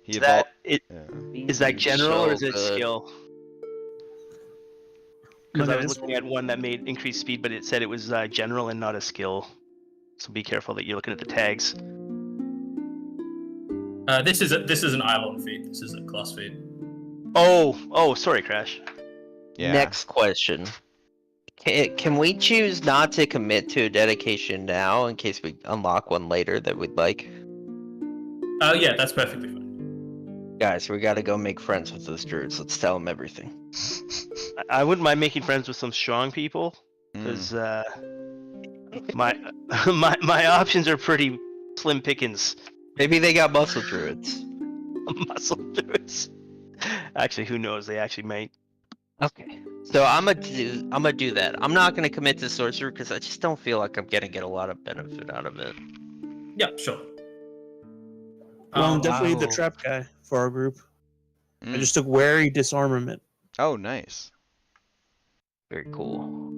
Is that general or is it skill? Because I was looking at one that made increased speed, but it said it was general and not a skill. So be careful that you're looking at the tags. This is an Eidolon feat. This is a class feat. Oh, sorry, Crash. Yeah. Next question. Can we choose not to commit to a dedication now in case we unlock one later that we'd like? Yeah, that's perfectly fine. Guys, we gotta go make friends with those druids. Let's tell them everything. I wouldn't mind making friends with some strong people, because my options are pretty slim pickings. Maybe they got muscle druids. Muscle druids. Actually, who knows? They actually might. Okay. So I'm gonna do that. I'm not gonna commit to sorcerer because I just don't feel like I'm gonna get a lot of benefit out of it. Yeah, sure. Well, I'm definitely the wow. trap guy for our group. I just took wary disarmament. Oh, nice. Very cool.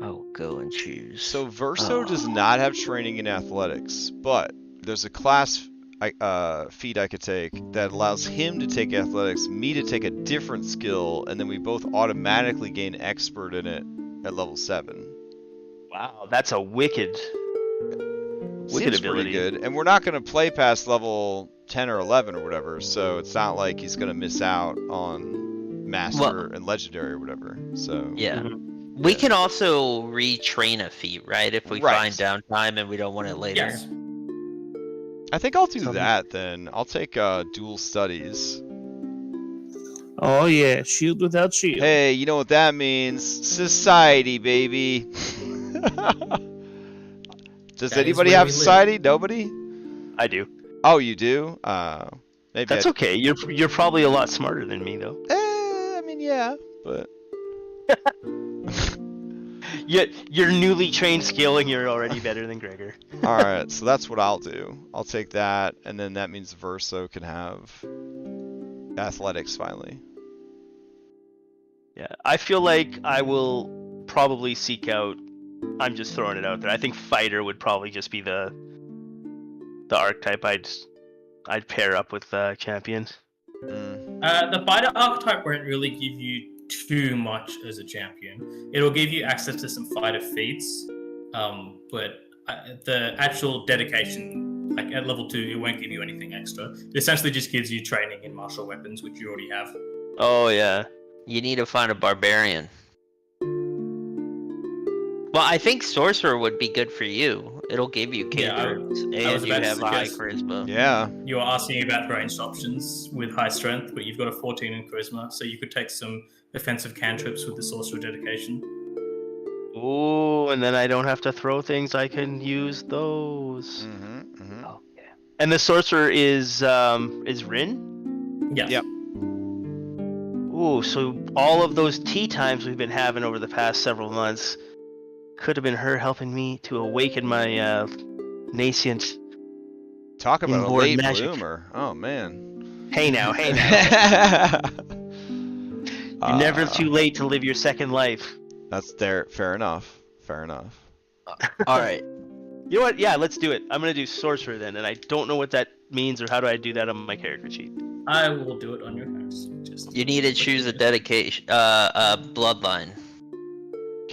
I'll go and choose. So Verso does not have training in athletics, but there's a class feat I could take that allows him to take athletics, me to take a different skill, and then we both automatically gain expert in it at level 7. Wow, that's a wicked. Wicked Seems pretty ability. good. And we're not going to play past level 10 or 11 or whatever, so it's not like he's going to miss out on Master and Legendary or whatever. So Yeah. Mhm. We can also retrain a feat, right? If we Right. find downtime and we don't want it later. Yes. I think I'll do Something- that then. I'll take Dual Studies. Oh yeah, shield without shield. Hey, you know what that means? Society, baby. Does That is anybody where have we live. society? Nobody? I do. Oh, you do? Maybe That's okay. You're probably a lot smarter than me though. I mean, yeah, but Yet your newly trained scaling, you're already better than Gregor. all right. So that's what I'll do. I'll take that, and then that means Verso can have athletics finally. Yeah, I feel like I will probably seek out. I'm just throwing it out there. I think fighter would probably just be the archetype I'd pair up with champion. Mm. The fighter archetype won't really give you too much as a champion. It'll give you access to some fighter feats, but the actual dedication, like at level 2, it won't give you anything extra. It essentially just gives you training in martial weapons, which you already have. Oh yeah. You need to find a barbarian. Well, I think sorcerer would be good for you. It'll give you Yeah, cantrips, was and you about to have a high suggest- charisma. Yeah. You were asking about ranged options with high strength, but you've got a 14 in charisma, so you could take some offensive cantrips with the sorcerer dedication. Ooh, and then I don't have to throw things. I can use those. Mm-hmm. Mm-hmm. Oh yeah. And the sorcerer is Rin. Yeah. Yep. Ooh, so all of those tea times we've been having over the past several months could have been her helping me to awaken my nascent. Talk about a Inborn late magic. bloomer. Oh man. Hey now, hey now. You're never Uh, too late to live your second life. That's there. Fair enough. Fair enough. All right. You know what? Yeah, let's do it. I'm gonna do sorcerer then, and I don't know what that means or how do I do that on my character sheet. I will do it on your house. Just You need to choose a dedication, bloodline.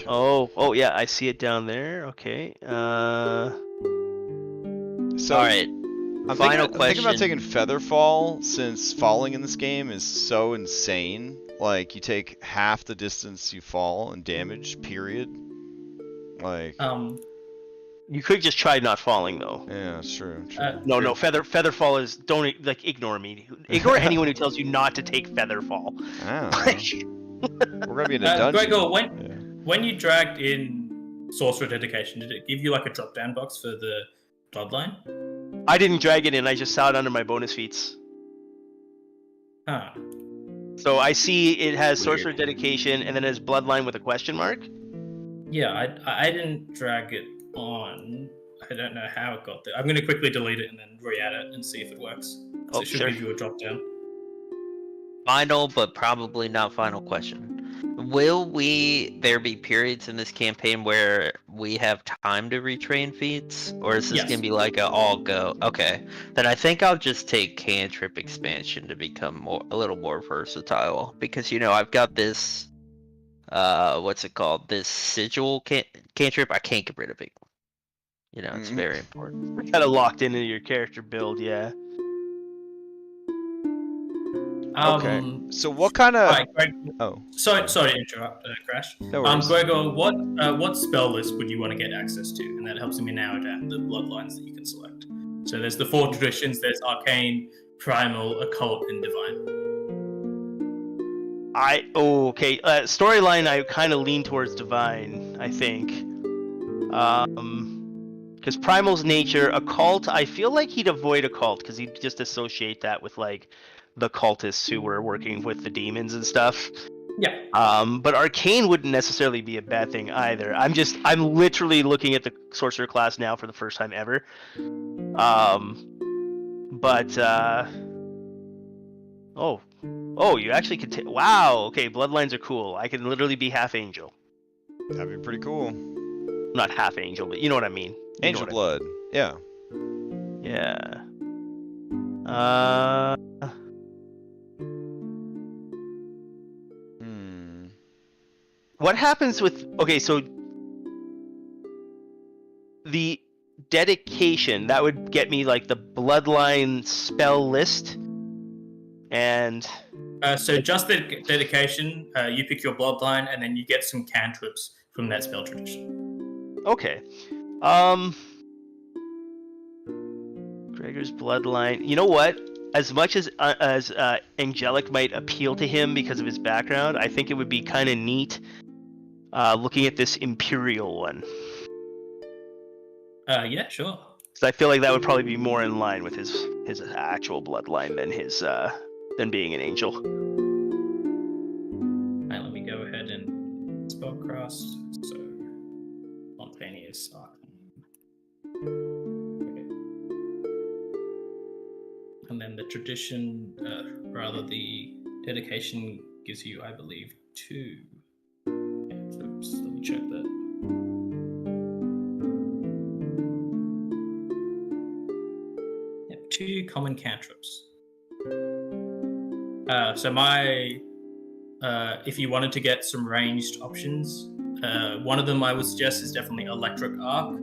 Oh yeah, I see it down there. Okay. So All right. I'm Final thinking about question. taking Featherfall since falling in this game is so insane. Like you take half the distance you fall in damage. Period. Like You could just try not falling though. yeah, it's true. No, featherfall is don't ignore me. Ignore anyone who tells you not to take featherfall. We're gonna be in a dungeon. Gregor, Yeah. when you dragged in sorcerer dedication, did it give you like a drop down box for the bloodline? I didn't drag it in. I just saw it under my bonus feats. Huh. So I see it has Weird. sorcerer dedication and then it has bloodline with a question mark. Yeah, I didn't drag it on. I don't know how it got there. I'm going to quickly delete it and then re-add it and see if it works. So Oh, it should sure. give you a drop down. Final, but probably not final question. Will there be periods in this campaign where we have time to retrain feats? Or is this Yes. going to be like a all go? Okay. Then I think I'll just take cantrip expansion to become a little more versatile. Because, I've got this, what's it called? This sigil cantrip. I can't get rid of it. It's Mhm. very important. Kind of locked into your character build, yeah. Okay. So what kind of? Alright, Greg, Oh, sorry to interrupt, Crash. no worries. Gregor, what spell list would you want to get access to? And that helps me narrow down the bloodlines that you can select. So there's the 4 traditions. There's arcane, primal, occult, and divine. Okay. Storyline, I kind of lean towards divine. I think. Because primal's nature, occult. I feel like he'd avoid occult because he'd just associate that with like the cultists who were working with the demons and stuff. Yeah. But arcane wouldn't necessarily be a bad thing either. I'm literally looking at the sorcerer class now for the first time ever. You actually could wow, okay, bloodlines are cool. I can literally be half angel. That'd be pretty cool. Not half angel, but you know what I mean. You know Angel what I blood. Yeah. mean. Yeah. What happens with so dedication, that would get me like the bloodline spell list. And So just the dedication, you pick your bloodline, and then you get some cantrips from that spell tradition. okay. Gregor's bloodline. You know what? As much as angelic might appeal to him because of his background, I think it would be kind of neat looking at this imperial one. Yeah, sure. So I feel like that would probably be more in line with his actual bloodline than his than being an angel. Alright, let me go ahead and spellcast. So, spontaneous arcane. Okay. And then the tradition, rather the dedication, gives you, I believe, 2. Oops, let me check that. Yep, 2 common cantrips. So my, if you wanted to get some ranged options, one of them I would suggest is definitely Electric Arc,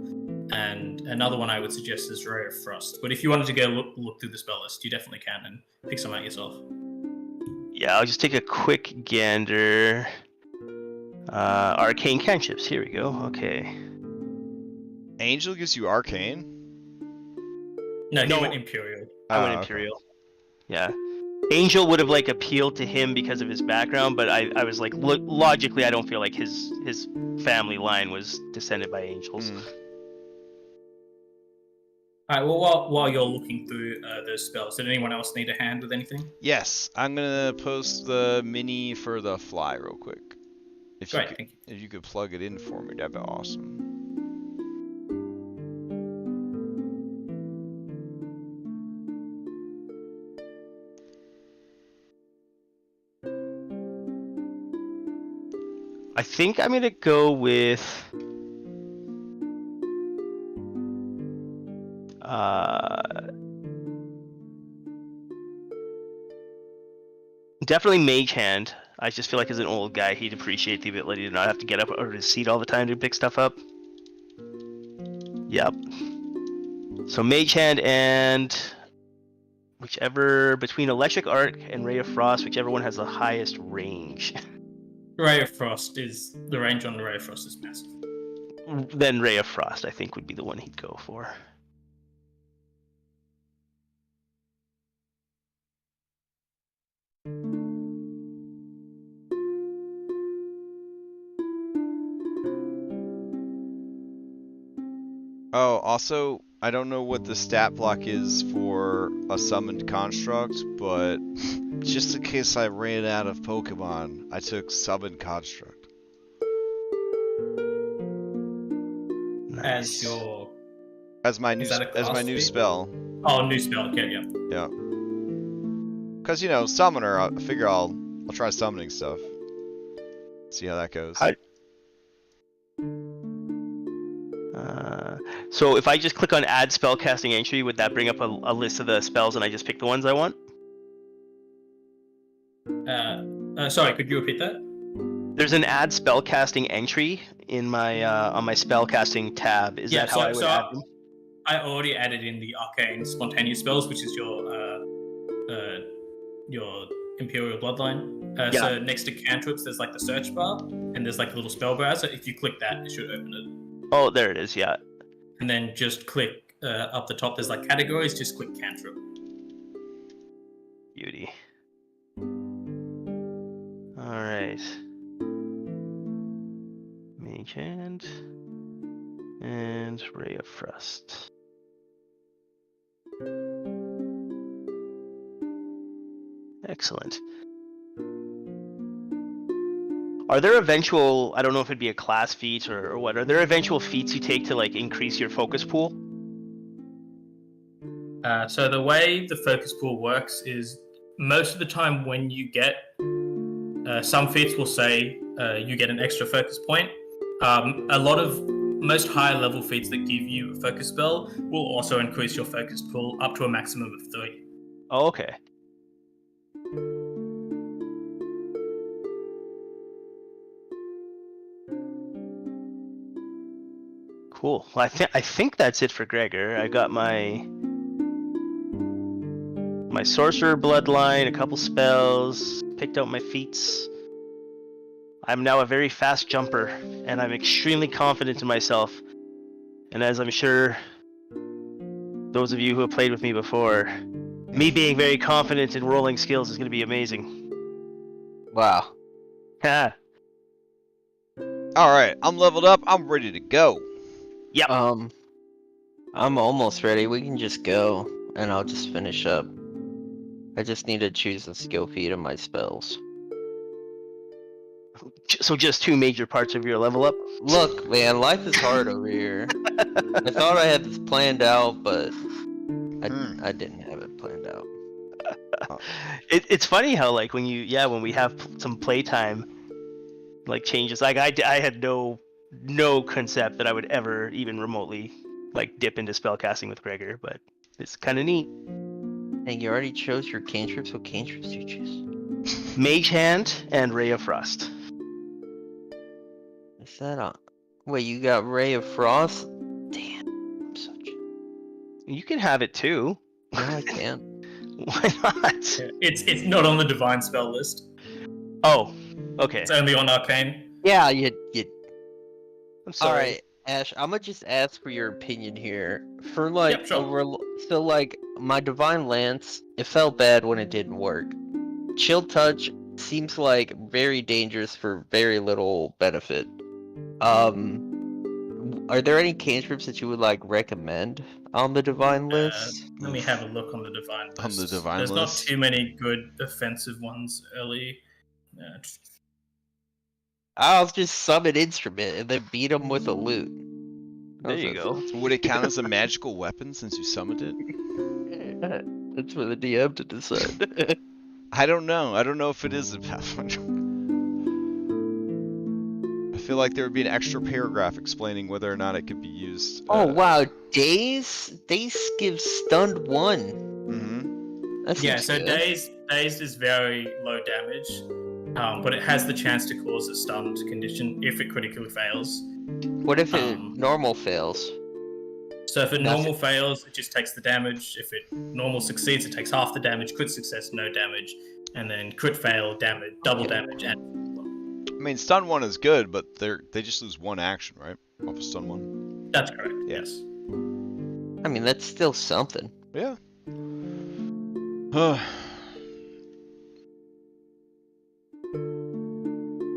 and another one I would suggest is Ray of Frost. But if you wanted to go look through the spell list, you definitely can and pick some out yourself. Yeah, I'll just take a quick gander. Arcane cantrips. Here we go. Okay. Angel gives you arcane. No, No. he went Imperial. I went Imperial. Yeah. Angel would have like appealed to him because of his background, but I was like, logically, I don't feel like his family line was descended by angels. All right. Well, while you're looking through those spells, did anyone else need a hand with anything? Yes, I'm gonna post the mini for the fly real quick. If Great, you thank you. if you could plug it in for me, that'd be awesome. I think I'm gonna go with definitely Mage Hand. I just feel like as an old guy, he'd appreciate the ability to not have to get up out of his seat all the time to pick stuff up. Yep. So Mage Hand and whichever between Electric Arc and Ray of Frost, whichever one has the highest range. Ray of Frost is the range on the Ray of Frost is massive. Then Ray of Frost, I think, would be the one he'd go for. Oh, also, I don't know what the stat block is for a summoned construct, but just in case I ran out of Pokemon, I took summoned construct. As your As my new Is that a as my class new feat? spell. new spell. Okay, yeah. Yeah. Cause you know, summoner. I figure I'll try summoning stuff. See how that goes. So if I just click on add spellcasting entry, would that bring up a list of the spells and I just pick the ones I want? Sorry, could you repeat that? There's an add spellcasting entry in my on my spellcasting tab. Is that how I would add them? I already added in the arcane spontaneous spells, which is your Imperial bloodline. Yeah. So next to cantrips, there's like the search bar, and there's like a little spell browser. If you click that, it should open it. Oh, there it is. Yeah. And then just click up the top. There's like categories. Just click cantrip. Beauty. All right. Mage Hand and Ray of Frost. Excellent. Are there eventual, I don't know if it'd be a class feat or what, are there eventual feats you take to like increase your focus pool? So the way the focus pool works is most of the time when you get some feats will say you get an extra focus point. Most higher level feats that give you a focus spell will also increase your focus pool up to a maximum of 3. Oh, okay. Cool. Well, I think that's it for Gregor. I got my sorcerer bloodline, a couple spells, picked out my feats. I'm now a very fast jumper, and I'm extremely confident in myself. And as I'm sure those of you who have played with me before, me being very confident in rolling skills is going to be amazing. Wow. Ha. Alright, I'm leveled up. I'm ready to go. Yep. I'm almost ready. We can just go, and I'll just finish up. I just need to choose the skill feat of my spells. So just 2 major parts of your level up? Look, man, life is hard over here. I thought I had this planned out, but I didn't have it planned out. It's funny how like when we have some playtime, like changes. Like I had no concept that I would ever even remotely like dip into spellcasting with Gregor, but it's kind of neat. And you already chose your cantrips. What cantrips do you choose? Mage Hand and Ray of Frost. Is that on? Wait, you got Ray of Frost? Damn, I'm such. You can have it too. No, I can't. Why not? It's not on the divine spell list. Oh, okay. It's only on arcane. Yeah, you. I'm sorry. All right, Ash. I'm gonna just ask for your opinion here. For like Yep, sure. so like my divine lance, it felt bad when it didn't work. Chill touch seems like very dangerous for very little benefit. Are there any cantrips that you would like recommend on the divine list? Let me have a look on the divine list. On the divine There's list. not too many good offensive ones early. I'll just summon instrument and then beat them with a lute. There you go. Would it count as a magical weapon since you summoned it? That's for the DM to decide. I don't know. I don't know if it is a Pathfinder. I feel like there would be an extra paragraph explaining whether or not it could be used. Oh wow, Daze gives stunned 1. Mm-hmm. That Yeah, seems so good. dazed is very low damage, but it has the chance to cause a stunned condition if it critically fails. What if it normal fails? So if it normal fails, it just takes the damage. If it normal succeeds, it takes half the damage. Crit success, no damage, and then crit fail, damage, double damage. And I mean, stun 1 is good, but they just lose 1 action, right? Off of stun 1. that's correct. Yeah. Yes. I mean, that's still something. Yeah.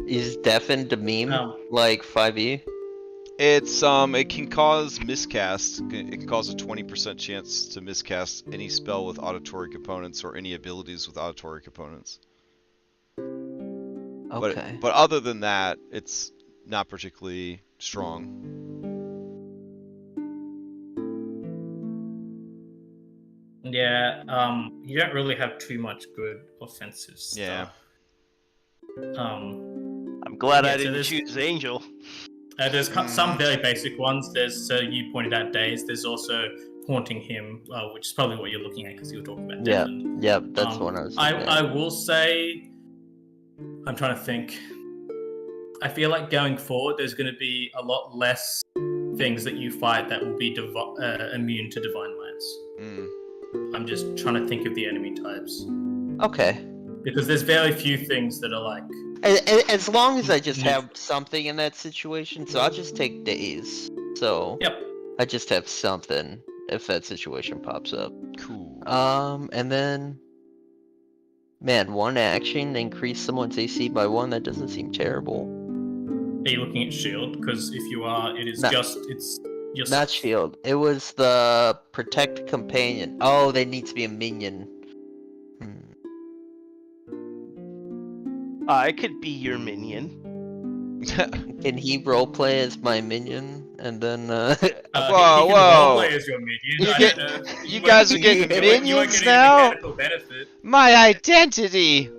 Is deafen to meme like 5e? It's it can cause miscast. It can cause a 20% chance to miscast any spell with auditory components or any abilities with auditory components. Okay. But other than that, it's not particularly strong. Yeah. You don't really have too much good offensive stuff. Yeah. I'm glad Yeah, I so didn't there's- choose Angel. There's some very basic ones. So you pointed out Days. There's also Haunting Him, which is probably what you're looking at because you were talking about Yeah. Devon. Yep, that's the one I was thinking I of. will say, I'm trying to think. I feel like going forward, there's going to be a lot less things that you fight that will be immune to Divine Lance. Mm. I'm just trying to think of the enemy types. Okay. Because there's very few things that are like... As long as I just have something in that situation, so I'll just take days. So Yep. I just have something if that situation pops up. Cool. And then, man, 1 action increase someone's AC by 1. That doesn't seem terrible. Are you looking at shield? Because if you are, it is No. it's just... Not shield. It was the protect companion. Oh, they need to be a minion. I could be your minion. Can he roleplay as my minion and then? Whoa, he can whoa. roleplay as your minion. You I get- don't know. you guys are getting You won't minions get any now? mechanical benefit. My identity.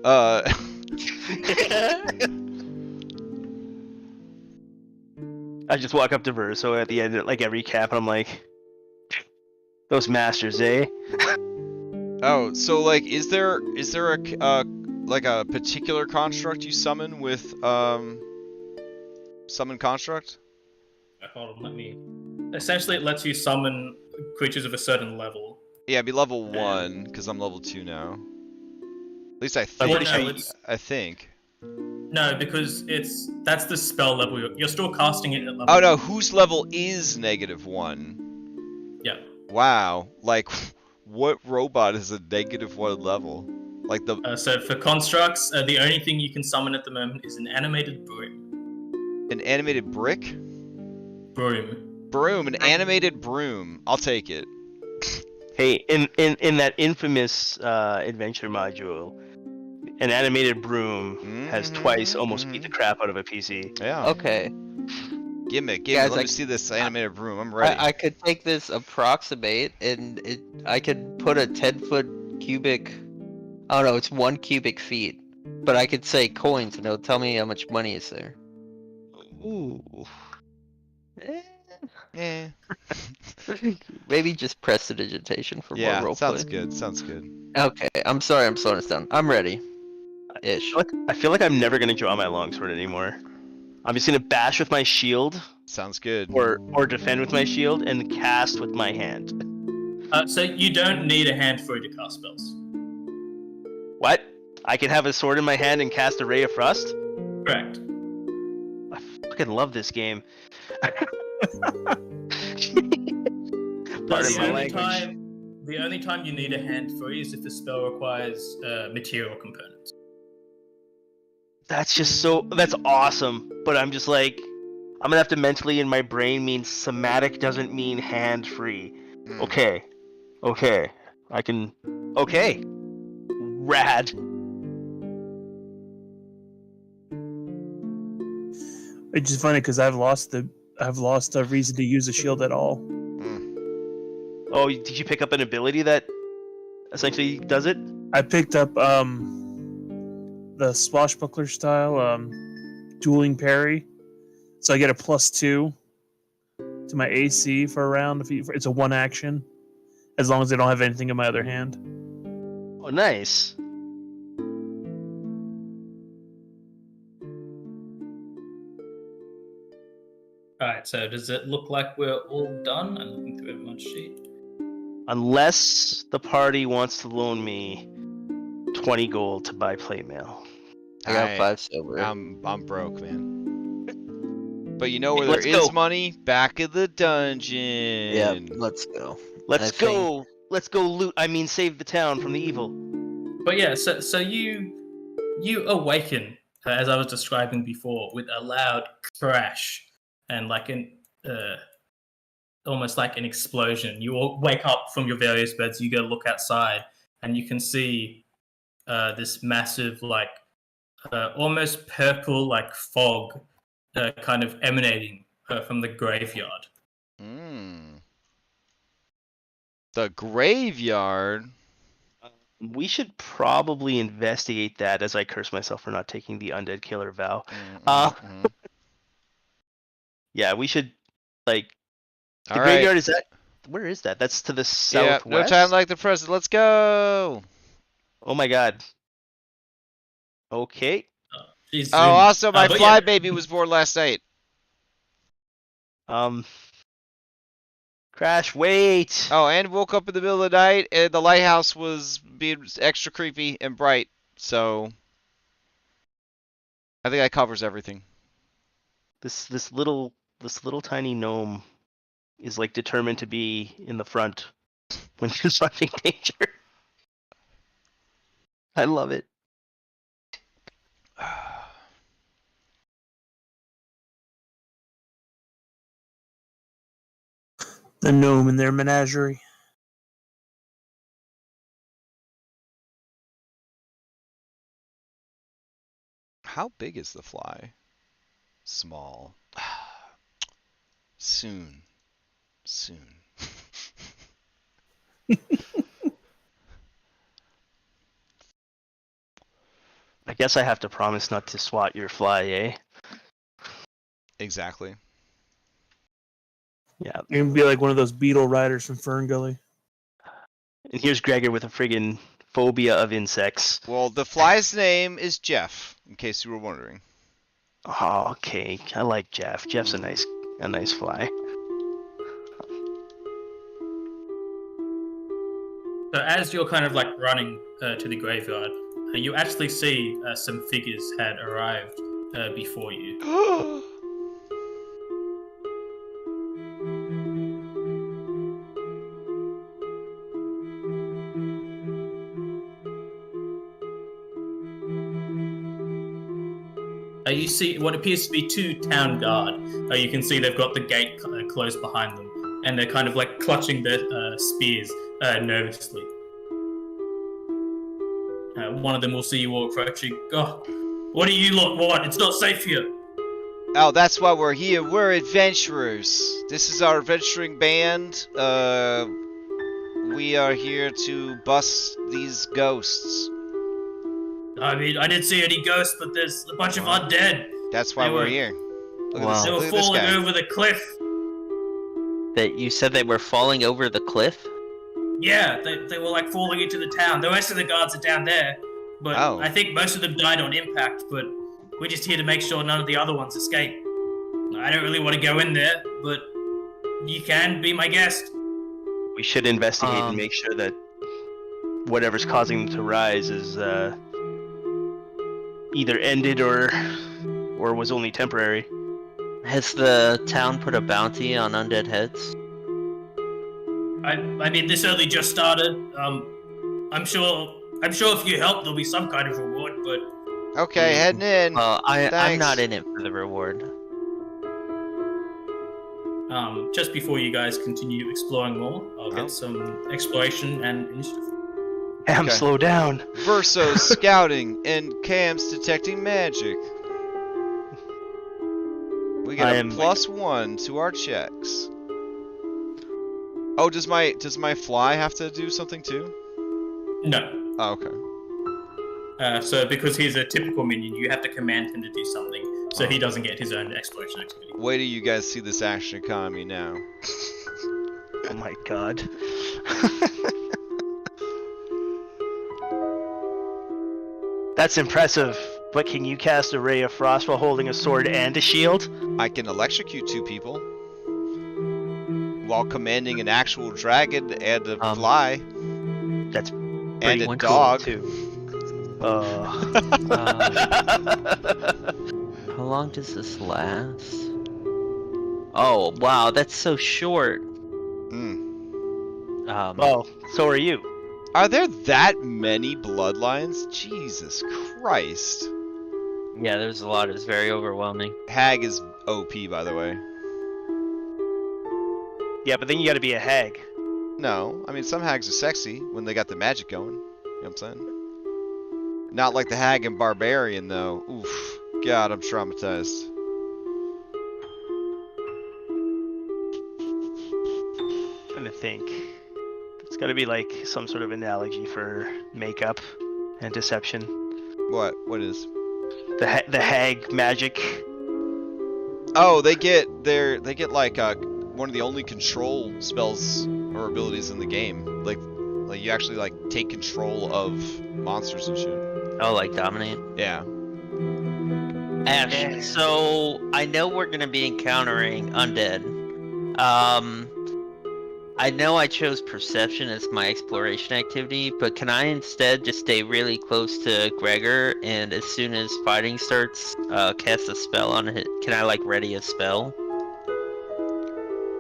I just walk up to Verso at the end of like every cap, and I'm like, "Those masters, eh?" Oh, so like, is there a like a particular construct you summon with summon construct? Hold on, let me Essentially, it lets you summon creatures of a certain level. Yeah, be level 1 because I'm level 2 now. At least I I'm think. pretty sure I think. No, because that's the spell level. You're still casting it at level. Oh no, whose level is -1? Yeah. Wow, like what robot is a -1 level? Like the So for constructs, the only thing you can summon at the moment is an animated broom. an animated brick? Broom. An animated broom. I'll take it. Hey, in that infamous adventure module, an animated broom has twice almost beat the crap out of a PC. Yeah. Okay. Give me. Guys, Let me see this animated broom. I'm ready. I could take this approximate, and I could put a 10-foot cubic. Oh no, it's 1 cubic feet. But I could say coins, and it'll tell me how much money is there. Ooh. Yeah. Maybe just prestidigitation for more roleplay. Sounds good. Sounds good. Okay, I'm sorry I'm slowing us down. I'm ready. Ish. I feel like I'm never gonna draw my longsword anymore. I'm just gonna bash with my shield, Sounds good. or defend with my shield, and cast with my hand. So you don't need a hand for you to cast spells. What? I can have a sword in my hand and cast a Ray of Frost? Correct. I fucking love this game. Pardon my language. The only time you need a hand free is if the spell requires material components. That's awesome. But I'm just like, I'm gonna have to mentally in my brain mean somatic doesn't mean hand free. Okay. I can. Okay. Rad. It's just funny because I've lost a reason to use a shield at all. Oh, did you pick up an ability that essentially does it? I picked up the swashbuckler style dueling parry, so I get a +2 to my AC for a round. It's a 1 action, as long as I don't have anything in my other hand. Oh, nice. Alright, so does it look like we're all done? I'm looking through everyone's sheet. Unless the party wants to loan me 20 gold to buy plate mail. I got 5 silver. I'm broke, man. But you know where Let's there is go. money? Back in the dungeon. Yeah, let's go. Let's go. Let's go loot. I mean, save the town from the evil. But yeah, so you awaken, as I was describing before, with a loud crash and like an almost like an explosion. You all wake up from your various beds. You go look outside, and you can see this massive, like almost purple, like fog, kind of emanating from the graveyard. The graveyard. We should probably investigate that as I curse myself for not taking the undead killer vow. Yeah, we should, like, the All graveyard right. is that? Where is that? That's to the Yeah, southwest. no time like the present. Let's go. Oh my god. Okay. She's Oh, zoomed. also my But fly yeah, baby was born last night. Crash, wait. Oh, and woke up in the middle of the night, and the lighthouse was being extra creepy and bright. So I think that covers everything. This little tiny gnome is like determined to be in the front when confronting danger. I love it. The gnome in their menagerie. How big is the fly? Small. Soon. I guess I have to promise not to swat your fly, eh? Exactly. Yeah. You're gonna be like one of those beetle riders from Fern Gully. And here's Gregor with a friggin' phobia of insects. Well, the fly's name is Jeff, in case you were wondering. Oh, okay. I like Jeff. Jeff's a nice fly. So as you're kind of like running to the graveyard, you actually see some figures had arrived before you. You see what appears to be 2 town guard. You can see they've got the gate closed behind them, and they're kind of like clutching their spears nervously. One of them will see you all approaching. Oh, what do you lot want? It's not safe here. Oh, that's why we're here. We're adventurers. This is our adventuring band. We are here to bust these ghosts. I mean, I didn't see any ghosts, but there's a bunch of undead. That's why we're here. Look at this, They were look at this falling guy. over the cliff. That you said they were falling over the cliff? Yeah, they were like falling into the town. The rest of the guards are down there, but I think most of them died on impact, but we're just here to make sure none of the other ones escape. I don't really want to go in there, but you can be my guest. We should investigate and make sure that whatever's causing them to rise is either ended or was only temporary. Has the town put a bounty on undead heads? I mean, this only just started. I'm sure if you help, there'll be some kind of reward, but... Okay, heading in. Well, I'm Thanks. not in it for the reward. Just before you guys continue exploring more, I'll get some exploration and initiative. Cam, Okay. slow down. Verso's scouting and Cam's detecting magic. We get a +1 to our checks. Oh, does my fly have to do something too? No. Oh, okay. So because he's a typical minion, you have to command him to do something, so he doesn't get his own exploration activity. Wait till you guys see this action economy now. Oh my god. That's impressive, but can you cast a ray of frost while holding a sword and a shield? I can electrocute 2 people while commanding an actual dragon and a fly That's and pretty a cool, dog. too. How long does this last? Oh, wow, that's so short. Well, so are you. Are there that many bloodlines? Jesus Christ. Yeah, there's a lot. It's very overwhelming. Hag is OP, by the way. Yeah, but then you gotta be a hag. No, I mean, some hags are sexy when they got the magic going. You know what I'm saying? Not like the hag and barbarian, though. Oof. God, I'm traumatized. I'm trying to think. It's gotta be like some sort of analogy for makeup and deception. What? What is? The hag magic. Oh, they get like one of the only control spells or abilities in the game. Like you actually like take control of monsters and shit. Oh, like dominate? Yeah. Ash, so I know we're gonna be encountering undead. I know I chose perception as my exploration activity, but can I instead just stay really close to Gregor and as soon as fighting starts, cast a spell on it? Can I like ready a spell?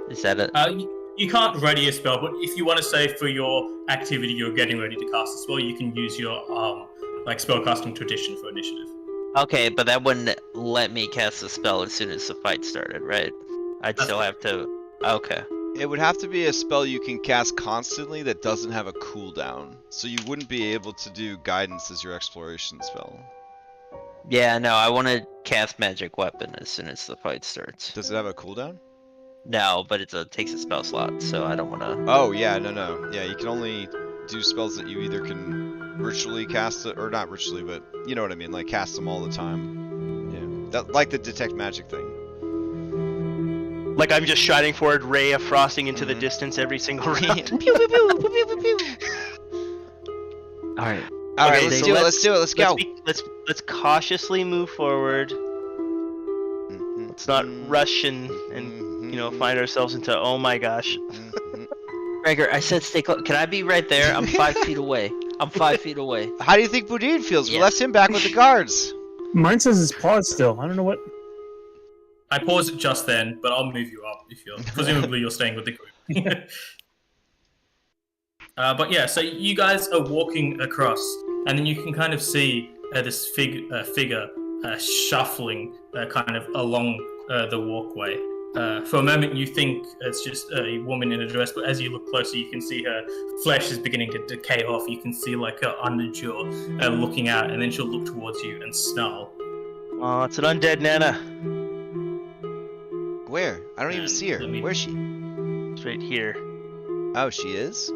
Is that a... You can't ready a spell, but if you want to say for your activity you're getting ready to cast a spell, you can use your like spellcasting tradition for initiative. Okay, but that wouldn't let me cast a spell as soon as the fight started, right? I'd still have to... Okay. It would have to be a spell you can cast constantly that doesn't have a cooldown. So you wouldn't be able to do guidance as your exploration spell. Yeah, no, I want to cast magic weapon as soon as the fight starts. Does it have a cooldown? No, but it takes a spell slot, so I don't want to... Oh, yeah, no. Yeah, you can only do spells that you either can ritually cast it, or not ritually, but you know what I mean, like cast them all the time. Yeah, that, like the detect magic thing. Like I'm just striding forward, ray of frosting into the distance every single round. Pew, pew, pew, pew, pew, pew, pew. Alright. Alright, Okay, let's so do it, let's go. Let's cautiously move forward. Let's not rush and you know find ourselves into oh my gosh. Gregor, I said stay close. Can I be right there? I'm 5 feet away. I'm 5 feet away. How do you think Boudin feels? We Yeah. left him back with the guards. Mine says it's paused still. I don't know what. I paused it just then, but I'll move you up if you're. Presumably, you're staying with the group. But yeah, so you guys are walking across, and then you can kind of see this figure shuffling kind of along the walkway. For a moment, you think it's just a woman in a dress, but as you look closer, you can see her flesh is beginning to decay off. You can see like her underjaw looking out, and then she'll look towards you and snarl. Oh, it's an undead Nana. Where? I don't even see her. Where's she? It's right here. Oh, she is?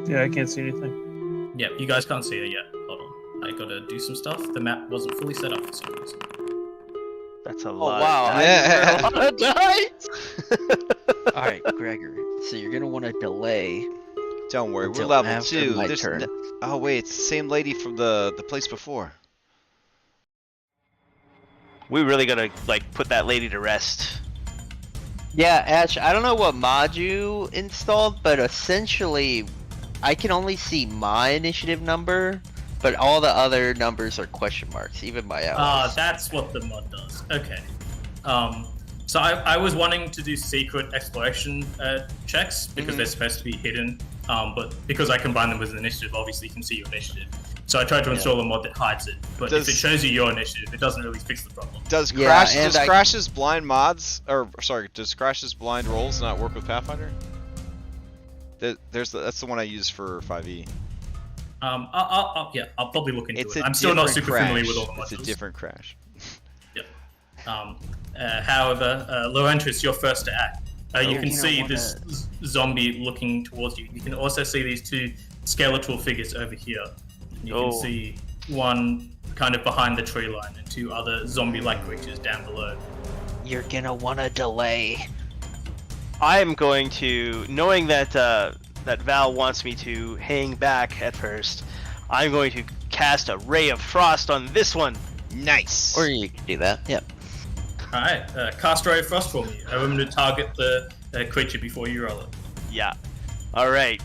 Yeah, I can't see anything. Yeah, you guys can't see her yet. Hold on. I gotta do some stuff. The map wasn't fully set up for some reason. That's a Oh lot. wow! Yeah. I rolled a dice. All right, Gregor. So you're gonna want to delay. Don't worry, we're Until level after 2. my There's turn. Oh wait, it's the same lady from the place before. We really gotta like put that lady to rest. Yeah, Ash. I don't know what mod you installed, but essentially, I can only see my initiative number, but all the other numbers are question marks, even my allies. That's what the mod does. Okay. So I was wanting to do secret exploration checks because they're supposed to be hidden, but because I combine them with an initiative, obviously you can see your initiative. So I tried to install a mod that hides it, but if it shows you your initiative, it doesn't really fix the problem. Does Yeah, Crash's blind mods, does Crash's blind rolls not work with Pathfinder? That's the one I use for 5e. I'll probably look into It's it. a I'm still not different super familiar with all the Crash. modules. It's a different Crash. However, Laurentris, you're first to act. You can you see know, this zombie looking towards you. You can also see these two skeletal figures over here. You can see one kind of behind the tree line and two other zombie-like creatures down below. You're gonna want to delay. I'm going to, knowing that that Val wants me to hang back at first, I'm going to cast a ray of frost on this one. Nice. Or you can do that. Yep. Alright, cast Ray of Frost for me. I want to target the creature before you roll it. Yeah. All right.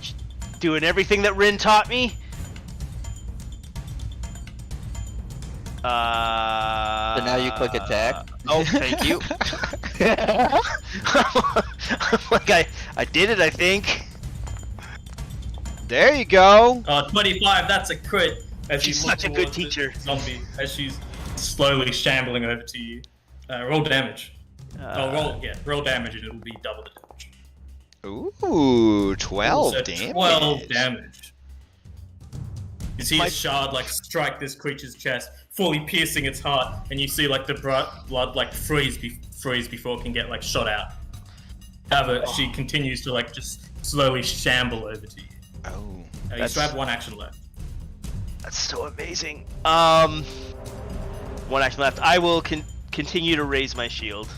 Doing everything that Rin taught me. So now you click attack. Oh, thank you. Like I did it, I think. There you go. 25, that's a crit. As She's you look such a good towards the teacher. Zombie, as she's slowly shambling over to you. Roll damage. Roll damage and it'll be double the damage. Ooh, 12 So damage. 12 damage. You see a shard like strike this creature's chest, fully piercing its heart, and you see like the blood like freeze before it can get like shot out. However, she continues to like just slowly shamble over to you. Oh, You still have one action left. That's so amazing. One action left. I will continue to raise my shield.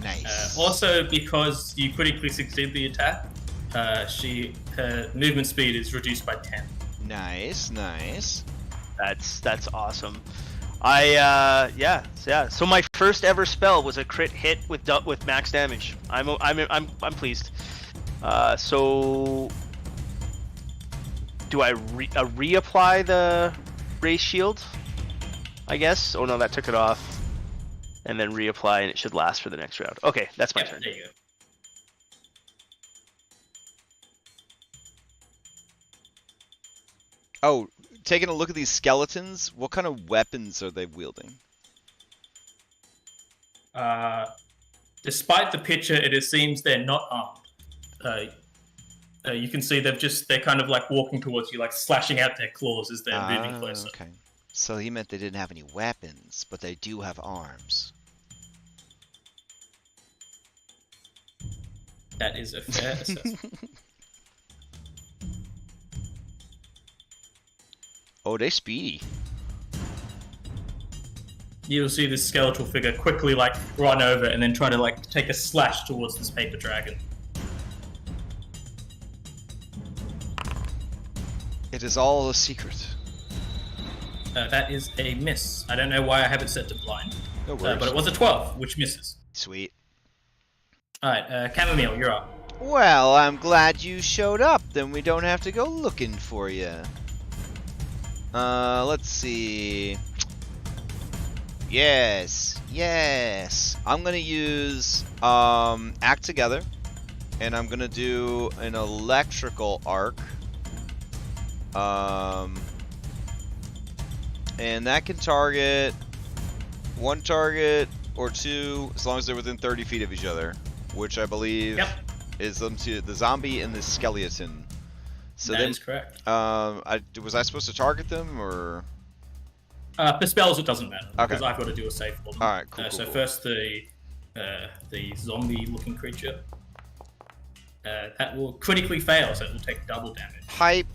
nice. Also, because you critically succeed the attack, her movement speed is reduced by 10. Nice. That's awesome. So my first ever spell was a crit hit with max damage. I'm pleased. So do I reapply the raise shield? I guess. Oh no, that took it off. And then reapply, and it should last for the next round. Okay, that's my turn. There you go. Oh, taking a look at these skeletons, what kind of weapons are they wielding? Despite the picture, it seems they're not armed. You can see they're kind of like walking towards you, like slashing out their claws as they're moving closer. Okay. So he meant they didn't have any weapons, but they do have arms. That is a fair assessment. Oh, they're speedy. You'll see this skeletal figure quickly like run over and then try to like take a slash towards this paper dragon. It is all a secret. That is a miss. I don't know why I have it set to blind. No worries. But it was a 12, which misses. Sweet. Alright, Chamomile, you're up. Well, I'm glad you showed up. Then we don't have to go looking for you. Let's see. Yes. I'm gonna use Act Together, and I'm gonna do an electrical arc. And that can target one target or two, as long as they're within 30 feet of each other, which I believe is them to the zombie and the skeleton. So that is correct. Was I supposed to target them, or? For spells, it doesn't matter, Okay. because I've got to do a save for them. Alright, cool, So cool. first, the zombie-looking creature. That will critically fail, so it will take double damage. Hype.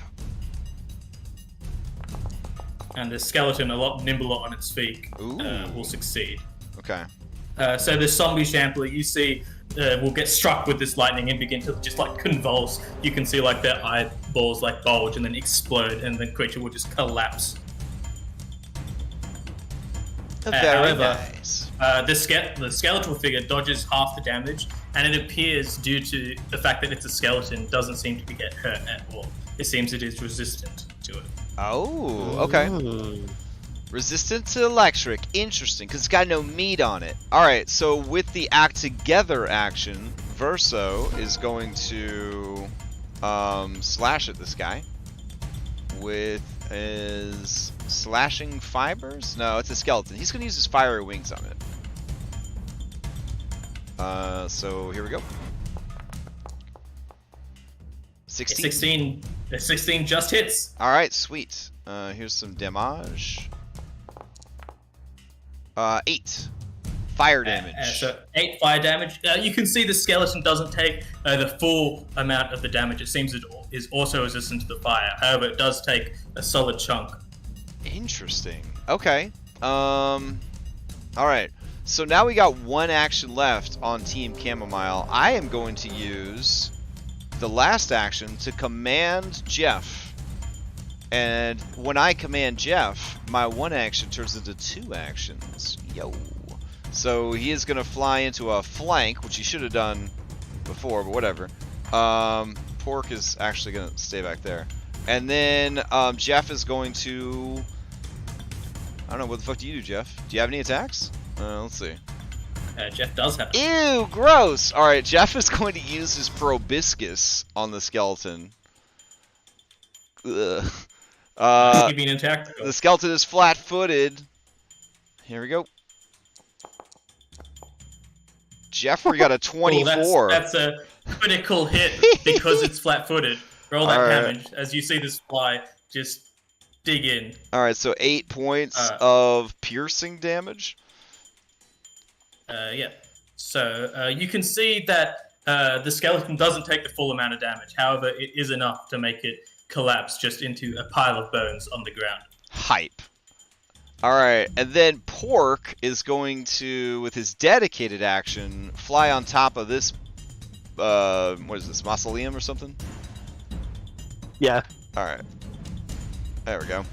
And the skeleton, a lot nimbler on its feet, will succeed. Okay. So the zombie shambler, you see, will get struck with this lightning and begin to just like convulse. You can see like their eyeballs like bulge and then explode, and the creature will just collapse. Very However, nice. the skeletal figure dodges half the damage, and it appears, due to the fact that it's a skeleton, doesn't seem to get hurt at all. It seems it is resistant to it. Oh, okay. Resistant to electric. Interesting, because it's got no meat on it. Alright, so with the Act Together action, Verso is going to slash at this guy with his slashing fibers? No, it's a skeleton. He's going to use his fiery wings on it. So here we go. 16. 16 just hits. Alright, sweet. Here's some damage. 8 fire damage. So 8 fire damage. You can see the skeleton doesn't take the full amount of the damage. It seems it is also resistant to the fire. However, it does take a solid chunk. Interesting. Okay. Alright. So now we got one action left on Team Chamomile. I am going to use the last action to command Jeff. And when I command Jeff, my one action turns into 2 actions. Yo. So he is going to fly into a flank, which he should have done before, but whatever. Pork is actually going to stay back there. And then Jeff is going to... I don't know, what the fuck do you do, Jeff? Do you have any attacks? Let's see. Jeff does have. Ew, gross! Alright, Jeff is going to use his proboscis on the skeleton. Ugh. Give me an attack. The skeleton is flat-footed. Here we go. Jeffrey got a 24. That's a critical hit because it's flat-footed. Roll that damage as you see this fly just dig in. Alright, so 8 points of piercing damage. Yeah. So you can see that the skeleton doesn't take the full amount of damage. However, it is enough to make it collapse just into a pile of bones on the ground. Hype. Alright, and then Pork is going to, with his dedicated action, fly on top of this, what is this, mausoleum or something? Yeah. Alright. There we go.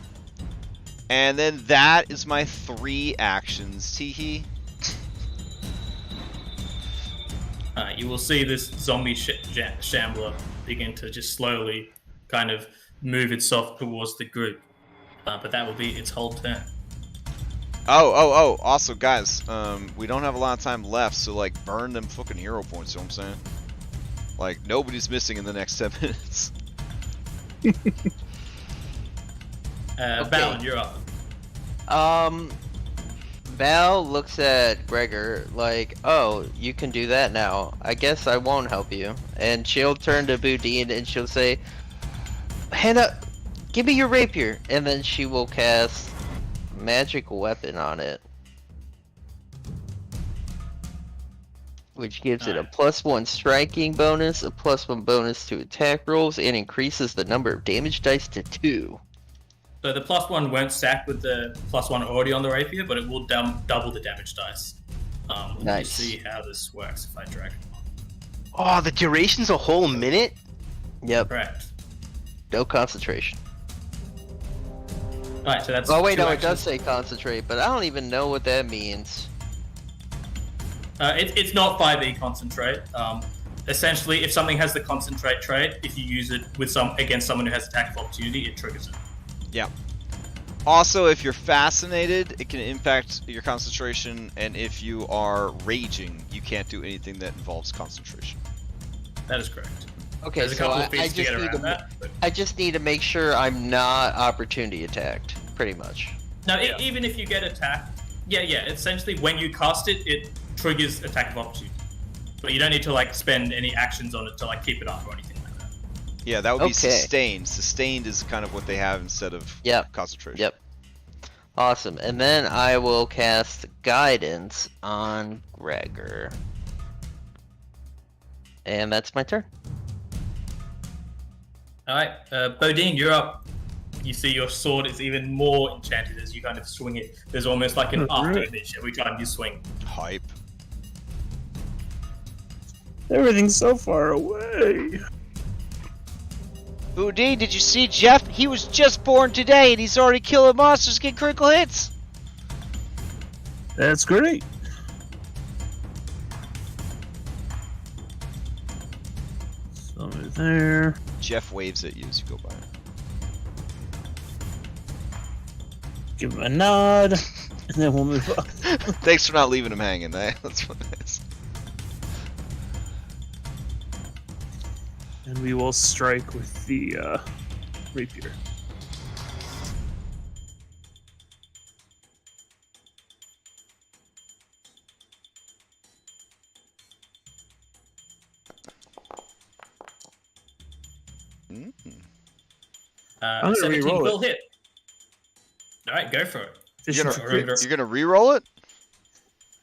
And then that is my 3 actions, teehee. You will see this zombie shambler begin to just slowly kind of move itself towards the group. But that will be its whole turn. Oh, also guys, we don't have a lot of time left, so like burn them fucking hero points, you know what I'm saying? Like, nobody's missing in the next 10 minutes. Balin, you're up. Val looks at Gregor like, oh, you can do that now. I guess I won't help you. And she'll turn to Boudin and she'll say, Hannah, give me your rapier. And then she will cast magic weapon on it. Which gives it a +1 striking bonus, a +1 bonus to attack rolls, and increases the number of damage dice to 2. So the +1 won't stack with the +1 already on the rapier, but it will double the damage dice. Let me see how this works if I drag it on. Oh, the duration's a whole minute? Yep. Correct. No concentration. Alright, so that's. Oh wait, 2 no, it actions. does say concentrate, but I don't even know what that means. It's not 5e concentrate. essentially, if something has the concentrate trait, if you use it with against someone who has attack of opportunity, it triggers it. Yeah. Also, if you're fascinated, it can impact your concentration, and if you are raging, you can't do anything that involves concentration. That is correct. Okay, There's a so couple I of feats to just get need around that. But... I just need to make sure I'm not opportunity attacked, pretty much. No, even if you get attacked, yeah. Essentially, when you cast it, it triggers attack of opportunity. But you don't need to like spend any actions on it to like keep it up or anything like that. Yeah, that would be Okay. sustained. Sustained is kind of what they have instead of concentration. Yep. Awesome. And then I will cast Guidance on Gregor. And that's my turn. Alright, Bodine, you're up. You see your sword is even more enchanted as you kind of swing it. There's almost like an after image every time you swing. Hype. Everything's so far away. Boudin, did you see Jeff? He was just born today and he's already killing monsters, getting critical hits. That's great. So there. Jeff waves at you as you go by. Give him a nod, and then we'll move on. Thanks for not leaving him hanging. That's what it is. And we will strike with the rapier. Mm. I'm gonna 17 re-roll will hit. Alright, go for it. Fishing You're for gonna, crits. you're gonna re-roll it?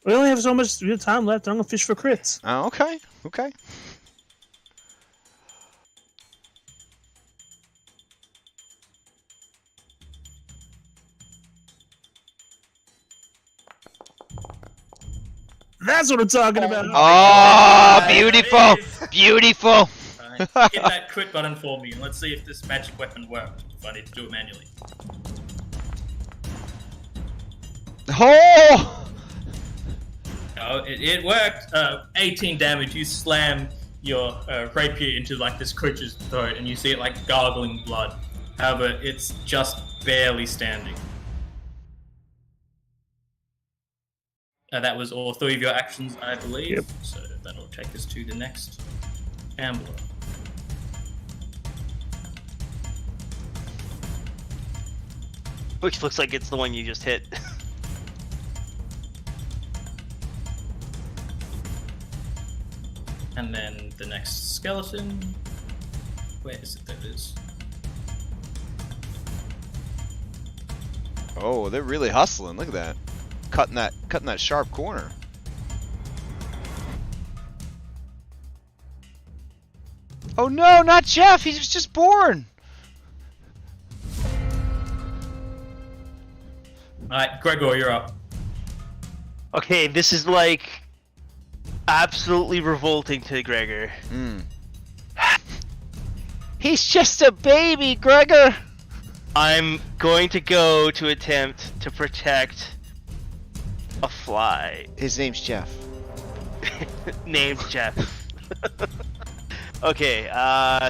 We only have so much time left. I'm gonna fish for crits. Oh, okay. Okay. That's what I'm talking about. Oh, beautiful, beautiful. Alright, hit that crit button for me and let's see if this magic weapon works. If I need to do it manually. Oh! Oh, it worked. 18 damage. You slam your rapier into like this creature's throat, and you see it like gargling blood. However, it's just barely standing. That was all 3 of your actions, I believe. Yep. So that'll take us to the next Ambler. Which looks like it's the one you just hit. And then the next skeleton. Where is it? There it is. Oh, they're really hustling. Look at that. Cutting that sharp corner. Oh no, not Jeff. He was just born. Alright, Gregor, you're up. Okay, this is like absolutely revolting to Gregor. Mm. He's just a baby, Gregor. I'm going to go to attempt to protect a fly His name's Jeff. named Jeff. Okay,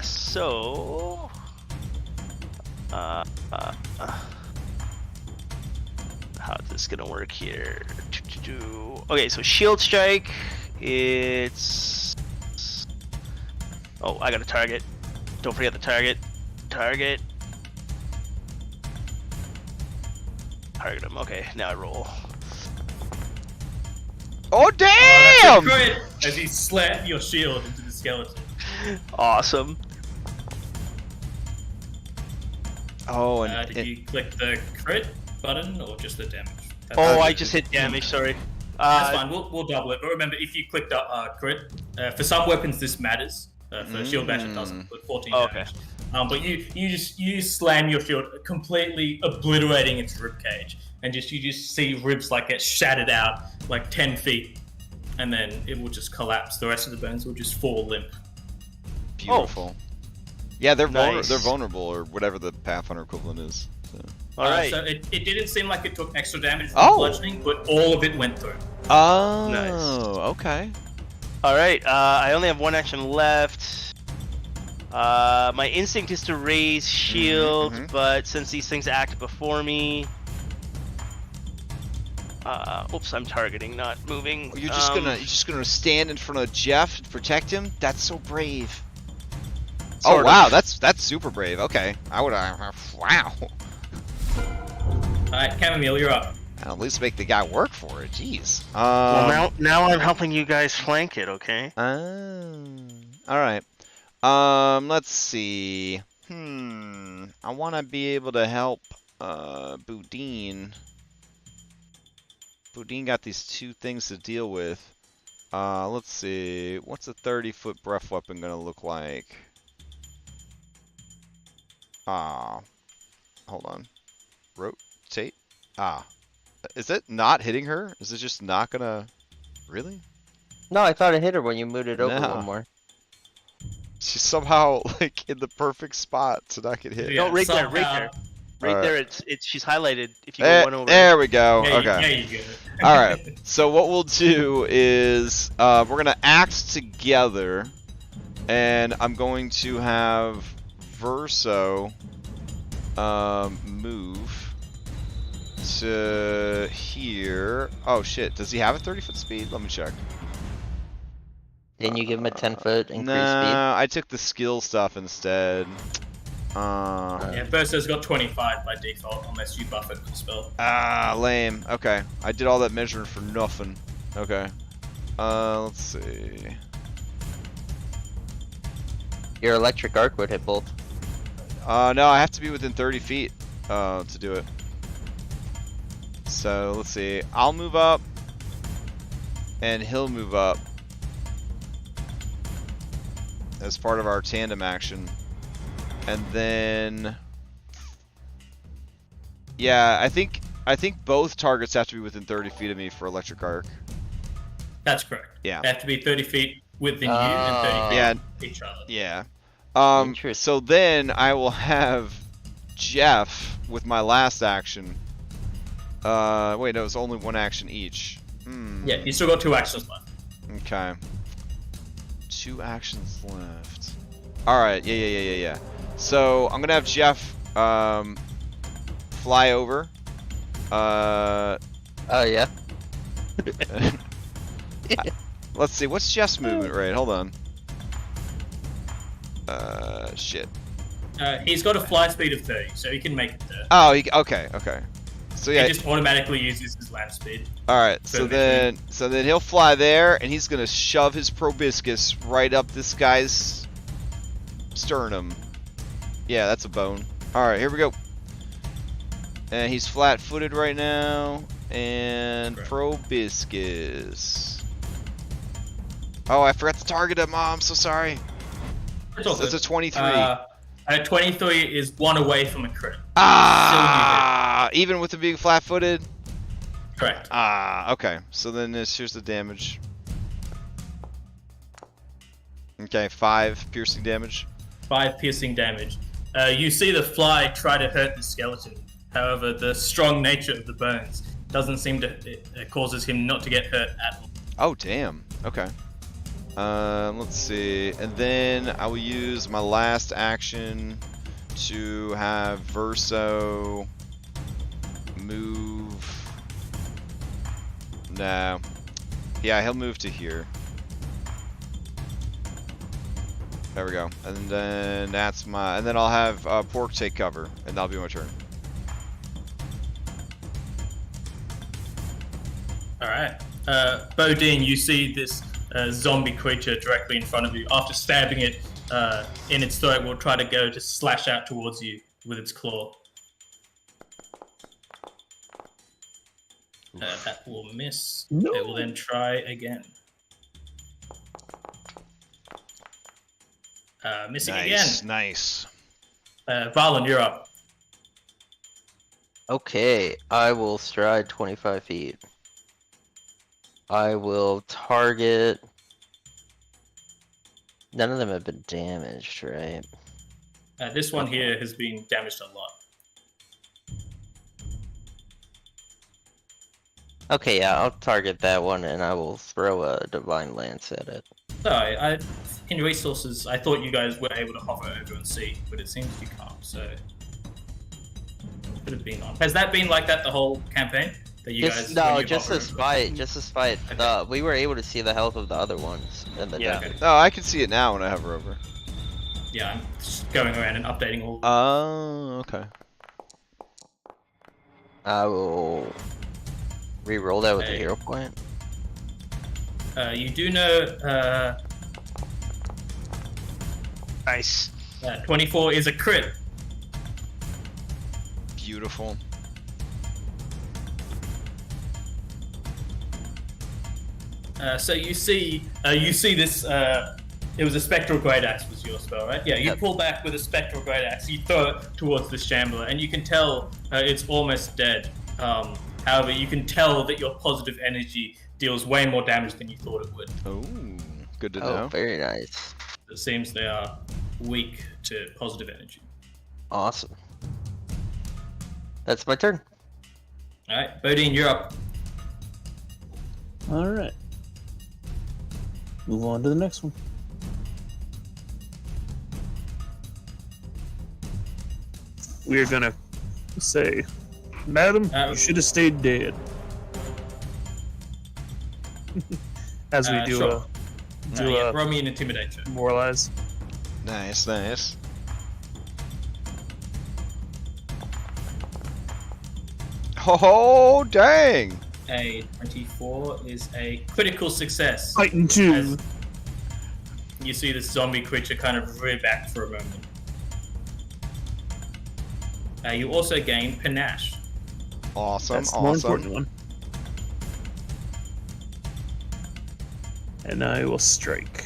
so how's this gonna work here? Okay, so shield strike. It's I got a target. Don't forget the target. Target him. Okay, now I roll. Oh Oh, damn! that's a crit! As you slap your shield into the skeleton. Awesome. Oh, and, Did you click the crit button or just the damage? That's Oh, fine. I just hit damage. Sorry. That's fine. We'll double it. But remember, if you clicked crit, for some weapons this matters. For shield bash it doesn't. But 14 Oh, okay. damage. But you slam your shield, completely obliterating its ribcage, and you just see ribs like get shattered out like 10 feet, and then it will just collapse. The rest of the bones will just fall limp. beautiful. Yeah, they're Nice. they're vulnerable, or whatever the Pathfinder equivalent is. So. All right. So it didn't seem like it took extra damage from Oh. bludgeoning, but all of it went through. Oh, Nice. okay. All right. I only have one action left. My instinct is to raise shield, but since these things act before me, oops, I'm targeting, not moving. You're just gonna stand in front of Jeff and protect him? That's so brave. Sort Oh of. wow, that's super brave. Okay, I would wow. All right, Chamomile, you're up. I'll at least make the guy work for it. Jeez. Well, now I'm helping you guys flank it. Okay. All right. Let's see. I want to be able to help Boudin. Boudin got these two things to deal with. Let's see. What's a 30-foot breath weapon gonna look like? Hold on. Rotate. Is it not hitting her? Is it just not gonna? Really? No, I thought it hit her when you moved it over No. one more. She's somehow like in the perfect spot to not get hit. No, right there, right somehow- there. Right Alright. there, it's she's highlighted. If you go one over. There we go. Yeah, Okay. yeah, you get it. All right. So what we'll do is we're gonna act together, and I'm going to have Verso move to here. Oh shit! Does he have a 30-foot speed? Let me check. Didn't you give him a 10-foot increased Nah, I took the skill stuff instead. Yeah, Verso's got 25 by default, unless you buff it with the spell. Lame. Okay, I did all that measuring for nothing. Okay. Let's see. speed? Your electric arc would hit both. No, I have to be within 30 feet to do it. So let's see. I'll move up, and he'll move up as part of our tandem action, and then yeah, I think both targets have to be within 30 feet of me for electric arc. That's correct. Yeah. They have to be 30 feet within you and 30 feet Yeah. each other. Yeah. Interesting. So then I will have Jeff with my last action. Wait, no, it's only one action each. Yeah, you still got 2 actions left. Okay. 2 actions left. Alright, yeah. So I'm gonna have Jeff fly over. Oh yeah. Let's see, what's Jeff's movement rate? Hold on. Shit. He's got a fly speed of 30, so he can make it there. Oh, okay. So yeah, He just automatically uses his land speed. all right. So then he'll fly there, and he's gonna shove his proboscis right up this guy's sternum. Yeah, that's a bone. All right, here we go. And he's flat-footed right now, and Correct. proboscis. Oh, I forgot to target him. Oh, I'm so sorry. It's all That's a good. 23. 23 is 1 away from a crit. Even with him being flat-footed. Correct. Okay. So then here's the damage. Okay, 5 piercing damage. 5 piercing damage. You see the fly try to hurt the skeleton. However, the strong nature of the bones doesn't seem to it causes him not to get hurt at all. Oh, damn. Okay. Let's see. And then I will use my last action to have Verso move. No. Yeah, he'll move to here. There we go. And then that's my. And then I'll have Pork take cover, and that'll be my turn. Alright. Bodine, you see this zombie creature directly in front of you. After stabbing it in its throat, will try to go to slash out towards you with its claw. That will miss. No. It will then try again. Missing again. Nice. Varlin, you're up. Okay, I will stride 25 feet. I will target. None of them have been damaged, right? This one here has been damaged a lot. Okay, yeah, I'll target that one and I will throw a divine lance at it. Sorry, in resources, I thought you guys were able to hover over and see, but it seems you can't. So could have been on. Has that been like that the whole campaign? That you guys? No, when you just hover this over? fight. Just this fight. Okay. We were able to see the health of the other ones in the Yeah. demo. Okay. Oh, I can see it now when I hover over. Yeah, I'm just going around and updating all. Oh, okay. I will re-roll that with the Hey. hero point. You do know Nice. 24 is a crit. Beautiful. So you see this. It was a spectral great axe was your spell, right? Yeah, you Yep. pull back with a spectral great axe. You throw it towards the shambler, and you can tell it's almost dead. However, you can tell that your positive energy deals way more damage than you thought it would. Oh, good to Oh, know. very nice. It seems they are weak to positive energy. Awesome. That's my turn. All right, Bodine, you're up. All right. Move on to the next one. We're gonna say, Madam, you should have stayed dead. As we do sure. a Roll me an intimidate check. moralize. Nice, nice. Oh, dang! A 24 is a critical success. Fighting two. As you see this zombie creature kind of rear back for a moment. You also gain panache. Awesome, That's the more awesome. important one. And I will strike.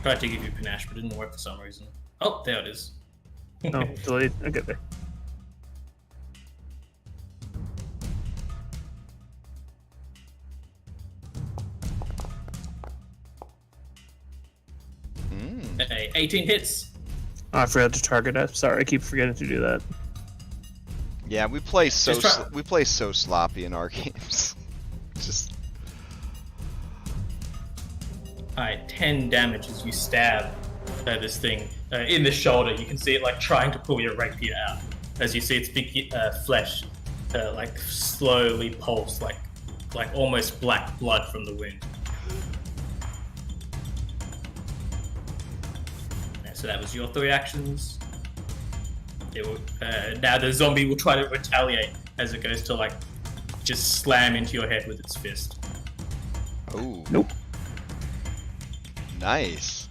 Tried to give you panache, but it didn't work for some reason. Oh, there it is. Oh, delayed. I get there. Okay, 18 hits. Oh, I forgot to target it. Sorry, I keep forgetting to do that. Yeah, we play so Just try- we play so sloppy in our games. Just Alright, 10 damage as you stab this thing in the shoulder. You can see it like trying to pull your rapier out. As you see its big flesh like slowly pulse, like almost black blood from the wound. Yeah, so that was your 3 actions. It will, now the zombie will try to retaliate as it goes to like just slam into your head with its fist. ooh, Nope. nice.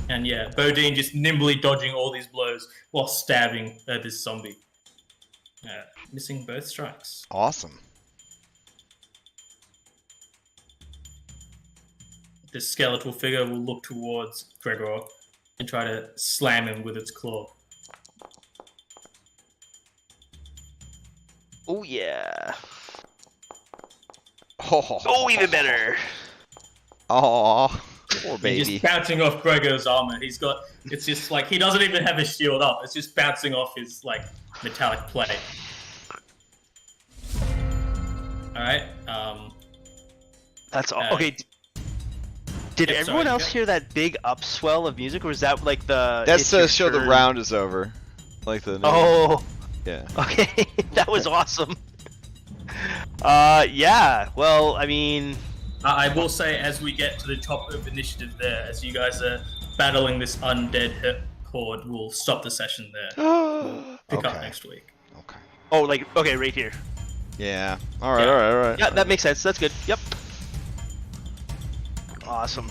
And yeah, Bodine just nimbly dodging all these blows while stabbing this zombie. Missing both strikes. Awesome. This skeletal figure will look towards Gregor and try to slam him with its claw. Oh yeah. Oh, even better. Oh, poor And baby. just bouncing off Gregor's armor. It's just like, he doesn't even have his shield up. It's just bouncing off his, like, metallic plate. Alright, That's all. Uh, Okay. Did yeah, everyone sorry, else okay. hear that big upswell of music, or was that like the? That's it's to your show the turn? round is over. Like the Oh, yeah. okay. That was awesome. Yeah. Well, I mean, I will say, as we get to the top of initiative there, as you guys are battling this undead horde, we'll stop the session there. Pick up Okay. next week. Okay. oh, like okay, right here. Yeah. All right. Yeah. All right. All right. Yeah, that makes sense. That's good. Yep. Awesome.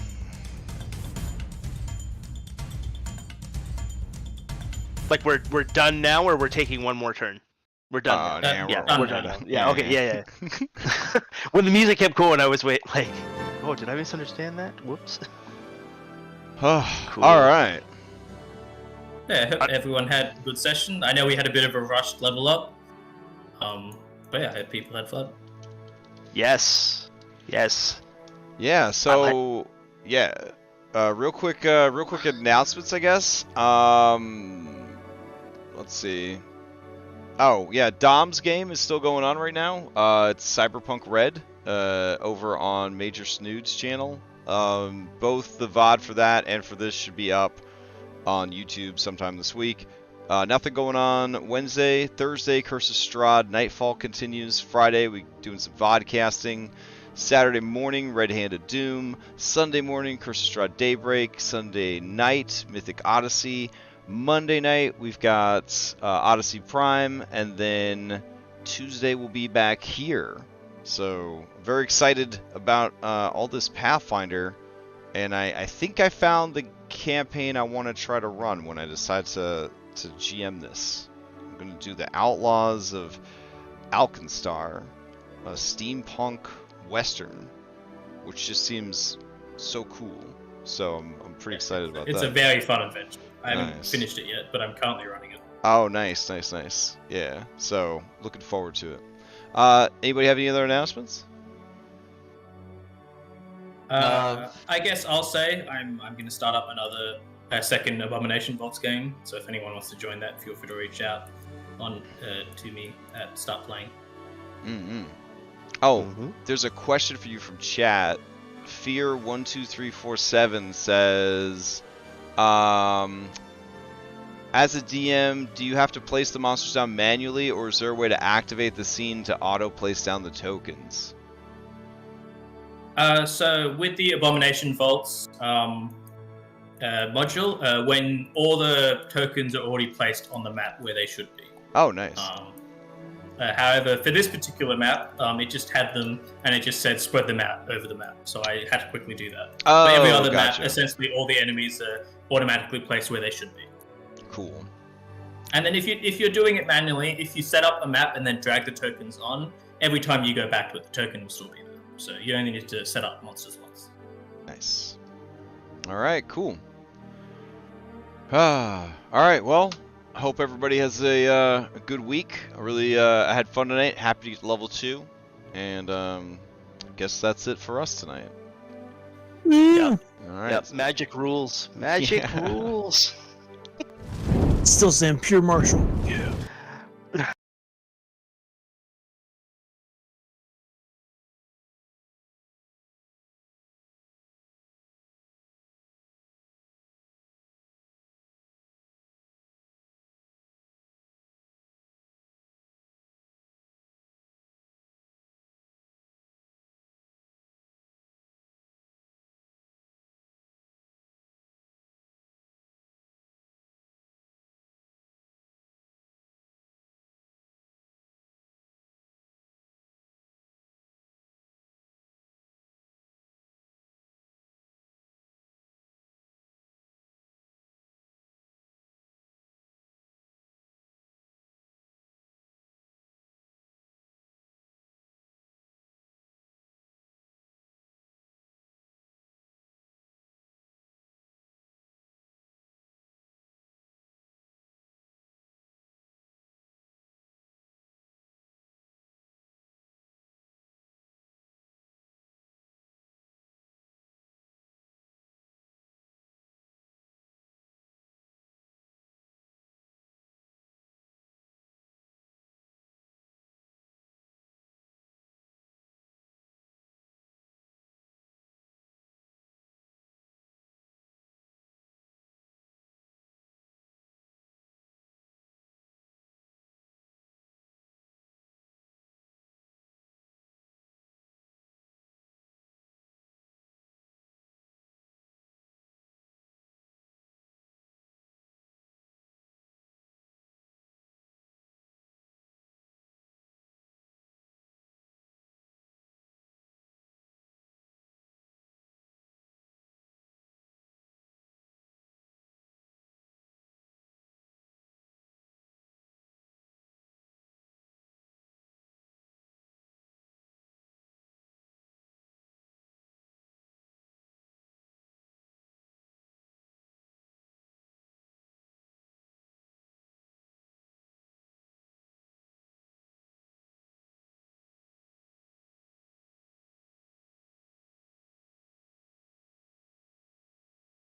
Like we're done now, or we're taking one more turn. We're done. Oh, now. damn, Yeah, done we're now. done. Yeah. Okay. Yeah. When the music kept going, I was like, oh, did I misunderstand that? Whoops. Cool. All right. Yeah, I hope everyone had a good session. I know we had a bit of a rushed level up. But yeah, I hope people had fun. Yes. Yes. Yeah. So yeah, Real quick announcements, I guess. Let's see. Oh yeah, Dom's game is still going on right now. It's Cyberpunk Red over on Major Snood's channel. Both the VOD for that and for this should be up on YouTube sometime this week. Nothing going on Wednesday. Thursday, Curse of Strahd, Nightfall continues. Friday, we doing some vodcasting. Saturday morning, Red-Handed Doom. Sunday morning, Curse of Strahd Daybreak. Sunday night, Mythic Odyssey. Monday night, we've got Odyssey Prime. And then Tuesday, we'll be back here. So, very excited about all this Pathfinder. And I think I found the campaign I want to try to run when I decide to GM this. I'm going to do the Outlaws of Alkenstar, a steampunk western, which just seems so cool. So I'm pretty excited about that. It's a very fun adventure. I haven't Nice. finished it yet, but I'm currently running it. Oh, nice. Yeah, so looking forward to it. Anybody have any other announcements? I guess I'll say I'm going to start up another second Abomination Vaults game. So if anyone wants to join that, feel free to reach out on to me at Start Playing. Mm-hmm. Oh, there's a question for you from chat. Fear12347 says, as a DM, do you have to place the monsters down manually, or is there a way to activate the scene to auto-place down the tokens? So with the Abomination Vaults module, when all the tokens are already placed on the map where they should be. Oh, nice. However, for this particular map, it just had them, and it just said spread them out over the map. So I had to quickly do that. Oh, for every other gotcha. map, essentially all the enemies are automatically placed where they should be. Cool. And then if you're doing it manually, if you set up a map and then drag the tokens on, every time you go back to it, the token will still be there. So you only need to set up monsters once. Nice. All right, cool. All right, well, I hope everybody has a good week. I had fun tonight. Happy to get level 2. And I guess that's it for us tonight. Yeah. All right. Yep, magic rules. Magic Yeah. rules. Still saying pure martial. Yeah.